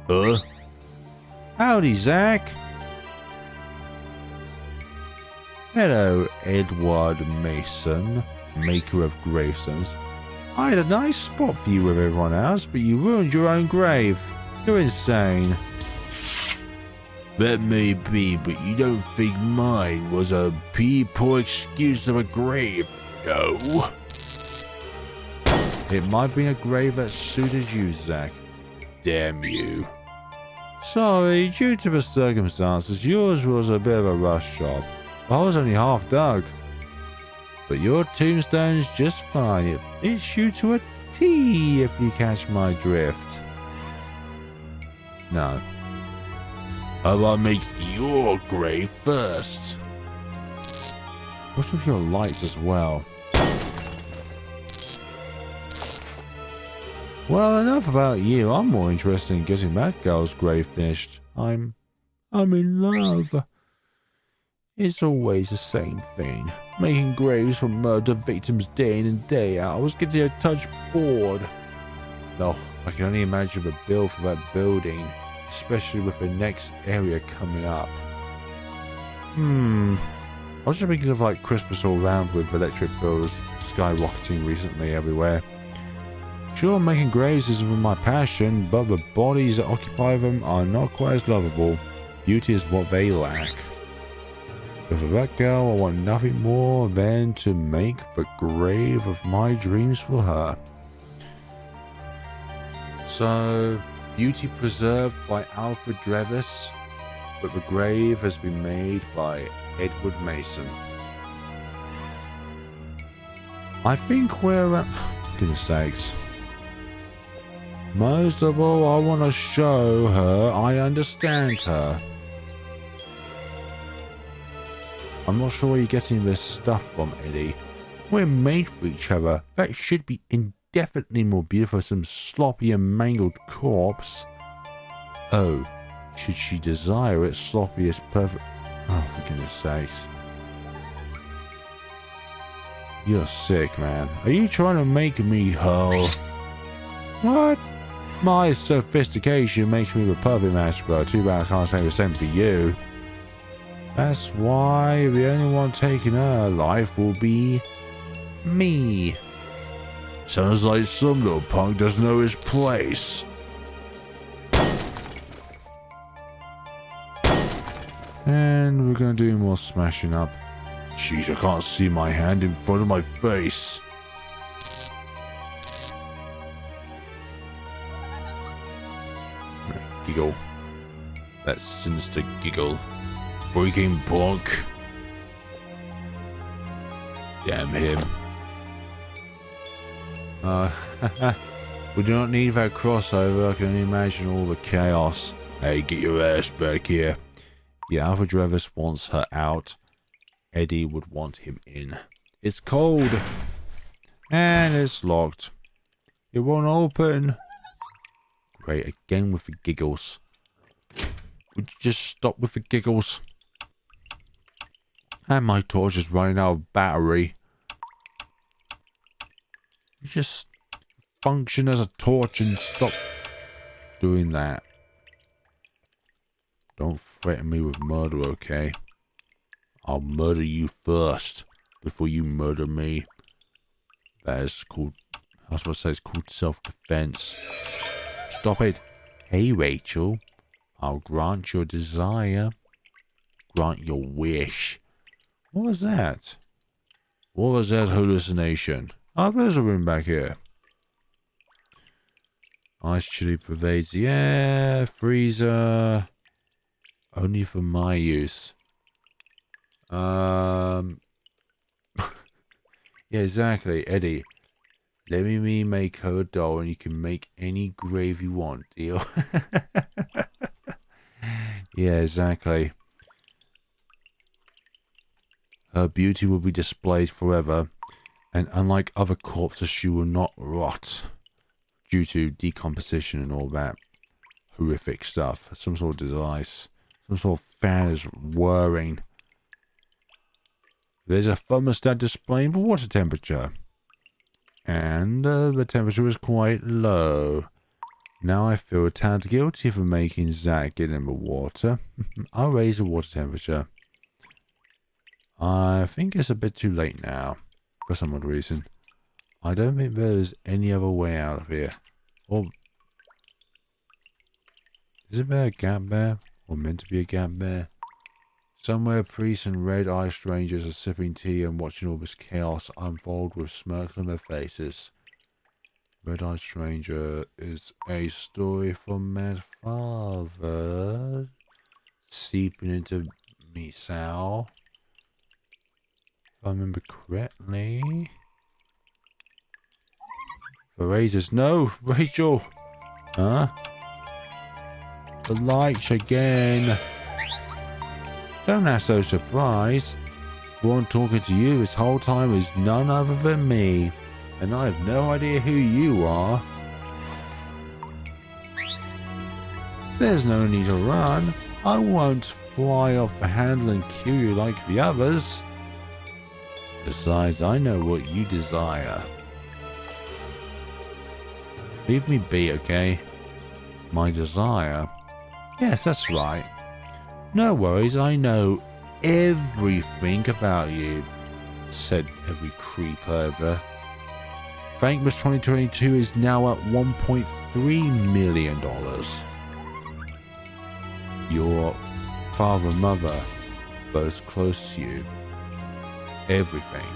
Huh? Howdy, Zack. Hello, Edward Mason, maker of gravestones. I had a nice spot for you with everyone else, but you ruined your own grave. You're insane. That may be, but you don't think mine was a poor excuse of a grave, no? It might have been a grave that suited you, Zack. Damn you. Sorry, due to the circumstances, yours was a bit of a rush job. I was only half dug. But your tombstone's just fine. It fits you to a T, if you catch my drift. No. How about I make your grave first? What's with your lights as well? Well, enough about you. I'm more interested in getting that girl's grave finished. I'm in love. It's always the same thing. Making graves for murder victims day in and day out. I was getting a touch bored. No, I can only imagine the bill for that building, especially with the next area coming up. I was just thinking of like Christmas all round with electric bills skyrocketing recently everywhere. Sure, making graves isn't my passion, but the bodies that occupy them are not quite as lovable. Beauty is what they lack. But for that girl, I want nothing more than to make the grave of my dreams for her. So, beauty preserved by Alfred Drevis, but the grave has been made by Edward Mason. I think we're at... goodness sakes. Most of all, I want to show her I understand her. I'm not sure where you're getting this stuff from, Eddie. We're made for each other. That should be indefinitely more beautiful than some sloppy and mangled corpse. Oh, should she desire it, sloppy is perfect. Oh, for goodness sakes. You're sick, man. Are you trying to make me hoe? What? My sophistication makes me the perfect match, bro. Too bad I can't say the same for you. That's why the only one taking her life will be me. Sounds like some little punk doesn't know his place. And we're gonna do more smashing up. Jeez, I can't see my hand in front of my face. Giggle. That sinister giggle. Freaking punk. Damn him. We do not need that crossover. I can only imagine all the chaos. Hey, get your ass back here. Yeah, Alfred Drevis wants her out. Eddie would want him in. It's cold. And it's locked. It won't open. Great, again with the giggles. Would you just stop with the giggles? And my torch is running out of battery. You just function as a torch and stop doing that. Don't threaten me with murder, okay? I'll murder you first before you murder me. That is called, I was supposed to say it's called self-defense. Stop it. Hey, Rachel. I'll grant your desire. Grant your wish. What was that? What was that hallucination? Oh, there's a room back here. Ice chili pervades the air. Freezer. Only for my use. Yeah, exactly. Eddie. Let me make her a doll and you can make any grave you want. Deal? Yeah, exactly. Her beauty will be displayed forever. And unlike other corpses, she will not rot. Due to decomposition and all that horrific stuff. Some sort of device. Some sort of fan is whirring. There's a thermostat displaying the water temperature. And the temperature is quite low. Now I feel a tad guilty for making Zach get in the water. I'll raise the water temperature. I think it's a bit too late now. For some odd reason. I don't think there's any other way out of here. Or... is there a gap there? Or meant to be a gap there? Somewhere priests and red-eyed strangers are sipping tea and watching all this chaos unfold with smirks on their faces. Red-eyed stranger is a story from my father. Seeping into me, Sal. If I remember correctly. The razors. No! Rachel! Huh? The lights again. Don't act so surprised. The one talking to you this whole time is none other than me. And I have no idea who you are. There's no need to run. I won't fly off the handle and kill you like the others. Besides, I know what you desire. Leave me be, okay? My desire? Yes, that's right. No worries, I know everything about you, said every creep over. Frankmas 2022 is now at $1.3 million. Your father and mother, both close to you. Everything.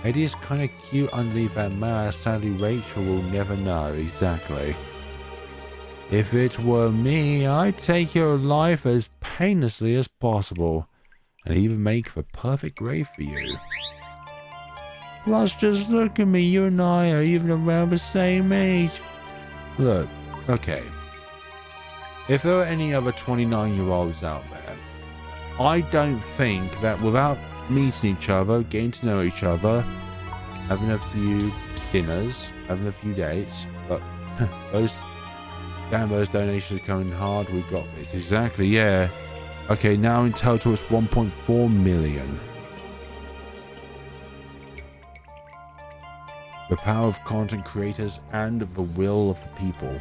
Eddie is kind of cute underneath that mask. Sadly, Rachel will never know exactly. If it were me, I'd take your life as painlessly as possible, and even make the perfect grave for you. Plus, just look at me, you and I are even around the same age. Look, okay. If there are any other 29-year-olds out there, I don't think that without meeting each other, getting to know each other, having a few dinners, having a few dates, but those donations are coming hard, we got this. Exactly, yeah. Okay, now in total it's 1.4 million. The power of content creators and the will of the people.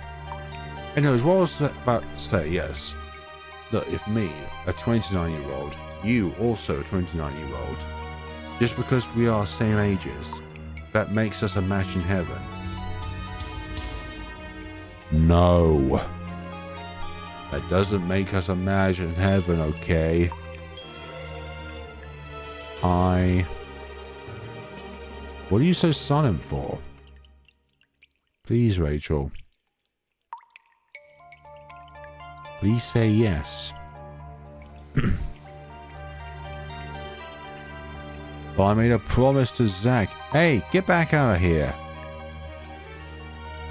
Anyways, what I was about to say, yes. Look, if me, a 29-year-old, you also a 29-year-old, just because we are same ages, that makes us a match in heaven. No. That doesn't make us a match in heaven, okay? What are you so silent for? Please, Rachel. Please say yes. But I made a promise to Zach. Hey, get back out of here.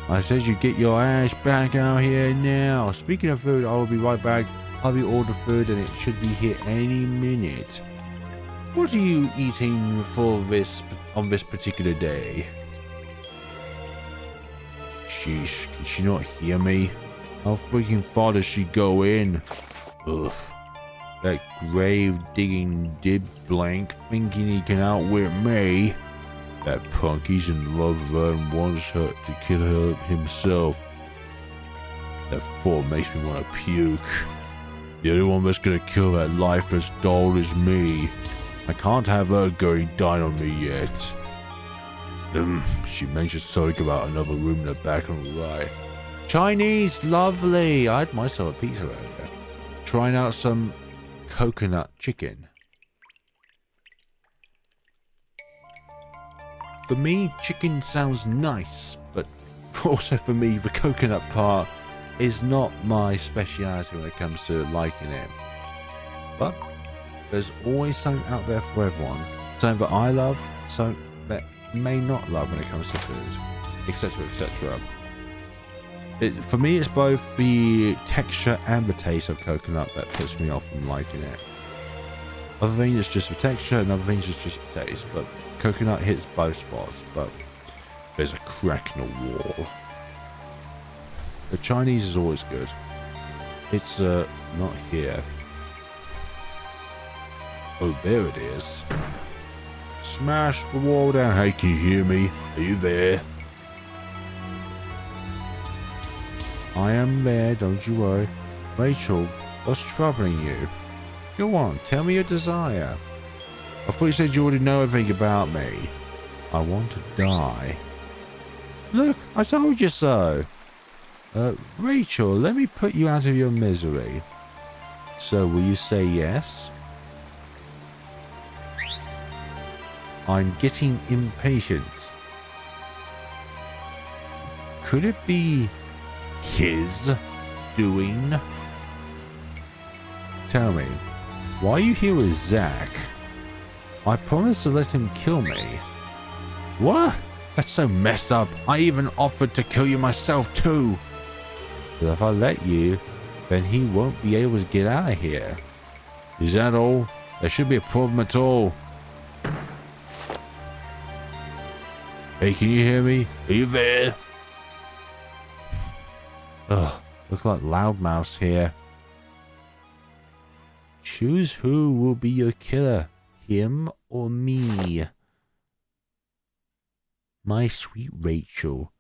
I said you get your ass back out here now. Speaking of food, I will be right back. I'll be ordering food and it should be here any minute. What are you eating for this on this particular day? Sheesh, can she not hear me? How freaking far does she go in? Ugh. That grave-digging dib blank thinking he can outwit me. That punk, he's in love with her and wants her to kill her himself. That thought makes me want to puke. The only one that's gonna kill that lifeless doll is me. I can't have her going down on me yet. She mentioned something about another room in the back on the right. Chinese, lovely. I had myself a pizza earlier. Trying out some coconut chicken. For me, chicken sounds nice, but also for me, the coconut part is not my speciality when it comes to liking it. But there's always something out there for everyone. Something that I love, something that may not love when it comes to food, etc, etc. For me, it's both the texture and the taste of coconut that puts me off from liking it. Other things, it's just the texture, and other things, it's just the taste. But coconut hits both spots, but there's a crack in the wall. The Chinese is always good. It's not here. Oh, there it is. Smash the wall down. Hey, can you hear me? Are you there? I am there, don't you worry. Rachel, what's troubling you? Go on, tell me your desire. I thought you said you already know everything about me. I want to die. Look, I told you so. Rachel, let me put you out of your misery. So, will you say yes? I'm getting impatient. Could it be his doing? Tell me, why are you here with Zach? I promised to let him kill me. What? That's so messed up. I even offered to kill you myself too. But if I let you, then he won't be able to get out of here. Is that all? There should be a problem at all. Hey, can you hear me? Are you there? Ugh, look like Loudmouse here. Choose who will be your killer, him or me. My sweet Rachel,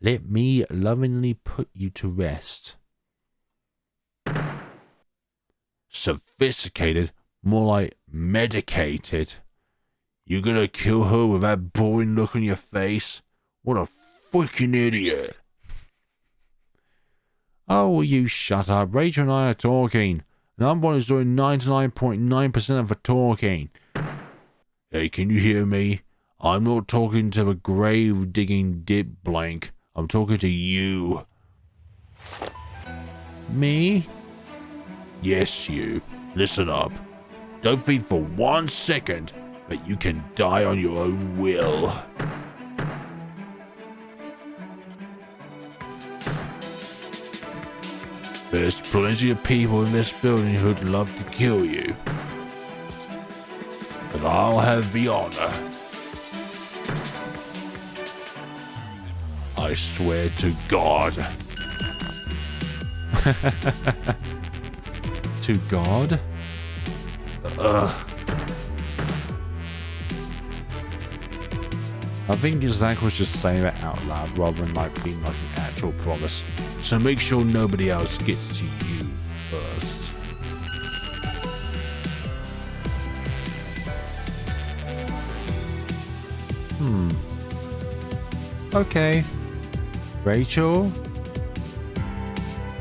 let me lovingly put you to rest. Sophisticated? More like medicated. You gonna kill her with that boring look on your face? What a freaking idiot. Oh, will you shut up? Rachel and I are talking, and I'm one who's doing 99.9% of the talking. Hey, can you hear me? I'm not talking to the grave-digging dip blank. I'm talking to you. Me? Yes, you. Listen up. Don't think for 1 second that you can die on your own will. There's plenty of people in this building who'd love to kill you. But I'll have the honor. I swear to God. To God? I think Zach was just saying that out loud rather than like being like an actual promise. So make sure nobody else gets to you first. Okay. Rachel?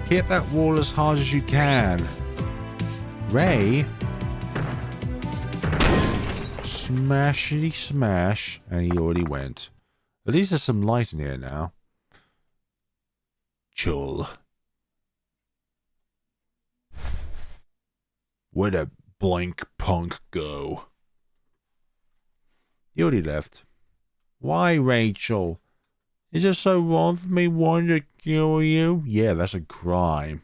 Hit that wall as hard as you can. Ray? Smashity smash. And he already went. At least there's some light in here now. Chul. Where'd that blank punk go? He already left. Why, Rachel? Is it so wrong for me wanting to kill you? Yeah, that's a crime.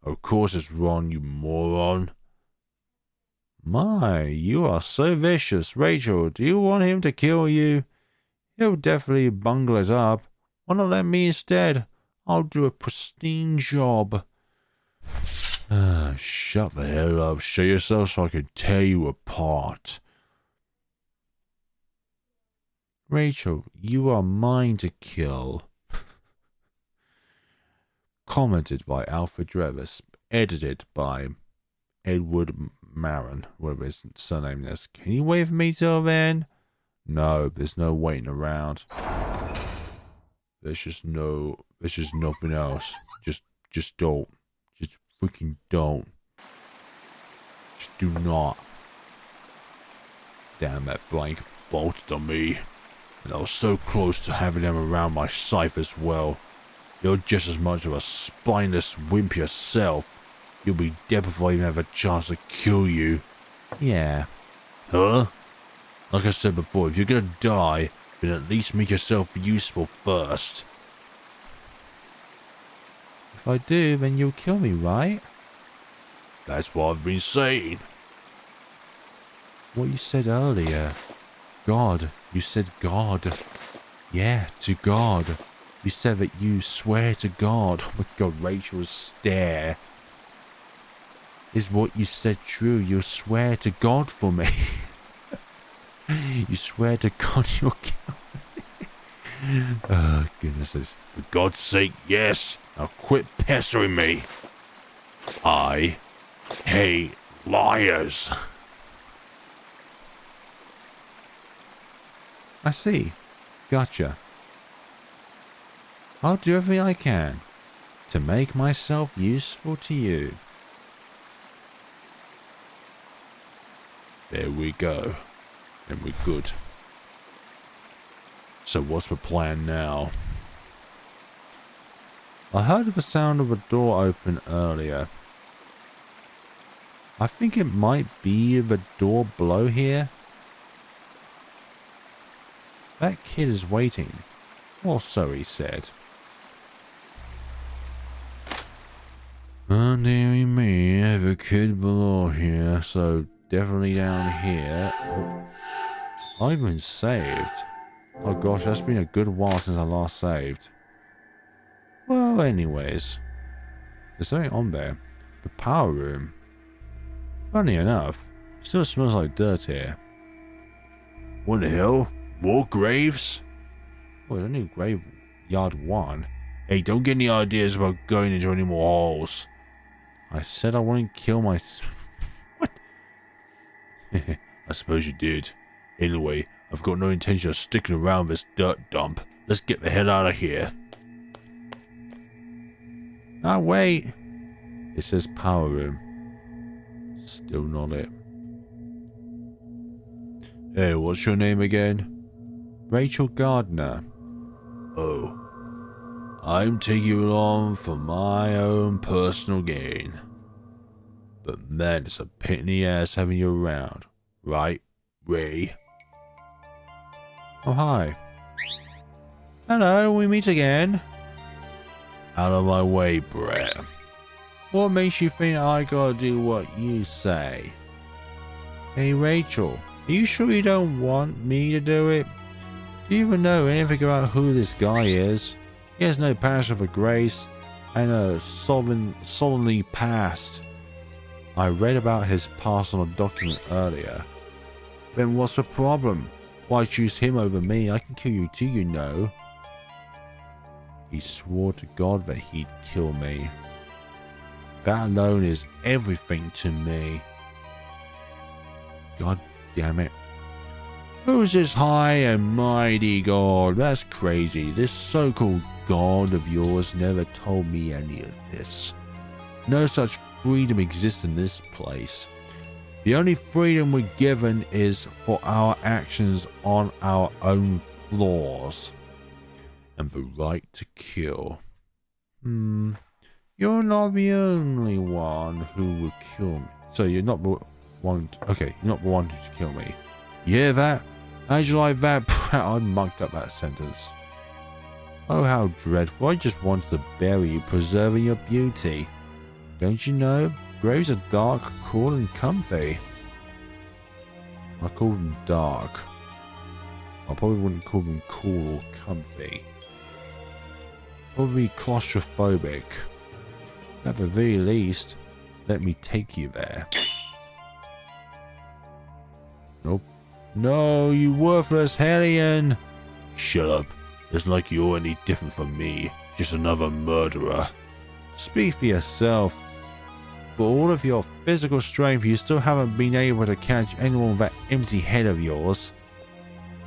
Of course it's wrong, you moron. My, you are so vicious. Rachel, do you want him to kill you? He'll definitely bungle it up. Why not let me instead? I'll do a pristine job. Shut the hell up. Show yourself so I can tear you apart. Rachel, you are mine to kill. Commented by Alfred Drevis. Edited by Edward Maron, whatever his surname is. Can you wait for me till then? No, there's no waiting around. There's just nothing else. Just don't. Just freaking don't. Just do not. Damn, that blank bolted on me. And I was so close to having them around my scythe as well. You're just as much of a spineless wimp yourself. You'll be dead before I even have a chance to kill you. Yeah. Huh? Like I said before, if you're gonna die, then at least make yourself useful first. If I do, then you'll kill me, right? That's what I've been saying. What you said earlier. God. You said God. Yeah, to God. You said that you swear to God. Oh my God, Rachel's stare. Is what you said true? You swear to God for me. You swear to God you'll kill me. Oh, goodnesses. For God's sake, yes. Now quit pestering me. I hate liars. I see. Gotcha. I'll do everything I can to make myself useful to you. There we go. And we're good. So what's the plan now? I heard the sound of a door open earlier. I think it might be the door below here. That kid is waiting. Or so he said. Oh, dearie me, I have a kid below here, so definitely down here. Oh, I've been saved. Oh gosh, that's been a good while since I last saved. Well, anyways. There's something on there. The power room. Funny enough, it still smells like dirt here. What the hell? More graves? Oh, it's only graveyard 1. Hey, don't get any ideas about going into any more holes. I said I wouldn't kill my... What? I suppose you did. Anyway, I've got no intention of sticking around this dirt dump. Let's get the hell out of here. Ah, wait. It says power room. Still not it. Hey, what's your name again? Rachel Gardner. Oh. I'm taking you along for my own personal gain. But man, it's a pain in the ass having you around. Right, Ray? Oh, hi. Hello, we meet again. Out of my way, Brett. What makes you think I gotta do what you say? Hey, Rachel, are you sure you don't want me to do it? Do you even know anything about who this guy is? He has no passion for grace and a solemnly past. I read about his past on a document earlier. Then what's the problem? Why choose him over me? I can kill you too, you know. He swore to God that he'd kill me. That alone is everything to me. God damn it. Who's this high and mighty God? That's crazy. This so-called God of yours never told me any of this. No such freedom exists in this place. The only freedom we're given is for our actions on our own floors. And the right to kill. You're not the only one who will kill me. So you're not the one... Okay, you're not the one to kill me. You hear that? How'd you like that? I mucked up that sentence. Oh, how dreadful. I just wanted to bury you, preserving your beauty. Don't you know? Graves are dark, cool, and comfy. I call them dark. I probably wouldn't call them cool or comfy. Probably claustrophobic. At the very least, let me take you there. Nope. No, you worthless hellion! Shut up. It's like you're any different from me. Just another murderer. Speak for yourself. For all of your physical strength, you still haven't been able to catch anyone with that empty head of yours.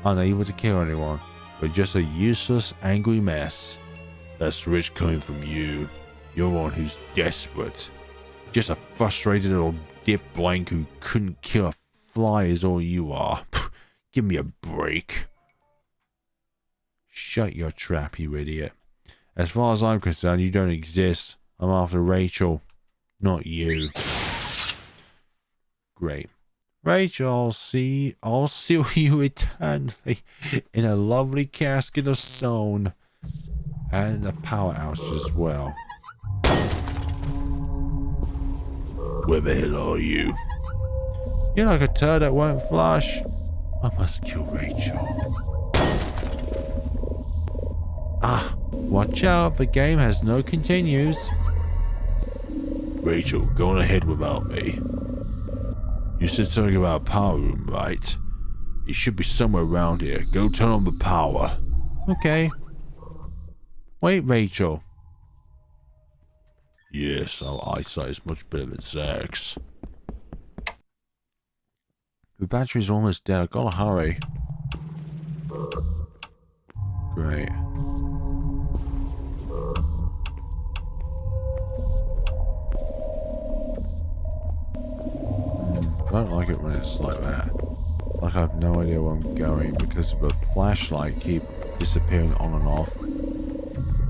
Unable to kill anyone, but just a useless, angry mess. That's rich coming from you. You're one who's desperate. Just a frustrated little dip blank who couldn't kill a fly is all you are. Give me a break. Shut your trap, you idiot. As far as I'm concerned, you don't exist. I'm after Rachel, not you. Great. Rachel, I'll seal you eternally in a lovely casket of stone. And a powerhouse as well. Where the hell are you? You're like a turd that won't flush. I must kill Rachel. Ah, watch out, the game has no continues. Rachel, go on ahead without me. You said something about a power room, right? It should be somewhere around here. Go turn on the power. Okay. Wait, Rachel. Yes, our eyesight is much better than Zach's. The battery's almost dead. I gotta hurry. Great. I don't like it when it's like that. Like I have no idea where I'm going because the flashlight keep disappearing on and off.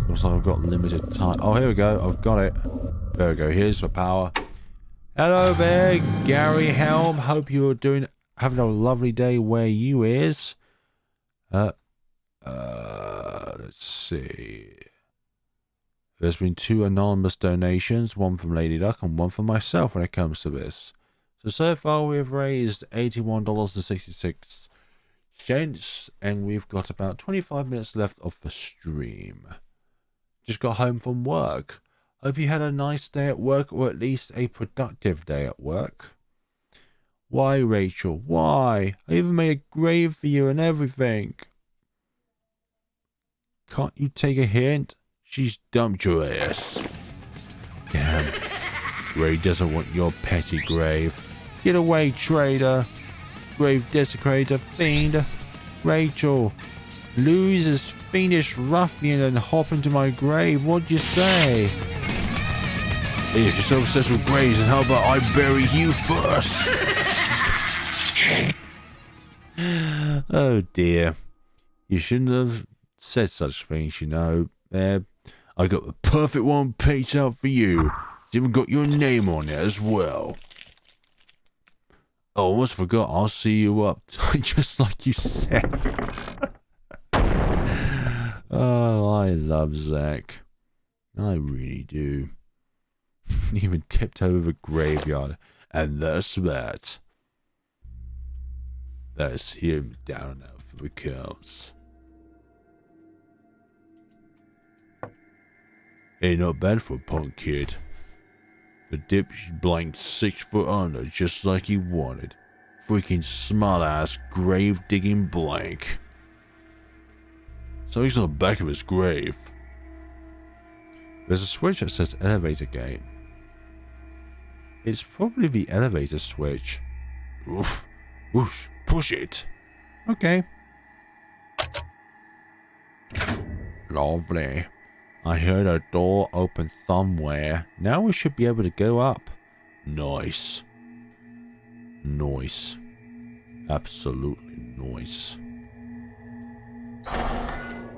Looks like I've got limited time. Oh, here we go. I've got it. There we go. Here's the power. Hello there, Gary Helm. Hope you're having a lovely day where you is. Let's see. There's been 2 anonymous donations, one from Lady Duck and one from myself when it comes to this. So far we've raised $81.66, and we've got about 25 minutes left of the stream. Just got home from work. Hope you had a nice day at work, or at least a productive day at work. Why, Rachel? Why? I even made a grave for you and everything. Can't you take a hint? She's dumped your ass. Damn. Ray doesn't want your petty grave. Get away, traitor. Grave desecrator, fiend. Rachel, lose this fiendish ruffian and hop into my grave. What'd you say? If you're so obsessed with graves, then how about I bury you first? Oh dear. You shouldn't have said such things, you know. I got the perfect one picked out for you. It's even got your name on it as well. Oh, almost forgot. I'll see you up. Just like you said. Oh, I love Zach. I really do. Even tipped over the graveyard. And that's that. That's him down out for the counts. Ain't not bad for a punk kid. The dip blanked 6 foot under just like he wanted. Freaking smart ass grave digging blank. Something's on the back of his grave. There's a switch that says elevator gate. It's probably the elevator switch. Oof. Whoosh. Push it. Okay. Lovely. I heard a door open somewhere. Now we should be able to go up. Nice. Nice. Absolutely nice.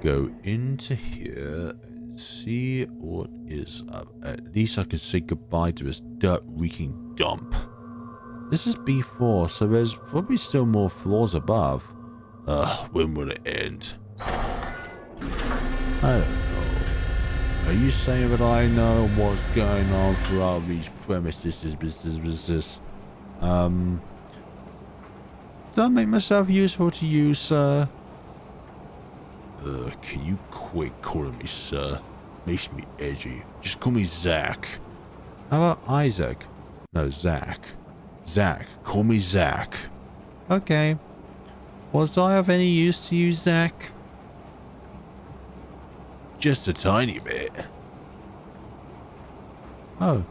Go into here and see what is up. At least I can say goodbye to this dirt-reeking dump. This is B4, so there's probably still more floors above. When will it end? I don't know. Are you saying that I know what's going on throughout these premises? Do I make myself useful to you, sir? Can you quit calling me sir? Makes me edgy. Just call me Zach. How about Isaac? No, Zach. Zach. Call me Zach. Okay. Was I of any use to you, Zach? Just a tiny bit. Oh.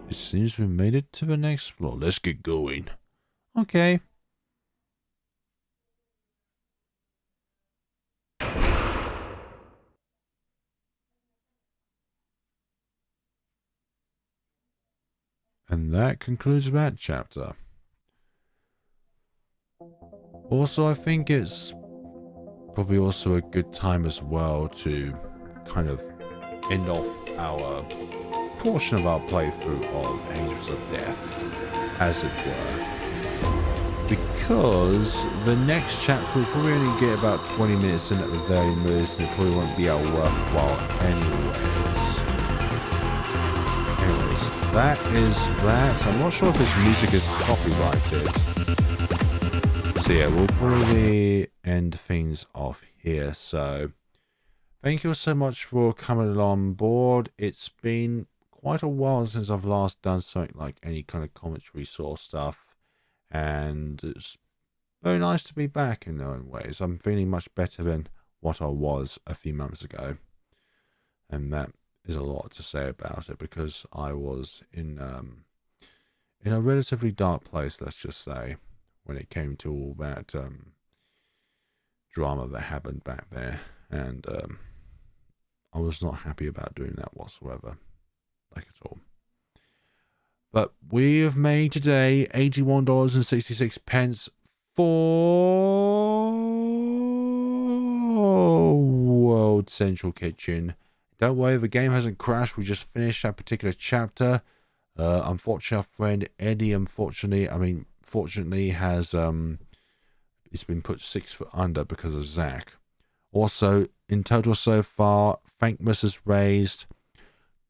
It seems we made it to the next floor. Let's get going. Okay. And that concludes that chapter. Also, I think it's probably also a good time as well to kind of end off our portion of our playthrough of Angels of Death, as it were. Because the next chapter will probably only get about 20 minutes in at the very most, and it probably won't be our worthwhile anyways. That is that. I'm not sure if this music is copyrighted. So yeah, we'll probably end things off here. So thank you so much for coming on board. It's been quite a while since I've last done something like any kind of commentary sort of stuff. And it's very nice to be back in their own ways. I'm feeling much better than what I was a few months ago. And that is a lot to say about it, because I was in a relatively dark place, let's just say, when it came to all that drama that happened back there, and I was not happy about doing that whatsoever, like at all. But we have made today $81.66 for World Central Kitchen. Don't worry, the game hasn't crashed. We just finished that particular chapter. Unfortunately, our friend Eddie, fortunately has it's been put 6 foot under because of Zach. Also, in total so far, Thankmas has raised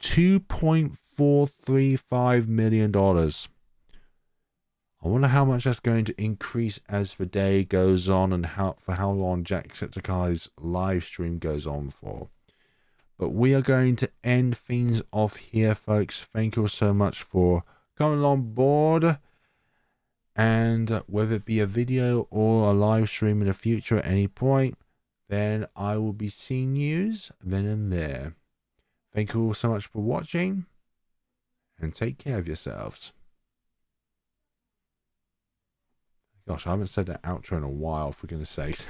$2.435 million. I wonder how much that's going to increase as the day goes on, and for how long Jacksepticeye's live stream goes on for. But we are going to end things off here, folks. Thank you all so much for coming on board. And whether it be a video or a live stream in the future at any point, then I will be seeing yous then and there. Thank you all so much for watching, and take care of yourselves. Gosh, I haven't said that outro in a while, for goodness sakes.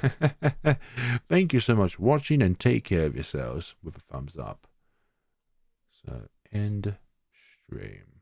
Thank you so much for watching, and take care of yourselves with a thumbs up. So, end stream.